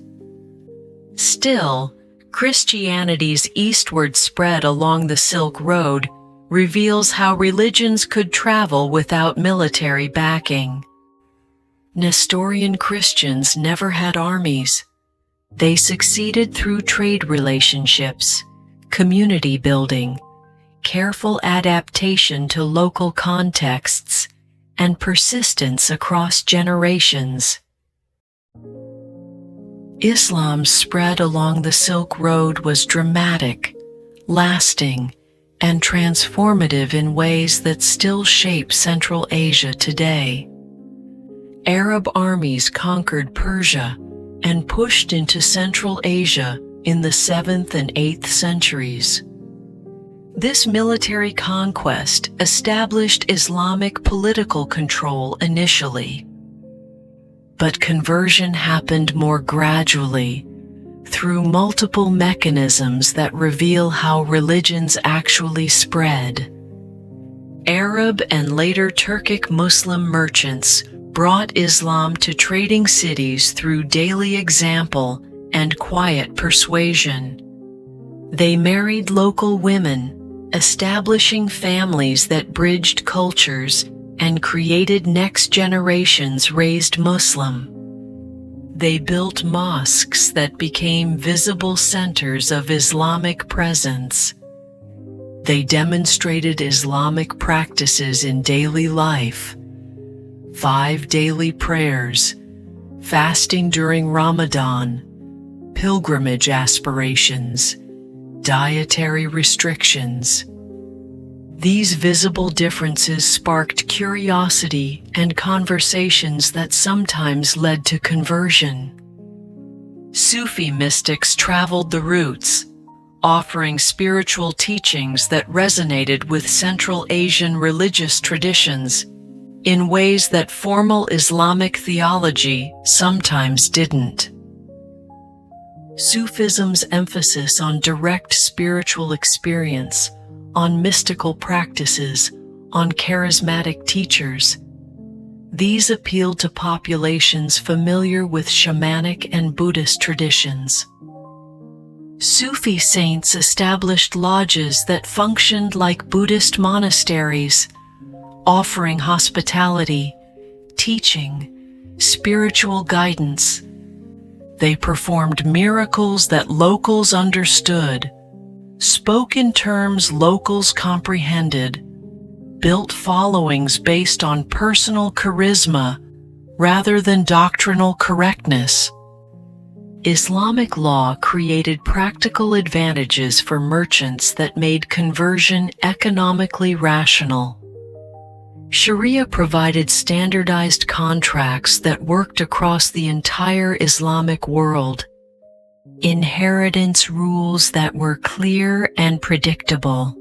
Still, Christianity's eastward spread along the Silk Road reveals how religions could travel without military backing. Nestorian Christians never had armies. They succeeded through trade relationships, community building, careful adaptation to local contexts, and persistence across generations. Islam's spread along the Silk Road was dramatic, lasting, and transformative in ways that still shape Central Asia today. Arab armies conquered Persia and pushed into Central Asia in the 7th and 8th centuries. This military conquest established Islamic political control initially. But conversion happened more gradually, through multiple mechanisms that reveal how religions actually spread. Arab and later Turkic Muslim merchants brought Islam to trading cities through daily example and quiet persuasion. They married local women, establishing families that bridged cultures and created next generations raised Muslim. They built mosques that became visible centers of Islamic presence. They demonstrated Islamic practices in daily life: 5 daily prayers, fasting during Ramadan, pilgrimage aspirations, dietary restrictions. These visible differences sparked curiosity and conversations that sometimes led to conversion. Sufi mystics traveled the routes, offering spiritual teachings that resonated with Central Asian religious traditions in ways that formal Islamic theology sometimes didn't. Sufism's emphasis on direct spiritual experience, on mystical practices, on charismatic teachers. These appealed to populations familiar with shamanic and Buddhist traditions. Sufi saints established lodges that functioned like Buddhist monasteries, offering hospitality, teaching, spiritual guidance. They performed miracles that locals understood, spoke in terms locals comprehended, built followings based on personal charisma rather than doctrinal correctness. Islamic law created practical advantages for merchants that made conversion economically rational. Sharia provided standardized contracts that worked across the entire Islamic world. Inheritance rules that were clear and predictable.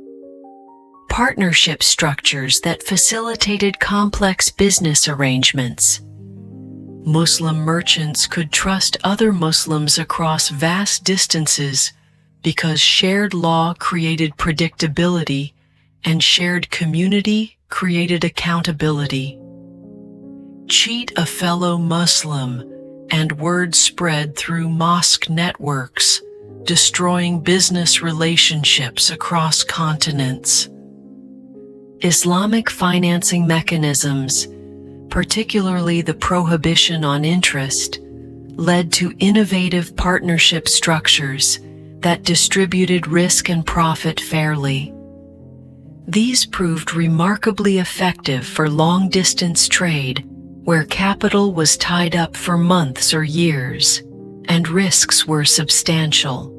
Partnership structures that facilitated complex business arrangements. Muslim merchants could trust other Muslims across vast distances because shared law created predictability and shared community created accountability. Cheat a fellow Muslim, and word spread through mosque networks, destroying business relationships across continents. Islamic financing mechanisms, particularly the prohibition on interest, led to innovative partnership structures that distributed risk and profit fairly. These proved remarkably effective for long-distance trade, where capital was tied up for months or years, and risks were substantial.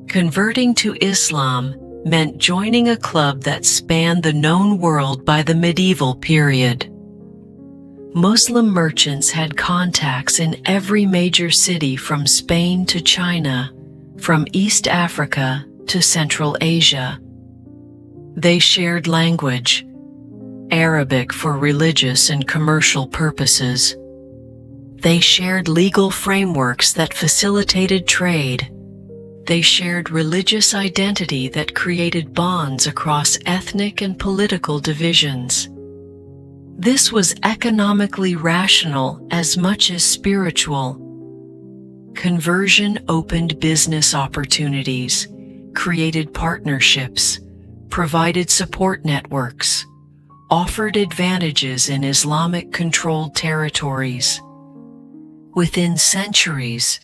Converting to Islam meant joining a club that spanned the known world by the medieval period. Muslim merchants had contacts in every major city from Spain to China, from East Africa to Central Asia. They shared language, Arabic for religious and commercial purposes. They shared legal frameworks that facilitated trade. They shared religious identity that created bonds across ethnic and political divisions. This was economically rational as much as spiritual. Conversion opened business opportunities, created partnerships, provided support networks, offered advantages in Islamic-controlled territories. Within centuries,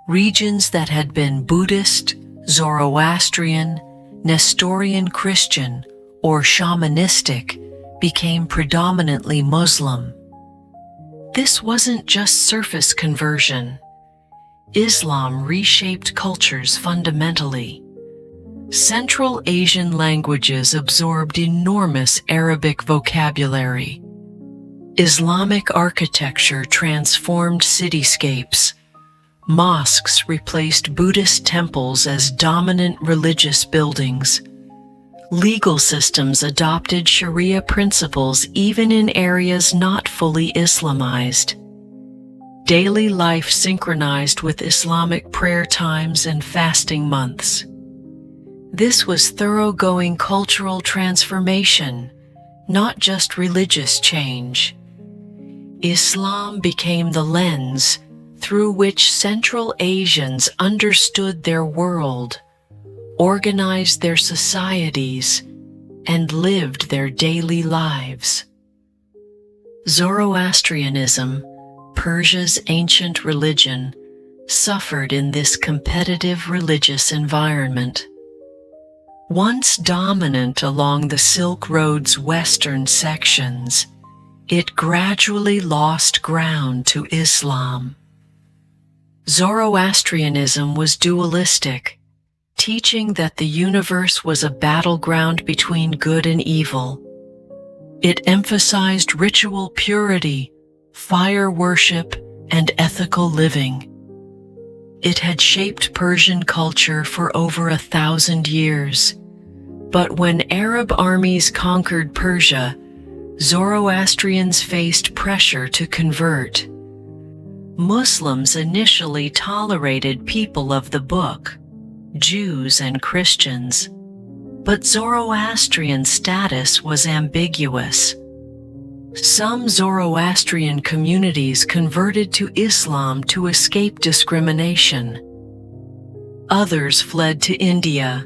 regions that had been Buddhist, Zoroastrian, Nestorian Christian, or shamanistic became predominantly Muslim. This wasn't just surface conversion. Islam reshaped cultures fundamentally. Central Asian languages absorbed enormous Arabic vocabulary. Islamic architecture transformed cityscapes. Mosques replaced Buddhist temples as dominant religious buildings. Legal systems adopted Sharia principles even in areas not fully Islamized. Daily life synchronized with Islamic prayer times and fasting months. This was thoroughgoing cultural transformation, not just religious change. Islam became the lens through which Central Asians understood their world, organized their societies, and lived their daily lives. Zoroastrianism, Persia's ancient religion, suffered in this competitive religious environment. Once dominant along the Silk Road's western sections, it gradually lost ground to Islam. Zoroastrianism was dualistic, teaching that the universe was a battleground between good and evil. It emphasized ritual purity, fire worship, and ethical living. It had shaped Persian culture for over 1,000 years. But when Arab armies conquered Persia, Zoroastrians faced pressure to convert. Muslims initially tolerated people of the book, Jews and Christians, but Zoroastrian status was ambiguous. Some Zoroastrian communities converted to Islam to escape discrimination. Others fled to India,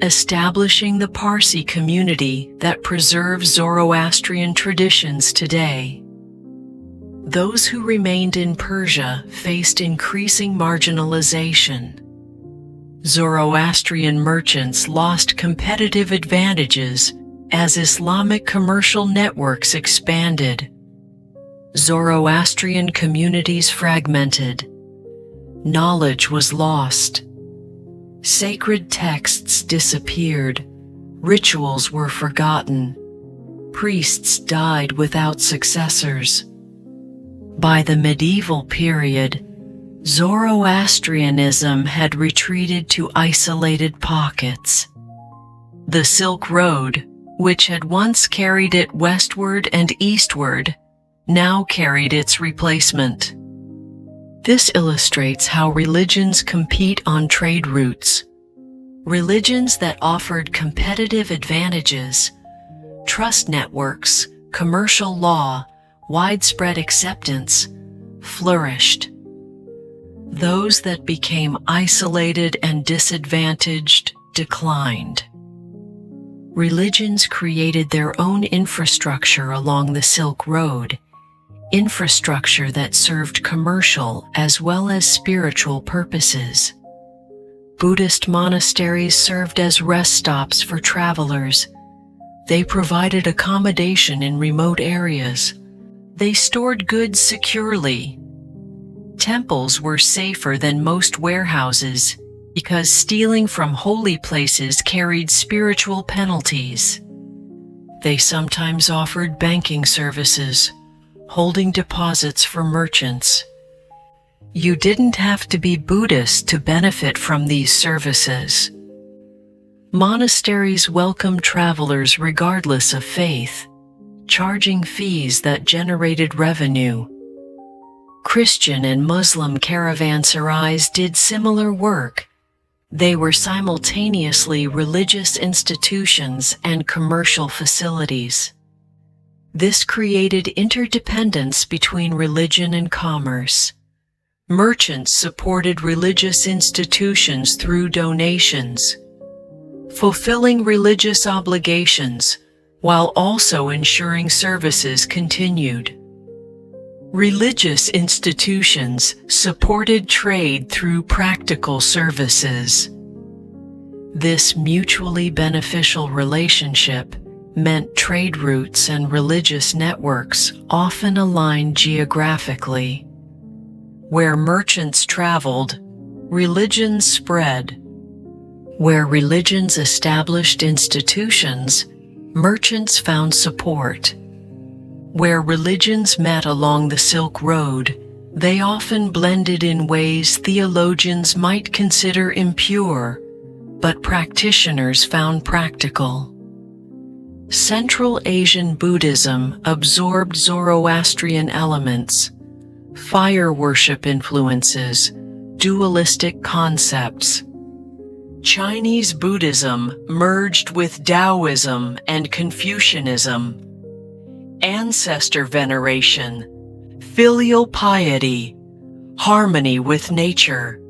establishing the Parsi community that preserves Zoroastrian traditions today. Those who remained in Persia faced increasing marginalization. Zoroastrian merchants lost competitive advantages as Islamic commercial networks expanded. Zoroastrian communities fragmented. Knowledge was lost. Sacred texts disappeared. Rituals were forgotten. Priests died without successors. By the medieval period, Zoroastrianism had retreated to isolated pockets. The Silk Road, which had once carried it westward and eastward, now carried its replacement. This illustrates how religions compete on trade routes. Religions that offered competitive advantages, trust networks, commercial law, widespread acceptance, flourished. Those that became isolated and disadvantaged declined. Religions created their own infrastructure along the Silk Road, infrastructure that served commercial as well as spiritual purposes. Buddhist monasteries served as rest stops for travelers. They provided accommodation in remote areas. They stored goods securely. Temples were safer than most warehouses because stealing from holy places carried spiritual penalties. They sometimes offered banking services, holding deposits for merchants. You didn't have to be Buddhist to benefit from these services. Monasteries welcomed travelers regardless of faith, charging fees that generated revenue. Christian and Muslim caravanserais did similar work. They were simultaneously religious institutions and commercial facilities. This created interdependence between religion and commerce. Merchants supported religious institutions through donations, fulfilling religious obligations while also ensuring services continued. Religious institutions supported trade through practical services. This mutually beneficial relationship meant trade routes and religious networks often aligned geographically. Where merchants traveled, religions spread. Where religions established institutions, merchants found support. Where religions met along the Silk Road, they often blended in ways theologians might consider impure, but practitioners found practical. Central Asian Buddhism absorbed Zoroastrian elements, fire worship influences, dualistic concepts. Chinese Buddhism merged with Taoism and Confucianism. Ancestor veneration, filial piety, harmony with nature.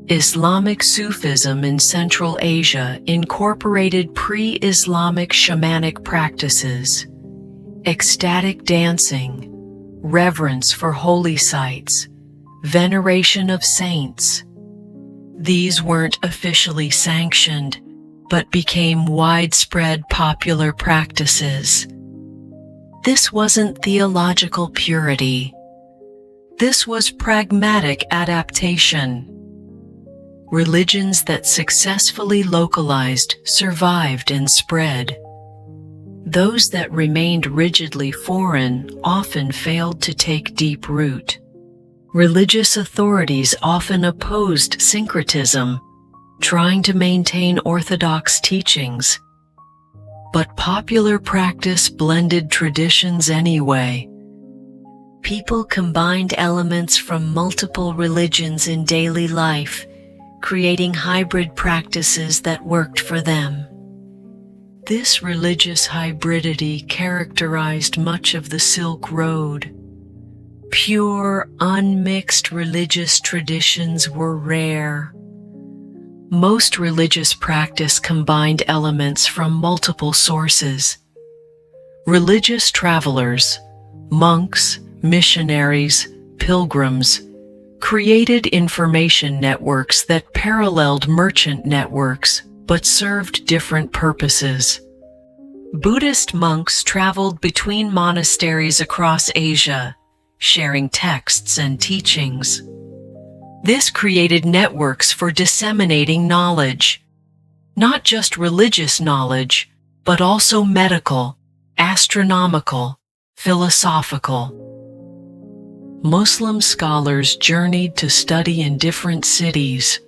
Islamic Sufism in Central Asia incorporated pre-Islamic shamanic practices, ecstatic dancing, reverence for holy sites, veneration of saints. These weren't officially sanctioned, but became widespread popular practices. This wasn't theological purity. This was pragmatic adaptation. Religions that successfully localized survived and spread. Those that remained rigidly foreign often failed to take deep root. Religious authorities often opposed syncretism, trying to maintain orthodox teachings. But popular practice blended traditions anyway. People combined elements from multiple religions in daily life, creating hybrid practices that worked for them. This religious hybridity characterized much of the Silk Road. Pure, unmixed religious traditions were rare. Most religious practice combined elements from multiple sources. Religious travelers, monks, missionaries, pilgrims, created information networks that paralleled merchant networks but served different purposes. Buddhist monks traveled between monasteries across Asia, sharing texts and teachings. This created networks for disseminating knowledge, not just religious knowledge, but also medical, astronomical, philosophical. Muslim scholars journeyed to study in different cities: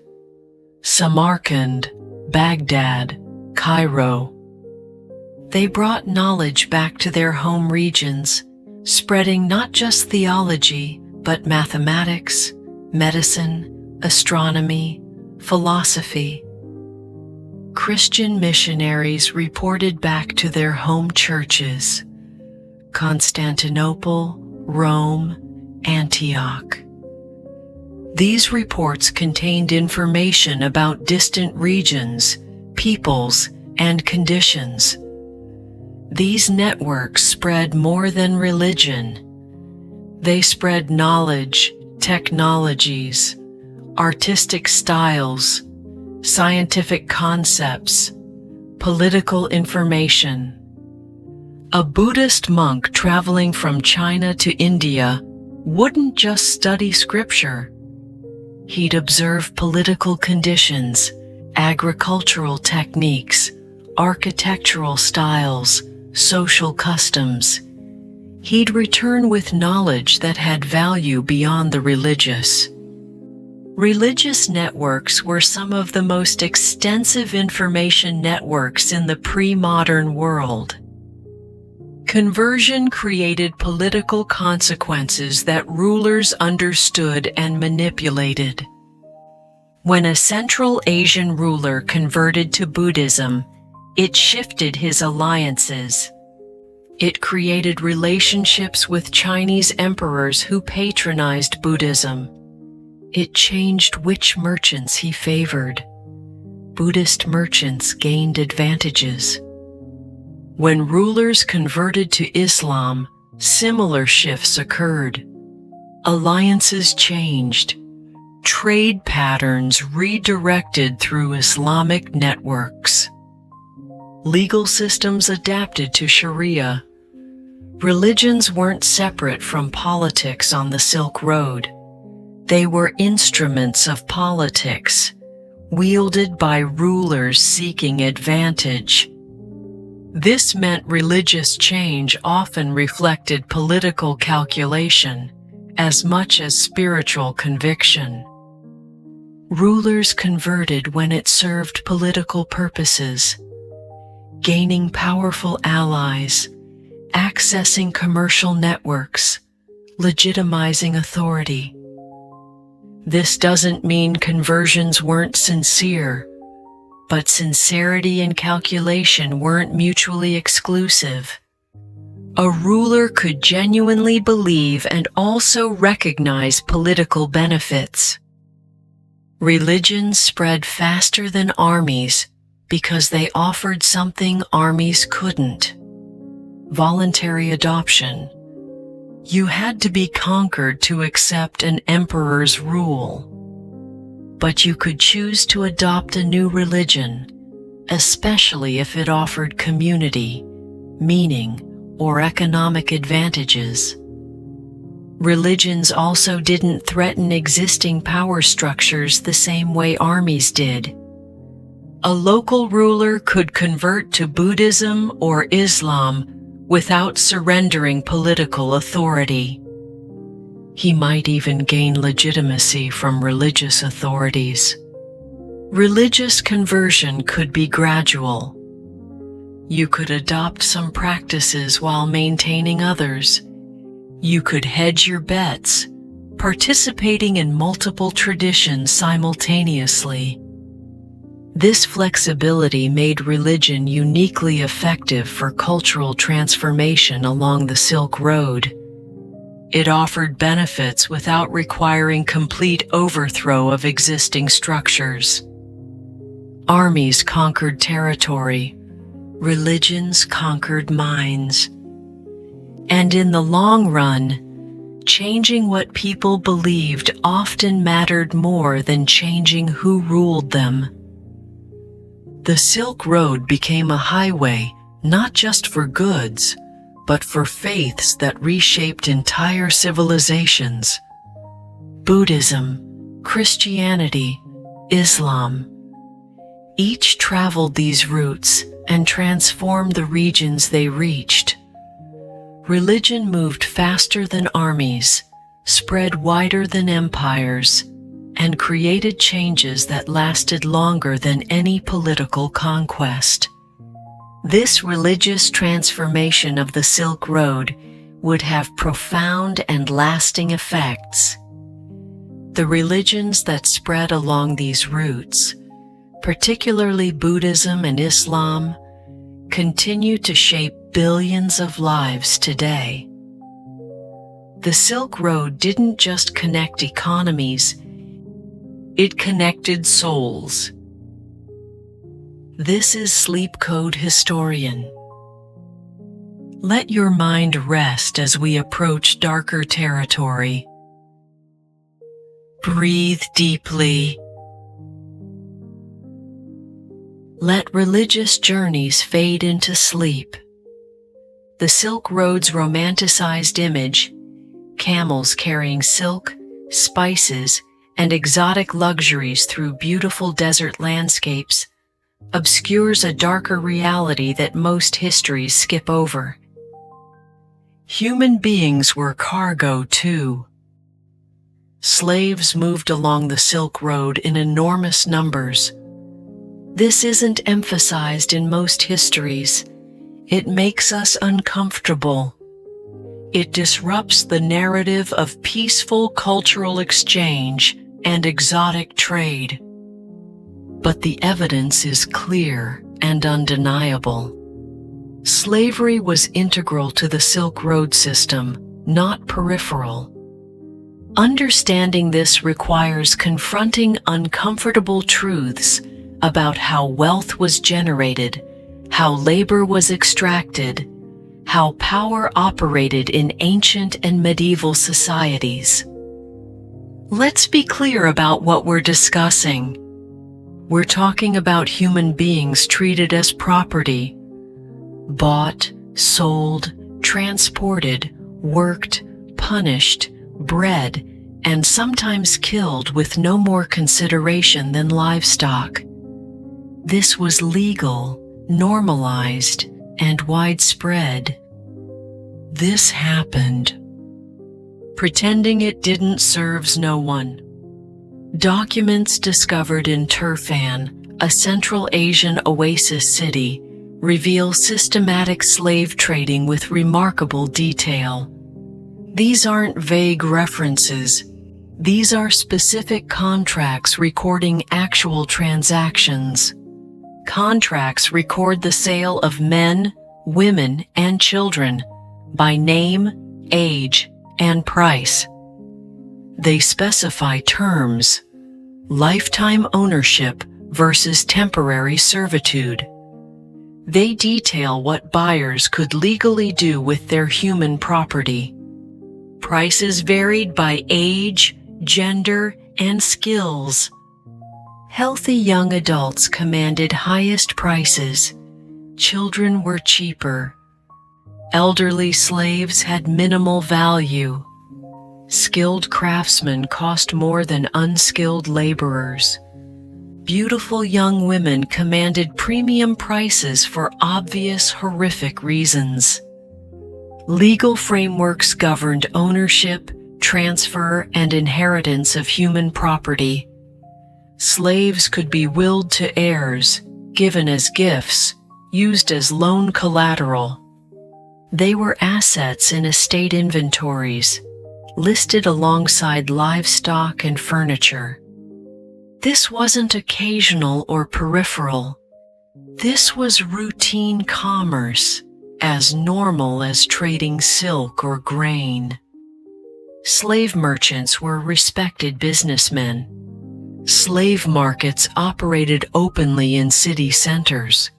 Samarkand, Baghdad, Cairo. They brought knowledge back to their home regions, spreading not just theology, but mathematics, medicine, astronomy, philosophy. Christian missionaries reported back to their home churches: Constantinople, Rome, Antioch. These reports contained information about distant regions, peoples, and conditions. These networks spread more than religion. They spread knowledge, technologies, artistic styles, scientific concepts, political information. A Buddhist monk traveling from China to India wouldn't just study scripture. He'd observe political conditions, agricultural techniques, architectural styles, social customs. He'd return with knowledge that had value beyond the religious. Religious networks were some of the most extensive information networks in the pre-modern world. Conversion created political consequences that rulers understood and manipulated. When a Central Asian ruler converted to Buddhism, it shifted his alliances. It created relationships with Chinese emperors who patronized Buddhism. It changed which merchants he favored. Buddhist merchants gained advantages. When rulers converted to Islam, similar shifts occurred. Alliances changed. Trade patterns redirected through Islamic networks. Legal systems adapted to Sharia. Religions weren't separate from politics on the Silk Road. They were instruments of politics, wielded by rulers seeking advantage. This meant religious change often reflected political calculation as much as spiritual conviction. Rulers converted when it served political purposes, gaining powerful allies, accessing commercial networks, legitimizing authority. This doesn't mean conversions weren't sincere, but sincerity and calculation weren't mutually exclusive. A ruler could genuinely believe and also recognize political benefits. Religions spread faster than armies because they offered something armies couldn't: voluntary adoption. You had to be conquered to accept an emperor's rule. But you could choose to adopt a new religion, especially if it offered community, meaning, or economic advantages. Religions also didn't threaten existing power structures the same way armies did. A local ruler could convert to Buddhism or Islam without surrendering political authority. He might even gain legitimacy from religious authorities. Religious conversion could be gradual. You could adopt some practices while maintaining others. You could hedge your bets, participating in multiple traditions simultaneously. This flexibility made religion uniquely effective for cultural transformation along the Silk Road. It offered benefits without requiring complete overthrow of existing structures. Armies conquered territory. Religions conquered minds. And in the long run, changing what people believed often mattered more than changing who ruled them. The Silk Road became a highway not just for goods, but for faiths that reshaped entire civilizations. Buddhism, Christianity, Islam. Each traveled these routes, and transform the regions they reached. Religion moved faster than armies, spread wider than empires, and created changes that lasted longer than any political conquest. This religious transformation of the Silk Road would have profound and lasting effects. The religions that spread along these routes, particularly Buddhism and Islam, continue to shape billions of lives today. The Silk Road didn't just connect economies, it connected souls. This is Sleep Code Historian. Let your mind rest as we approach darker territory. Breathe deeply. Let religious journeys fade into sleep. The Silk Road's romanticized image, camels carrying silk, spices, and exotic luxuries through beautiful desert landscapes, obscures a darker reality that most histories skip over. Human beings were cargo too. Slaves moved along the Silk Road in enormous numbers. This isn't emphasized in most histories. It makes us uncomfortable. It disrupts the narrative of peaceful cultural exchange and exotic trade. But the evidence is clear and undeniable. Slavery was integral to the Silk Road system, not peripheral. Understanding this requires confronting uncomfortable truths about how wealth was generated, how labor was extracted, how power operated in ancient and medieval societies. Let's be clear about what we're discussing. We're talking about human beings treated as property, bought, sold, transported, worked, punished, bred, and sometimes killed with no more consideration than livestock. This was legal, normalized, and widespread. This happened. Pretending it didn't serves no one. Documents discovered in Turfan, a Central Asian oasis city, reveal systematic slave trading with remarkable detail. These aren't vague references. These are specific contracts recording actual transactions. Contracts record the sale of men, women, and children by name, age, and price. They specify terms: lifetime ownership versus temporary servitude. They detail what buyers could legally do with their human property. Prices varied by age, gender, and skills. Healthy young adults commanded highest prices. Children were cheaper. Elderly slaves had minimal value. Skilled craftsmen cost more than unskilled laborers. Beautiful young women commanded premium prices for obvious, horrific reasons. Legal frameworks governed ownership, transfer, and inheritance of human property. Slaves could be willed to heirs, given as gifts, used as loan collateral. They were assets in estate inventories, listed alongside livestock and furniture. This wasn't occasional or peripheral. This was routine commerce, as normal as trading silk or grain. Slave merchants were respected businessmen. Slave markets operated openly in city centers.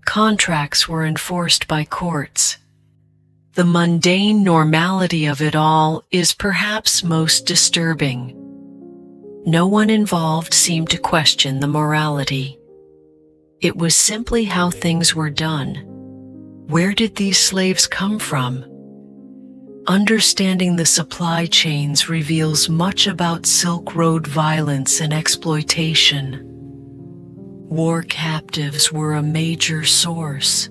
Contracts were enforced by courts. The mundane normality of it all is perhaps most disturbing. No one involved seemed to question the morality. It was simply how things were done. Where did these slaves come from? Understanding the supply chains reveals much about Silk Road violence and exploitation. War captives were a major source.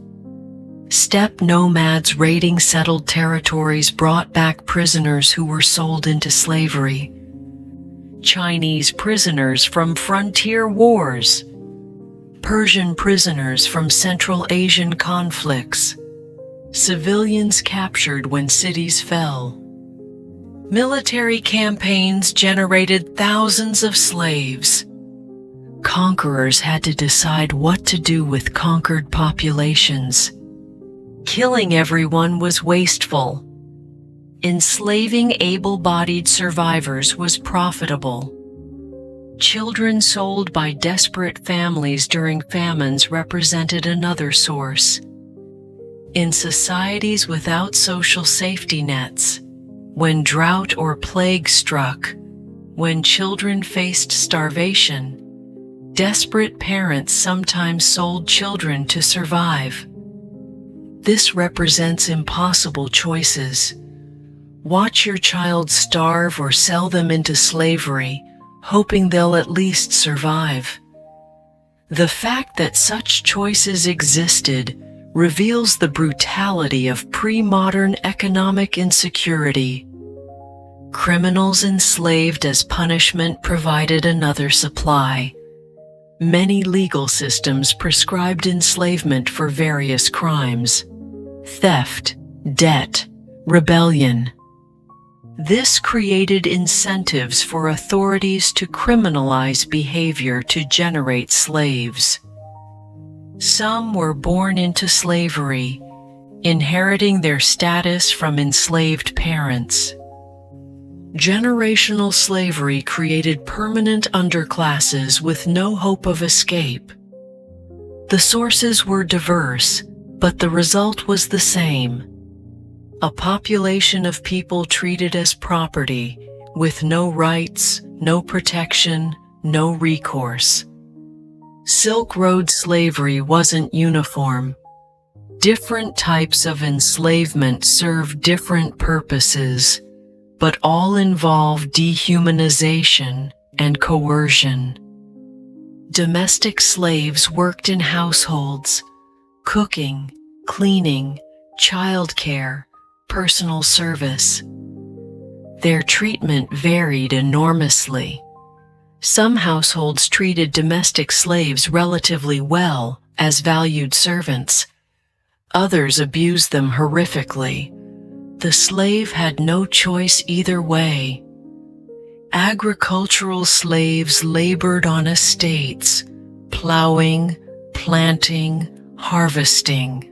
Steppe nomads raiding settled territories brought back prisoners who were sold into slavery. Chinese prisoners from frontier wars. Persian prisoners from Central Asian conflicts. Civilians captured when cities fell. Military campaigns generated thousands of slaves. Conquerors had to decide what to do with conquered populations. Killing everyone was wasteful. Enslaving able-bodied survivors was profitable. Children sold by desperate families during famines represented another source. In societies without social safety nets, when drought or plague struck, when children faced starvation, desperate parents sometimes sold children to survive. This represents impossible choices. Watch your child starve or sell them into slavery, hoping they'll at least survive. The fact that such choices existed reveals the brutality of pre-modern economic insecurity. Criminals enslaved as punishment provided another supply. Many legal systems prescribed enslavement for various crimes: theft, debt, rebellion. This created incentives for authorities to criminalize behavior to generate slaves. Some were born into slavery, inheriting their status from enslaved parents. Generational slavery created permanent underclasses with no hope of escape. The sources were diverse, but the result was the same: a population of people treated as property, with no rights, no protection, no recourse. Silk Road slavery wasn't uniform. Different types of enslavement served different purposes, but all involved dehumanization and coercion. Domestic slaves worked in households, cooking, cleaning, childcare, personal service. Their treatment varied enormously. Some households treated domestic slaves relatively well as valued servants. Others abused them horrifically. The slave had no choice either way. Agricultural slaves labored on estates, plowing, planting, harvesting.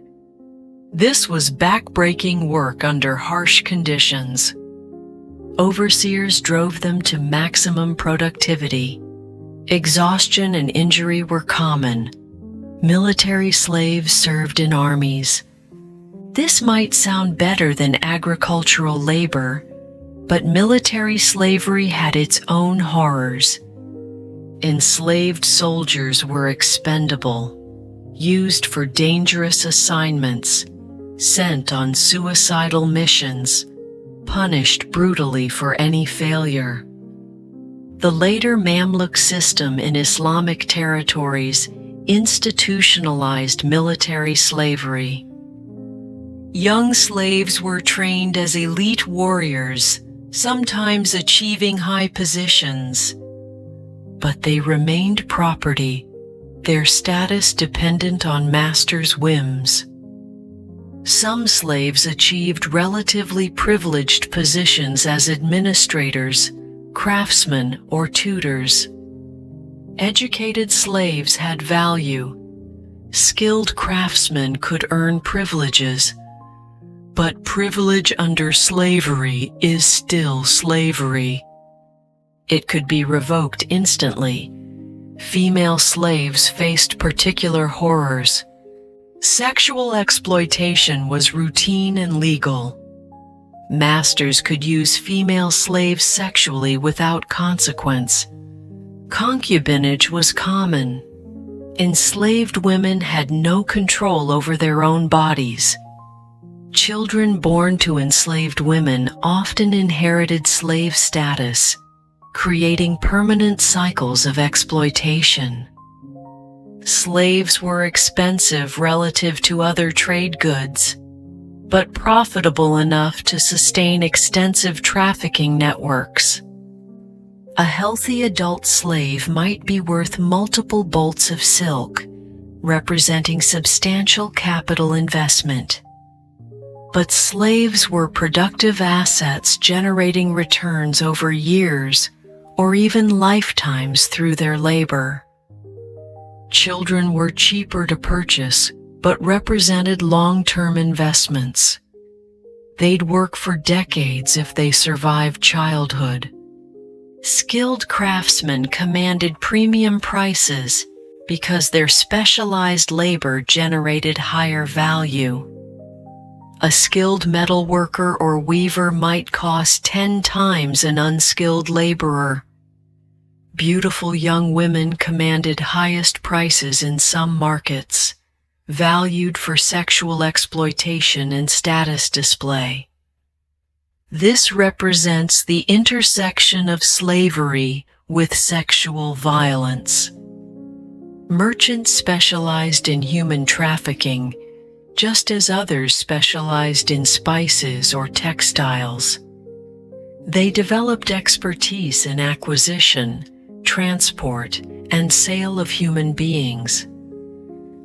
This was back-breaking work under harsh conditions. Overseers drove them to maximum productivity. Exhaustion and injury were common. Military slaves served in armies. This might sound better than agricultural labor, but military slavery had its own horrors. Enslaved soldiers were expendable, used for dangerous assignments, sent on suicidal missions, punished brutally for any failure. The later Mamluk system in Islamic territories institutionalized military slavery. Young slaves were trained as elite warriors, sometimes achieving high positions. But they remained property, their status dependent on masters' whims. Some slaves achieved relatively privileged positions as administrators, craftsmen, or tutors. Educated slaves had value. Skilled craftsmen could earn privileges. But privilege under slavery is still slavery. It could be revoked instantly. Female slaves faced particular horrors. Sexual exploitation was routine and legal. Masters could use female slaves sexually without consequence. Concubinage was common. Enslaved women had no control over their own bodies. Children born to enslaved women often inherited slave status, creating permanent cycles of exploitation. Slaves were expensive relative to other trade goods, but profitable enough to sustain extensive trafficking networks. A healthy adult slave might be worth multiple bolts of silk, representing substantial capital investment. But slaves were productive assets generating returns over years or even lifetimes through their labor. Children were cheaper to purchase, but represented long-term investments. They'd work for decades if they survived childhood. Skilled craftsmen commanded premium prices because their specialized labor generated higher value. A skilled metal worker or weaver might cost 10 times an unskilled laborer. Beautiful young women commanded highest prices in some markets, valued for sexual exploitation and status display. This represents the intersection of slavery with sexual violence. Merchants specialized in human trafficking, just as others specialized in spices or textiles. They developed expertise in acquisition, transport, and sale of human beings.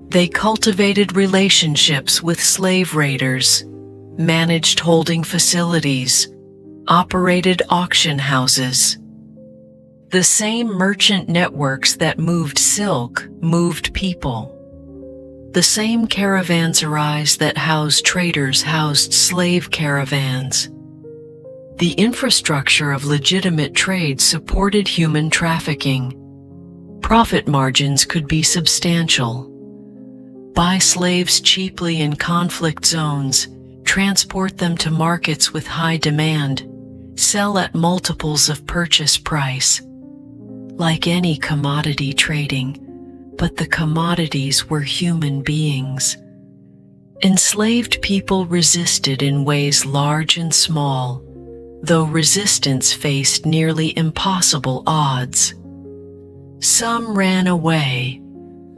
They cultivated relationships with slave raiders, managed holding facilities, operated auction houses. The same merchant networks that moved silk moved people. The same caravanserais that housed traders housed slave caravans. The infrastructure of legitimate trade supported human trafficking. Profit margins could be substantial. Buy slaves cheaply in conflict zones, transport them to markets with high demand, sell at multiples of purchase price. Like any commodity trading, but the commodities were human beings. Enslaved people resisted in ways large and small, though resistance faced nearly impossible odds. Some ran away,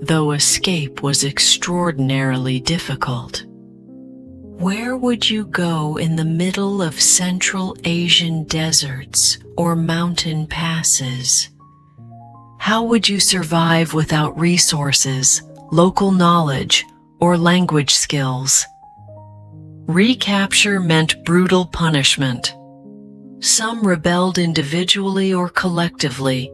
though escape was extraordinarily difficult. Where would you go in the middle of Central Asian deserts or mountain passes? How would you survive without resources, local knowledge, or language skills? Recapture meant brutal punishment. Some rebelled individually or collectively.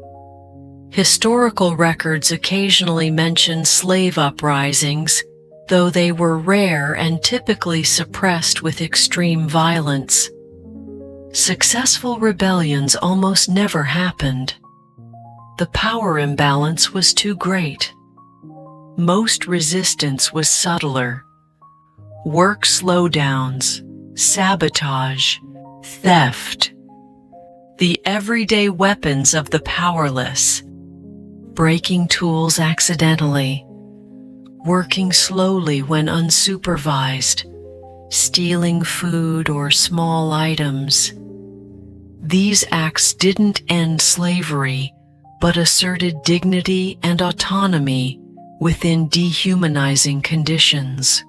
Historical records occasionally mention slave uprisings, though they were rare and typically suppressed with extreme violence. Successful rebellions almost never happened. The power imbalance was too great. Most resistance was subtler. Work slowdowns, sabotage, theft. The everyday weapons of the powerless. Breaking tools accidentally. Working slowly when unsupervised. Stealing food or small items. These acts didn't end slavery, but asserted dignity and autonomy within dehumanizing conditions.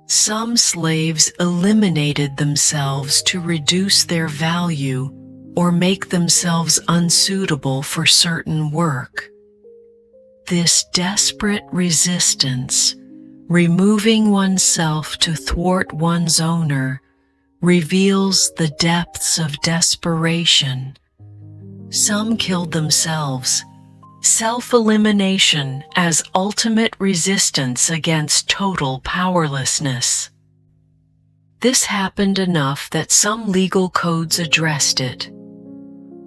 Some slaves eliminated themselves to reduce their value or make themselves unsuitable for certain work. This desperate resistance, removing oneself to thwart one's owner, reveals the depths of desperation. Some killed themselves, self-elimination as ultimate resistance against total powerlessness. This happened enough that some legal codes addressed it.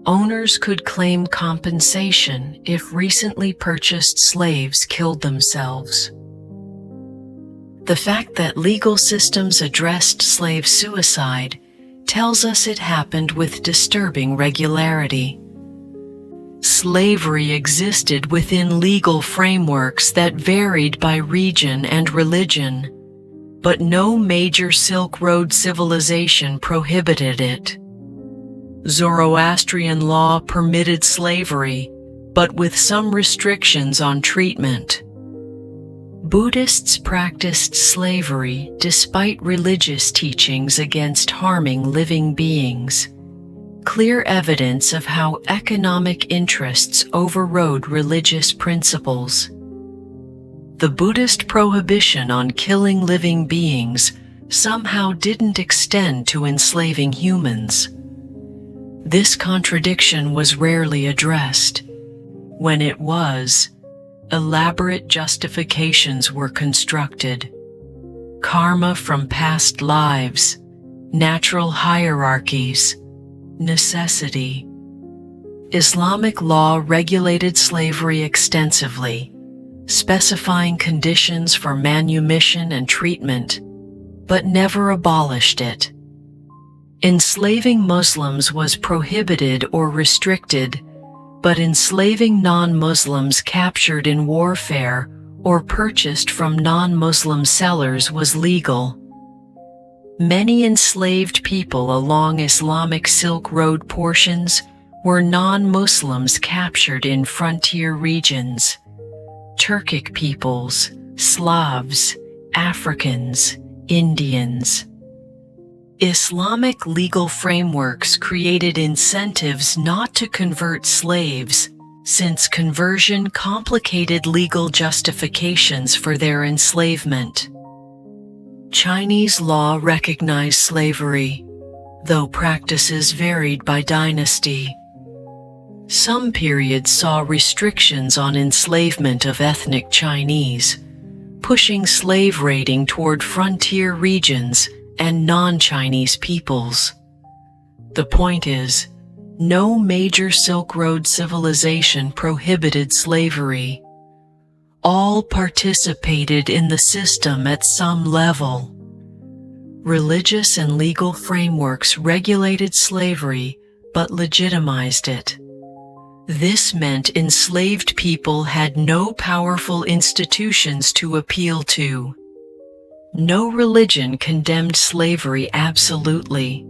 Owners could claim compensation if recently purchased slaves killed themselves. The fact that legal systems addressed slave suicide tells us it happened with disturbing regularity. Slavery existed within legal frameworks that varied by region and religion, but no major Silk Road civilization prohibited it. Zoroastrian law permitted slavery, but with some restrictions on treatment. Buddhists practiced slavery despite religious teachings against harming living beings, clear evidence of how economic interests overrode religious principles. The Buddhist prohibition on killing living beings somehow didn't extend to enslaving humans. This contradiction was rarely addressed. When it was, elaborate justifications were constructed. Karma from past lives, natural hierarchies, necessity. Islamic law regulated slavery extensively, specifying conditions for manumission and treatment, but never abolished it. Enslaving Muslims was prohibited or restricted, but enslaving non-Muslims captured in warfare or purchased from non-Muslim sellers was legal. Many enslaved people along Islamic Silk Road portions were non-Muslims captured in frontier regions. Turkic peoples, Slavs, Africans, Indians. Islamic legal frameworks created incentives not to convert slaves, since conversion complicated legal justifications for their enslavement. Chinese law recognized slavery, though practices varied by dynasty. Some periods saw restrictions on enslavement of ethnic Chinese, pushing slave raiding toward frontier regions and non-Chinese peoples. The point is, no major Silk Road civilization prohibited slavery. All participated in the system at some level. Religious and legal frameworks regulated slavery but legitimized it. This meant enslaved people had no powerful institutions to appeal to. No religion condemned slavery absolutely.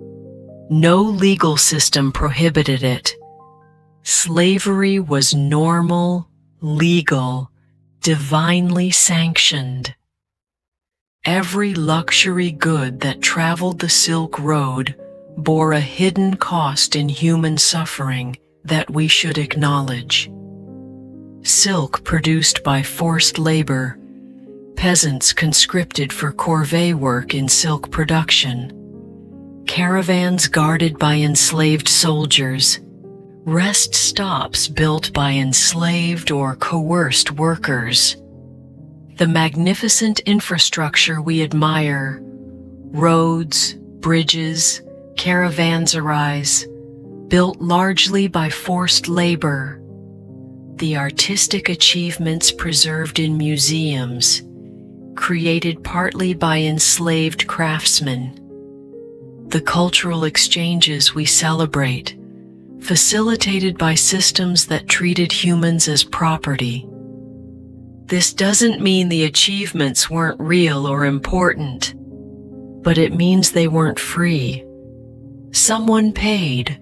No legal system prohibited it. Slavery was normal, legal, divinely sanctioned. Every luxury good that traveled the Silk Road bore a hidden cost in human suffering that we should acknowledge. Silk produced by forced labor, peasants conscripted for corvée work in silk production, caravans guarded by enslaved soldiers, rest stops built by enslaved or coerced workers. The magnificent infrastructure we admire, roads, bridges, caravanserais, built largely by forced labor. The artistic achievements preserved in museums, created partly by enslaved craftsmen. The cultural exchanges we celebrate, facilitated by systems that treated humans as property. This doesn't mean the achievements weren't real or important, but it means they weren't free. Someone paid.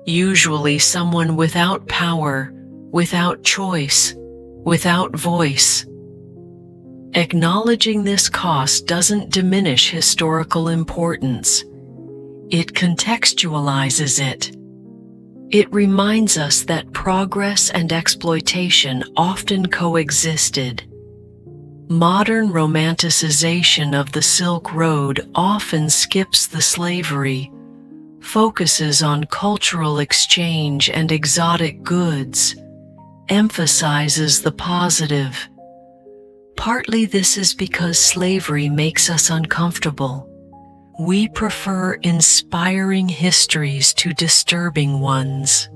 Usually someone without power, without choice, without voice. Acknowledging this cost doesn't diminish historical importance. It contextualizes it. It reminds us that progress and exploitation often coexisted. Modern romanticization of the Silk Road often skips the slavery, focuses on cultural exchange and exotic goods, emphasizes the positive. Partly this is because slavery makes us uncomfortable. We prefer inspiring histories to disturbing ones.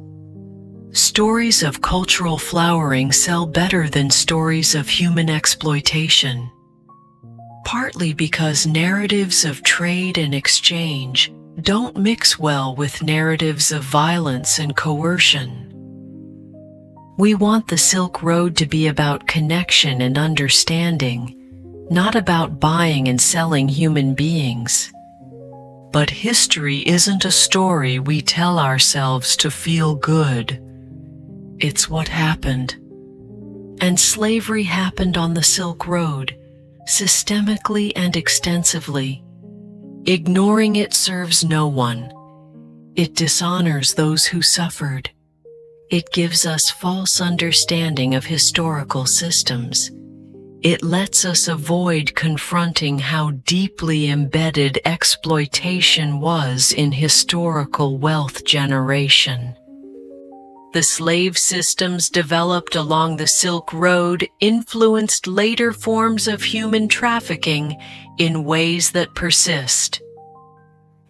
Stories of cultural flowering sell better than stories of human exploitation. Partly because narratives of trade and exchange don't mix well with narratives of violence and coercion. We want the Silk Road to be about connection and understanding, not about buying and selling human beings. But history isn't a story we tell ourselves to feel good. It's what happened. And slavery happened on the Silk Road, systemically and extensively. Ignoring it serves no one. It dishonors those who suffered. It gives us false understanding of historical systems. It lets us avoid confronting how deeply embedded exploitation was in historical wealth generation. The slave systems developed along the Silk Road influenced later forms of human trafficking in ways that persist.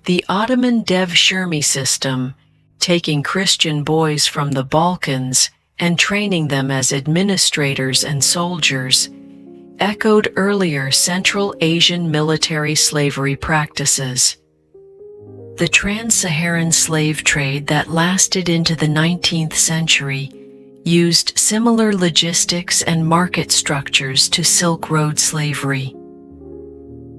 The Ottoman Dev-Shirmi system, taking Christian boys from the Balkans and training them as administrators and soldiers, echoed earlier Central Asian military slavery practices. The trans-Saharan slave trade that lasted into the 19th century used similar logistics and market structures to Silk Road slavery.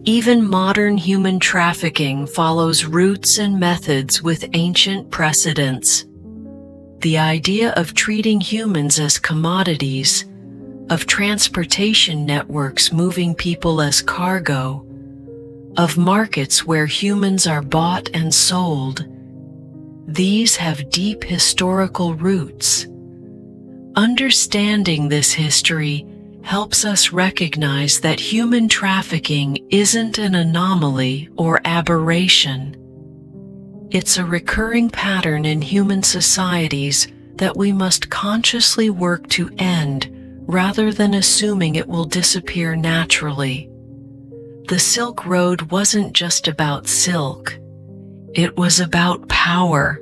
Even modern human trafficking follows roots and methods with ancient precedents. The idea of treating humans as commodities, of transportation networks moving people as cargo, of markets where humans are bought and sold, these have deep historical roots. Understanding this history helps us recognize that human trafficking isn't an anomaly or aberration. It's a recurring pattern in human societies that we must consciously work to end rather than assuming it will disappear naturally. The Silk Road wasn't just about silk. It was about power.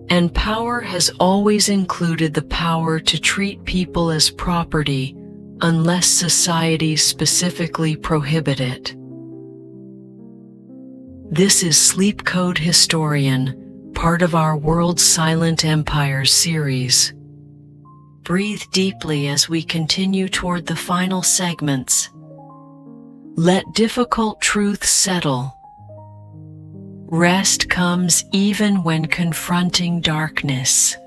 And power has always included the power to treat people as property unless societies specifically prohibit it. This is Sleep Code Historian, part of our World's Silent Empires series. Breathe deeply as we continue toward the final segments. Let difficult truths settle. Rest comes even when confronting darkness.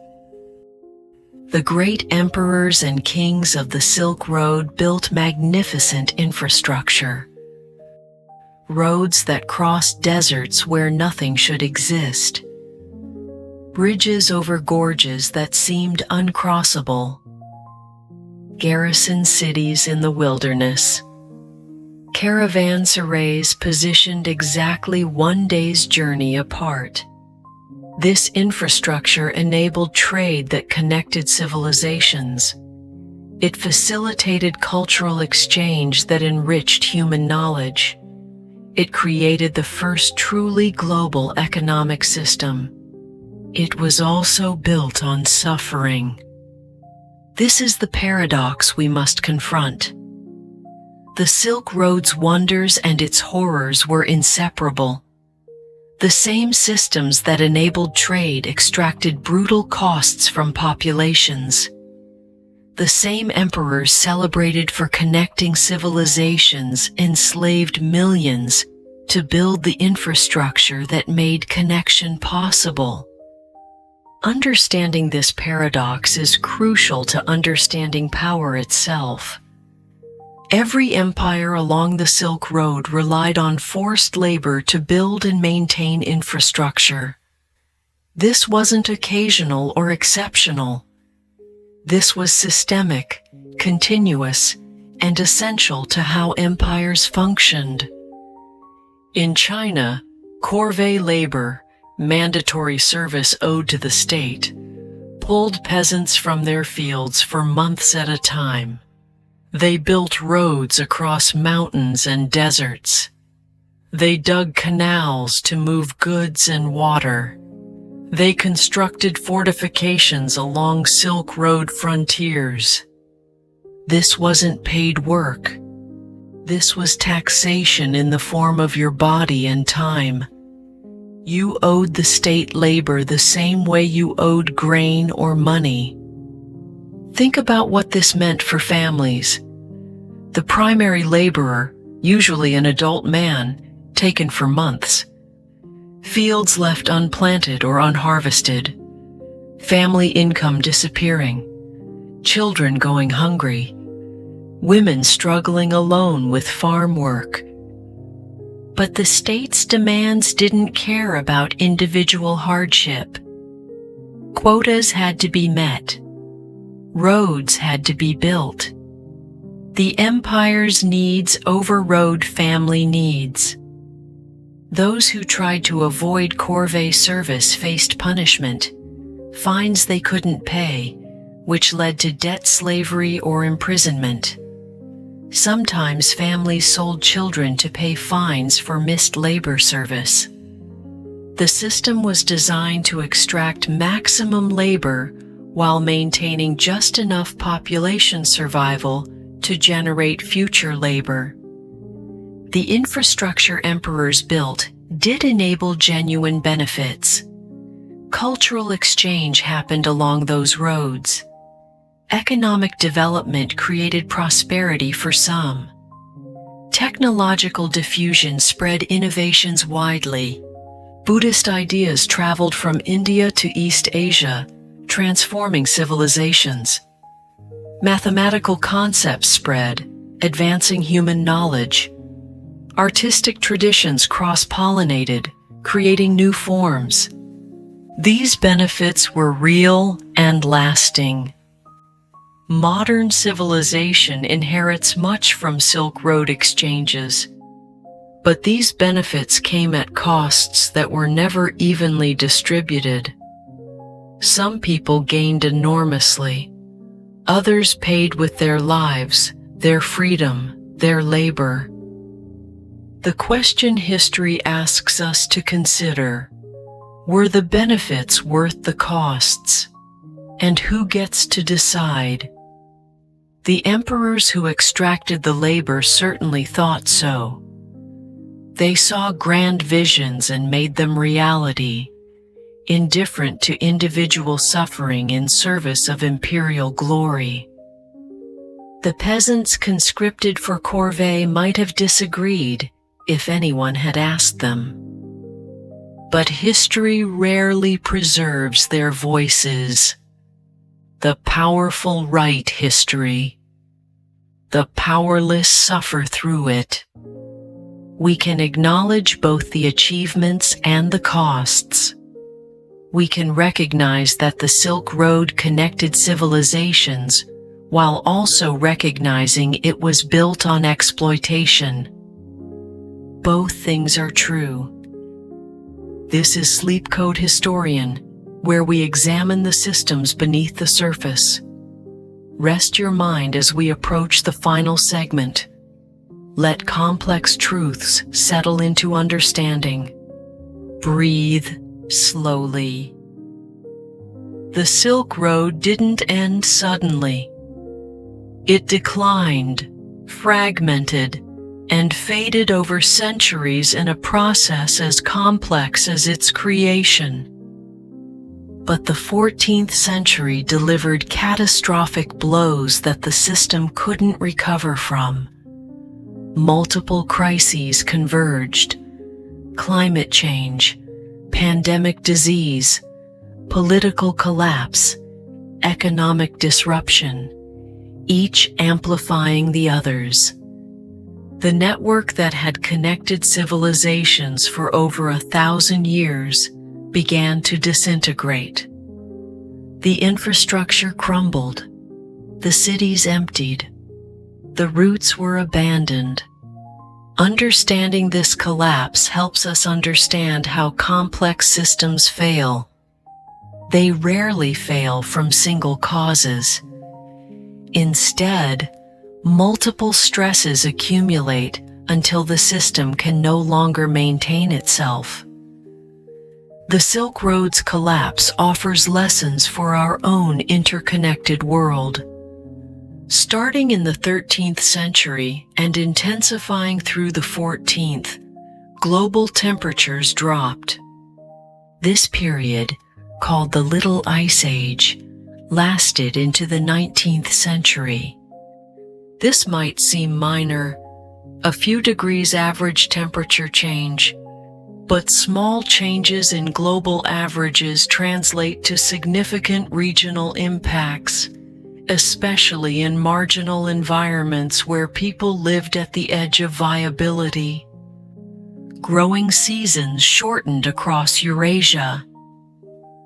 The great emperors and kings of the Silk Road built magnificent infrastructure. Roads that crossed deserts where nothing should exist. Bridges over gorges that seemed uncrossable. Garrison cities in the wilderness. Caravanserais positioned exactly one day's journey apart. This infrastructure enabled trade that connected civilizations. It facilitated cultural exchange that enriched human knowledge. It created the first truly global economic system. It was also built on suffering. This is the paradox we must confront. The Silk Road's wonders and its horrors were inseparable. The same systems that enabled trade extracted brutal costs from populations. The same emperors celebrated for connecting civilizations enslaved millions to build the infrastructure that made connection possible. Understanding this paradox is crucial to understanding power itself. Every empire along the Silk Road relied on forced labor to build and maintain infrastructure. This wasn't occasional or exceptional. This was systemic, continuous, and essential to how empires functioned. In China, corvée labor, mandatory service owed to the state, pulled peasants from their fields for months at a time. They built roads across mountains and deserts. They dug canals to move goods and water. They constructed fortifications along Silk Road frontiers. This wasn't paid work. This was taxation in the form of your body and time. You owed the state labor the same way you owed grain or money. Think about what this meant for families. The primary laborer, usually an adult man, taken for months. Fields left unplanted or unharvested. Family income disappearing. children going hungry, women struggling alone with farm work. But the state's demands didn't care about individual hardship. Quotas had to be met. Roads had to be built. The empire's needs overrode family needs. Those who tried to avoid corvée service faced punishment, fines they couldn't pay, which led to debt slavery or imprisonment. Sometimes families sold children to pay fines for missed labor service. The system was designed to extract maximum labor while maintaining just enough population survival to generate future labor. The infrastructure emperors built did enable genuine benefits. Cultural exchange happened along those roads. Economic development created prosperity for some. Technological diffusion spread innovations widely. Buddhist ideas traveled from India to East Asia, transforming civilizations. Mathematical concepts spread, advancing human knowledge. Artistic traditions cross-pollinated, creating new forms. These benefits were real and lasting. Modern civilization inherits much from Silk Road exchanges, but these benefits came at costs that were never evenly distributed. Some people gained enormously. Others paid with their lives, their freedom, their labor. The question history asks us to consider: were the benefits worth the costs? And who gets to decide? The emperors who extracted the labor certainly thought so. They saw grand visions and made them reality, indifferent to individual suffering in service of imperial glory. The peasants conscripted for corvée might have disagreed if anyone had asked them. But history rarely preserves their voices. The powerful write history. The powerless suffer through it. We can acknowledge both the achievements and the costs. We can recognize that the Silk Road connected civilizations, while also recognizing it was built on exploitation. Both things are true. This is Sleep Code Historian, where we examine the systems beneath the surface. Rest your mind as we approach the final segment. Let complex truths settle into understanding. Breathe slowly. The Silk Road didn't end suddenly. It declined, fragmented, and faded over centuries in a process as complex as its creation. But the 14th century delivered catastrophic blows that the system couldn't recover from. Multiple crises converged: climate change, pandemic disease, political collapse, economic disruption, each amplifying the others. The network that had connected civilizations for over 1,000 years began to disintegrate. The infrastructure crumbled. The cities emptied. The routes were abandoned. Understanding this collapse helps us understand how complex systems fail. They rarely fail from single causes. Instead, multiple stresses accumulate until the system can no longer maintain itself. The Silk Road's collapse offers lessons for our own interconnected world. Starting in the 13th century and intensifying through the 14th, global temperatures dropped. This period, called the Little Ice Age, lasted into the 19th century. This might seem minor, a few degrees average temperature change, but small changes in global averages translate to significant regional impacts, especially in marginal environments where people lived at the edge of viability. Growing seasons shortened across Eurasia.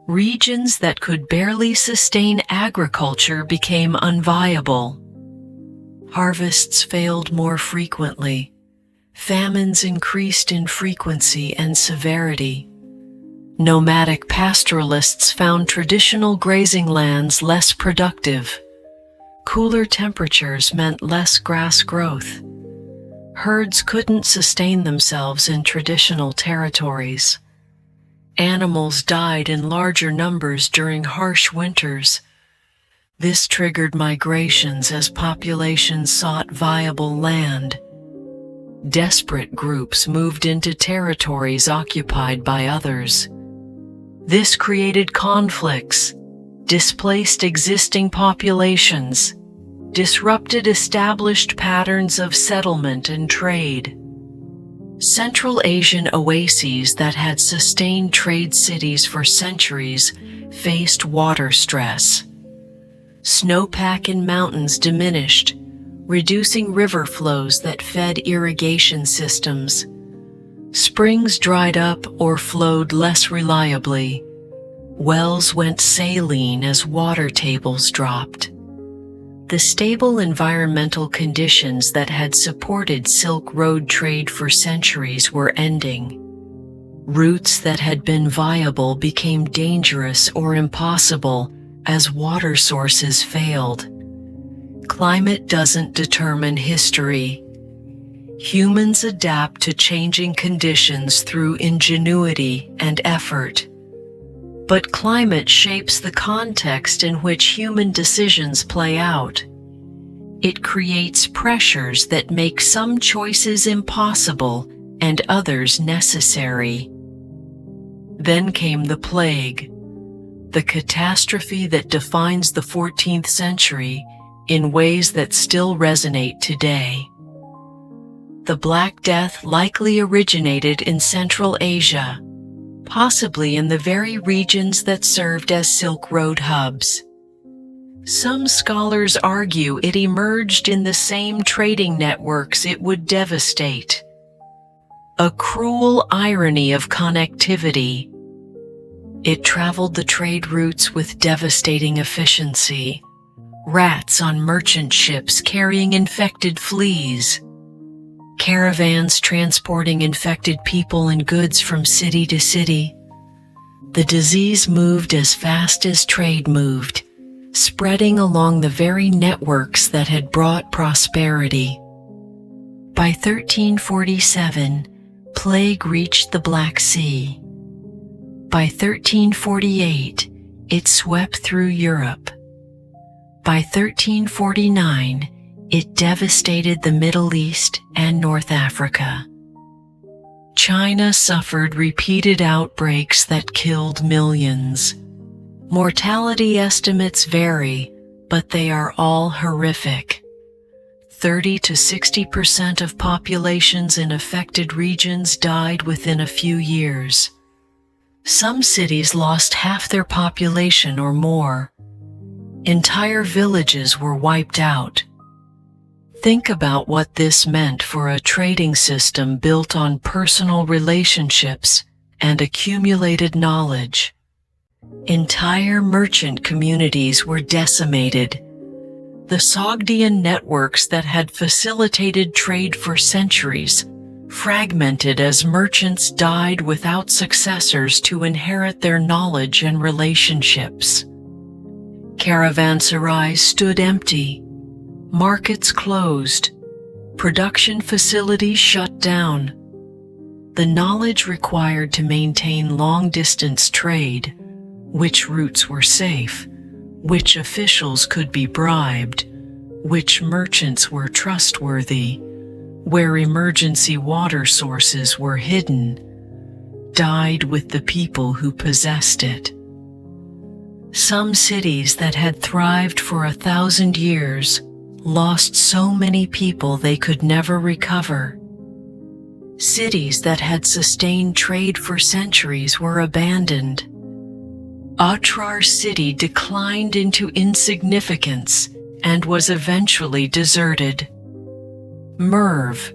Regions that could barely sustain agriculture became unviable. Harvests failed more frequently. Famines increased in frequency and severity. Nomadic pastoralists found traditional grazing lands less productive. Cooler temperatures meant less grass growth. Herds couldn't sustain themselves in traditional territories. Animals died in larger numbers during harsh winters. This triggered migrations as populations sought viable land. Desperate groups moved into territories occupied by others. This created conflicts, displaced existing populations, disrupted established patterns of settlement and trade. Central Asian oases that had sustained trade cities for centuries faced water stress. Snowpack in mountains diminished, reducing river flows that fed irrigation systems. Springs dried up or flowed less reliably. Wells went saline as water tables dropped. The stable environmental conditions that had supported Silk Road trade for centuries were ending. Routes that had been viable became dangerous or impossible as water sources failed. Climate doesn't determine history. Humans adapt to changing conditions through ingenuity and effort. But climate shapes the context in which human decisions play out. It creates pressures that make some choices impossible and others necessary. Then came the plague, the catastrophe that defines the 14th century in ways that still resonate today. The Black Death likely originated in Central Asia, possibly in the very regions that served as Silk Road hubs. Some scholars argue it emerged in the same trading networks it would devastate. A cruel irony of connectivity. It traveled the trade routes with devastating efficiency. Rats on merchant ships carrying infected fleas. Caravans transporting infected people and goods from city to city. The disease moved as fast as trade moved, spreading along the very networks that had brought prosperity. By 1347, plague reached the Black Sea. By 1348, it swept through Europe. By 1349, it devastated the Middle East and North Africa. China suffered repeated outbreaks that killed millions. Mortality estimates vary, but they are all horrific. 30 to 60% of populations in affected regions died within a few years. Some cities lost half their population or more. Entire villages were wiped out. Think about what this meant for a trading system built on personal relationships and accumulated knowledge. Entire merchant communities were decimated. The Sogdian networks that had facilitated trade for centuries fragmented as merchants died without successors to inherit their knowledge and relationships. Caravanserais stood empty. Markets closed. Production facilities shut down. The knowledge required to maintain long-distance trade, which routes were safe, which officials could be bribed, which merchants were trustworthy, where emergency water sources were hidden, died with the people who possessed it. Some cities that had thrived for 1,000 years lost so many people they could never recover. Cities that had sustained trade for centuries were abandoned. Otrar city declined into insignificance and was eventually deserted. Merv,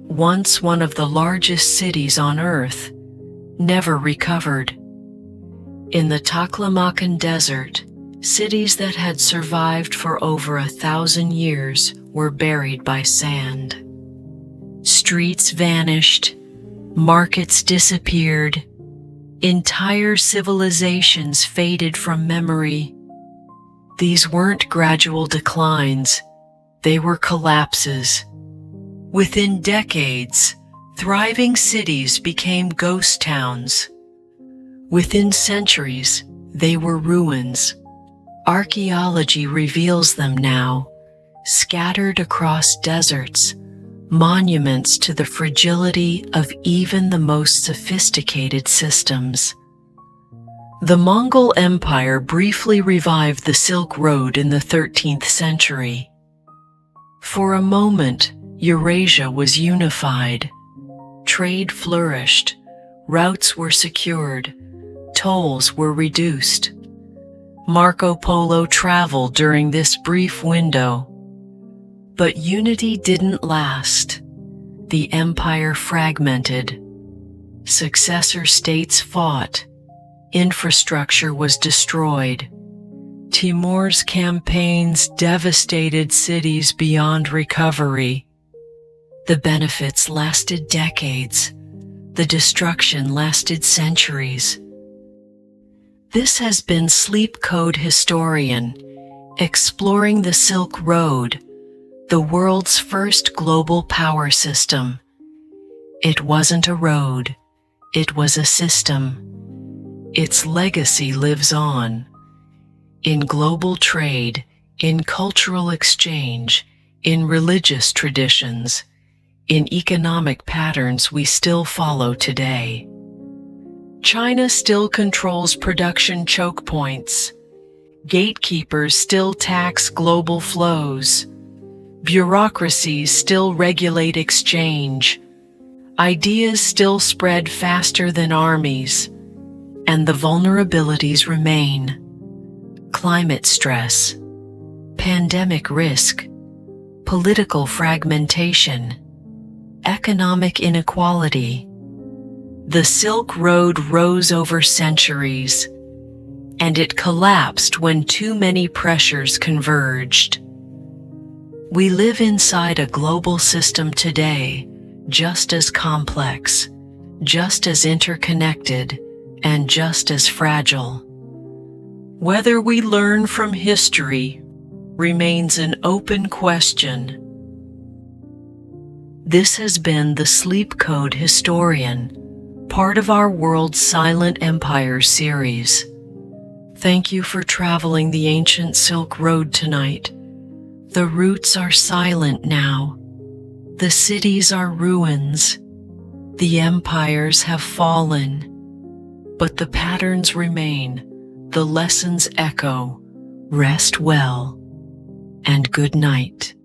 once one of the largest cities on Earth, never recovered. In the Taklamakan Desert, cities that had survived for over 1,000 years were buried by sand. Streets vanished, markets disappeared, entire civilizations faded from memory. These weren't gradual declines, they were collapses. Within decades, thriving cities became ghost towns. Within centuries, they were ruins. Archaeology reveals them now, scattered across deserts, monuments to the fragility of even the most sophisticated systems. The Mongol Empire briefly revived the Silk Road in the 13th century. For a moment, Eurasia was unified. Trade flourished, routes were secured, tolls were reduced. Marco Polo traveled during this brief window. But unity didn't last. The empire fragmented. Successor states fought. Infrastructure was destroyed. Timur's campaigns devastated cities beyond recovery. The benefits lasted decades. The destruction lasted centuries. This has been Sleep Code Historian, exploring the Silk Road, the world's first global power system. It wasn't a road, it was a system. Its legacy lives on. In global trade, in cultural exchange, in religious traditions, in economic patterns we still follow today. China still controls production choke points. Gatekeepers still tax global flows. Bureaucracies still regulate exchange. Ideas still spread faster than armies. And the vulnerabilities remain. Climate stress, pandemic risk, political fragmentation, economic inequality. The Silk Road rose over centuries, and it collapsed when too many pressures converged. We live inside a global system today, just as complex, just as interconnected, and just as fragile. Whether we learn from history remains an open question. This has been the Sleep Code Historian, part of our World's Silent Empire series. Thank you for traveling the ancient Silk Road tonight. The routes are silent now. The cities are ruins. The empires have fallen. But the patterns remain. The lessons echo. Rest well, and good night.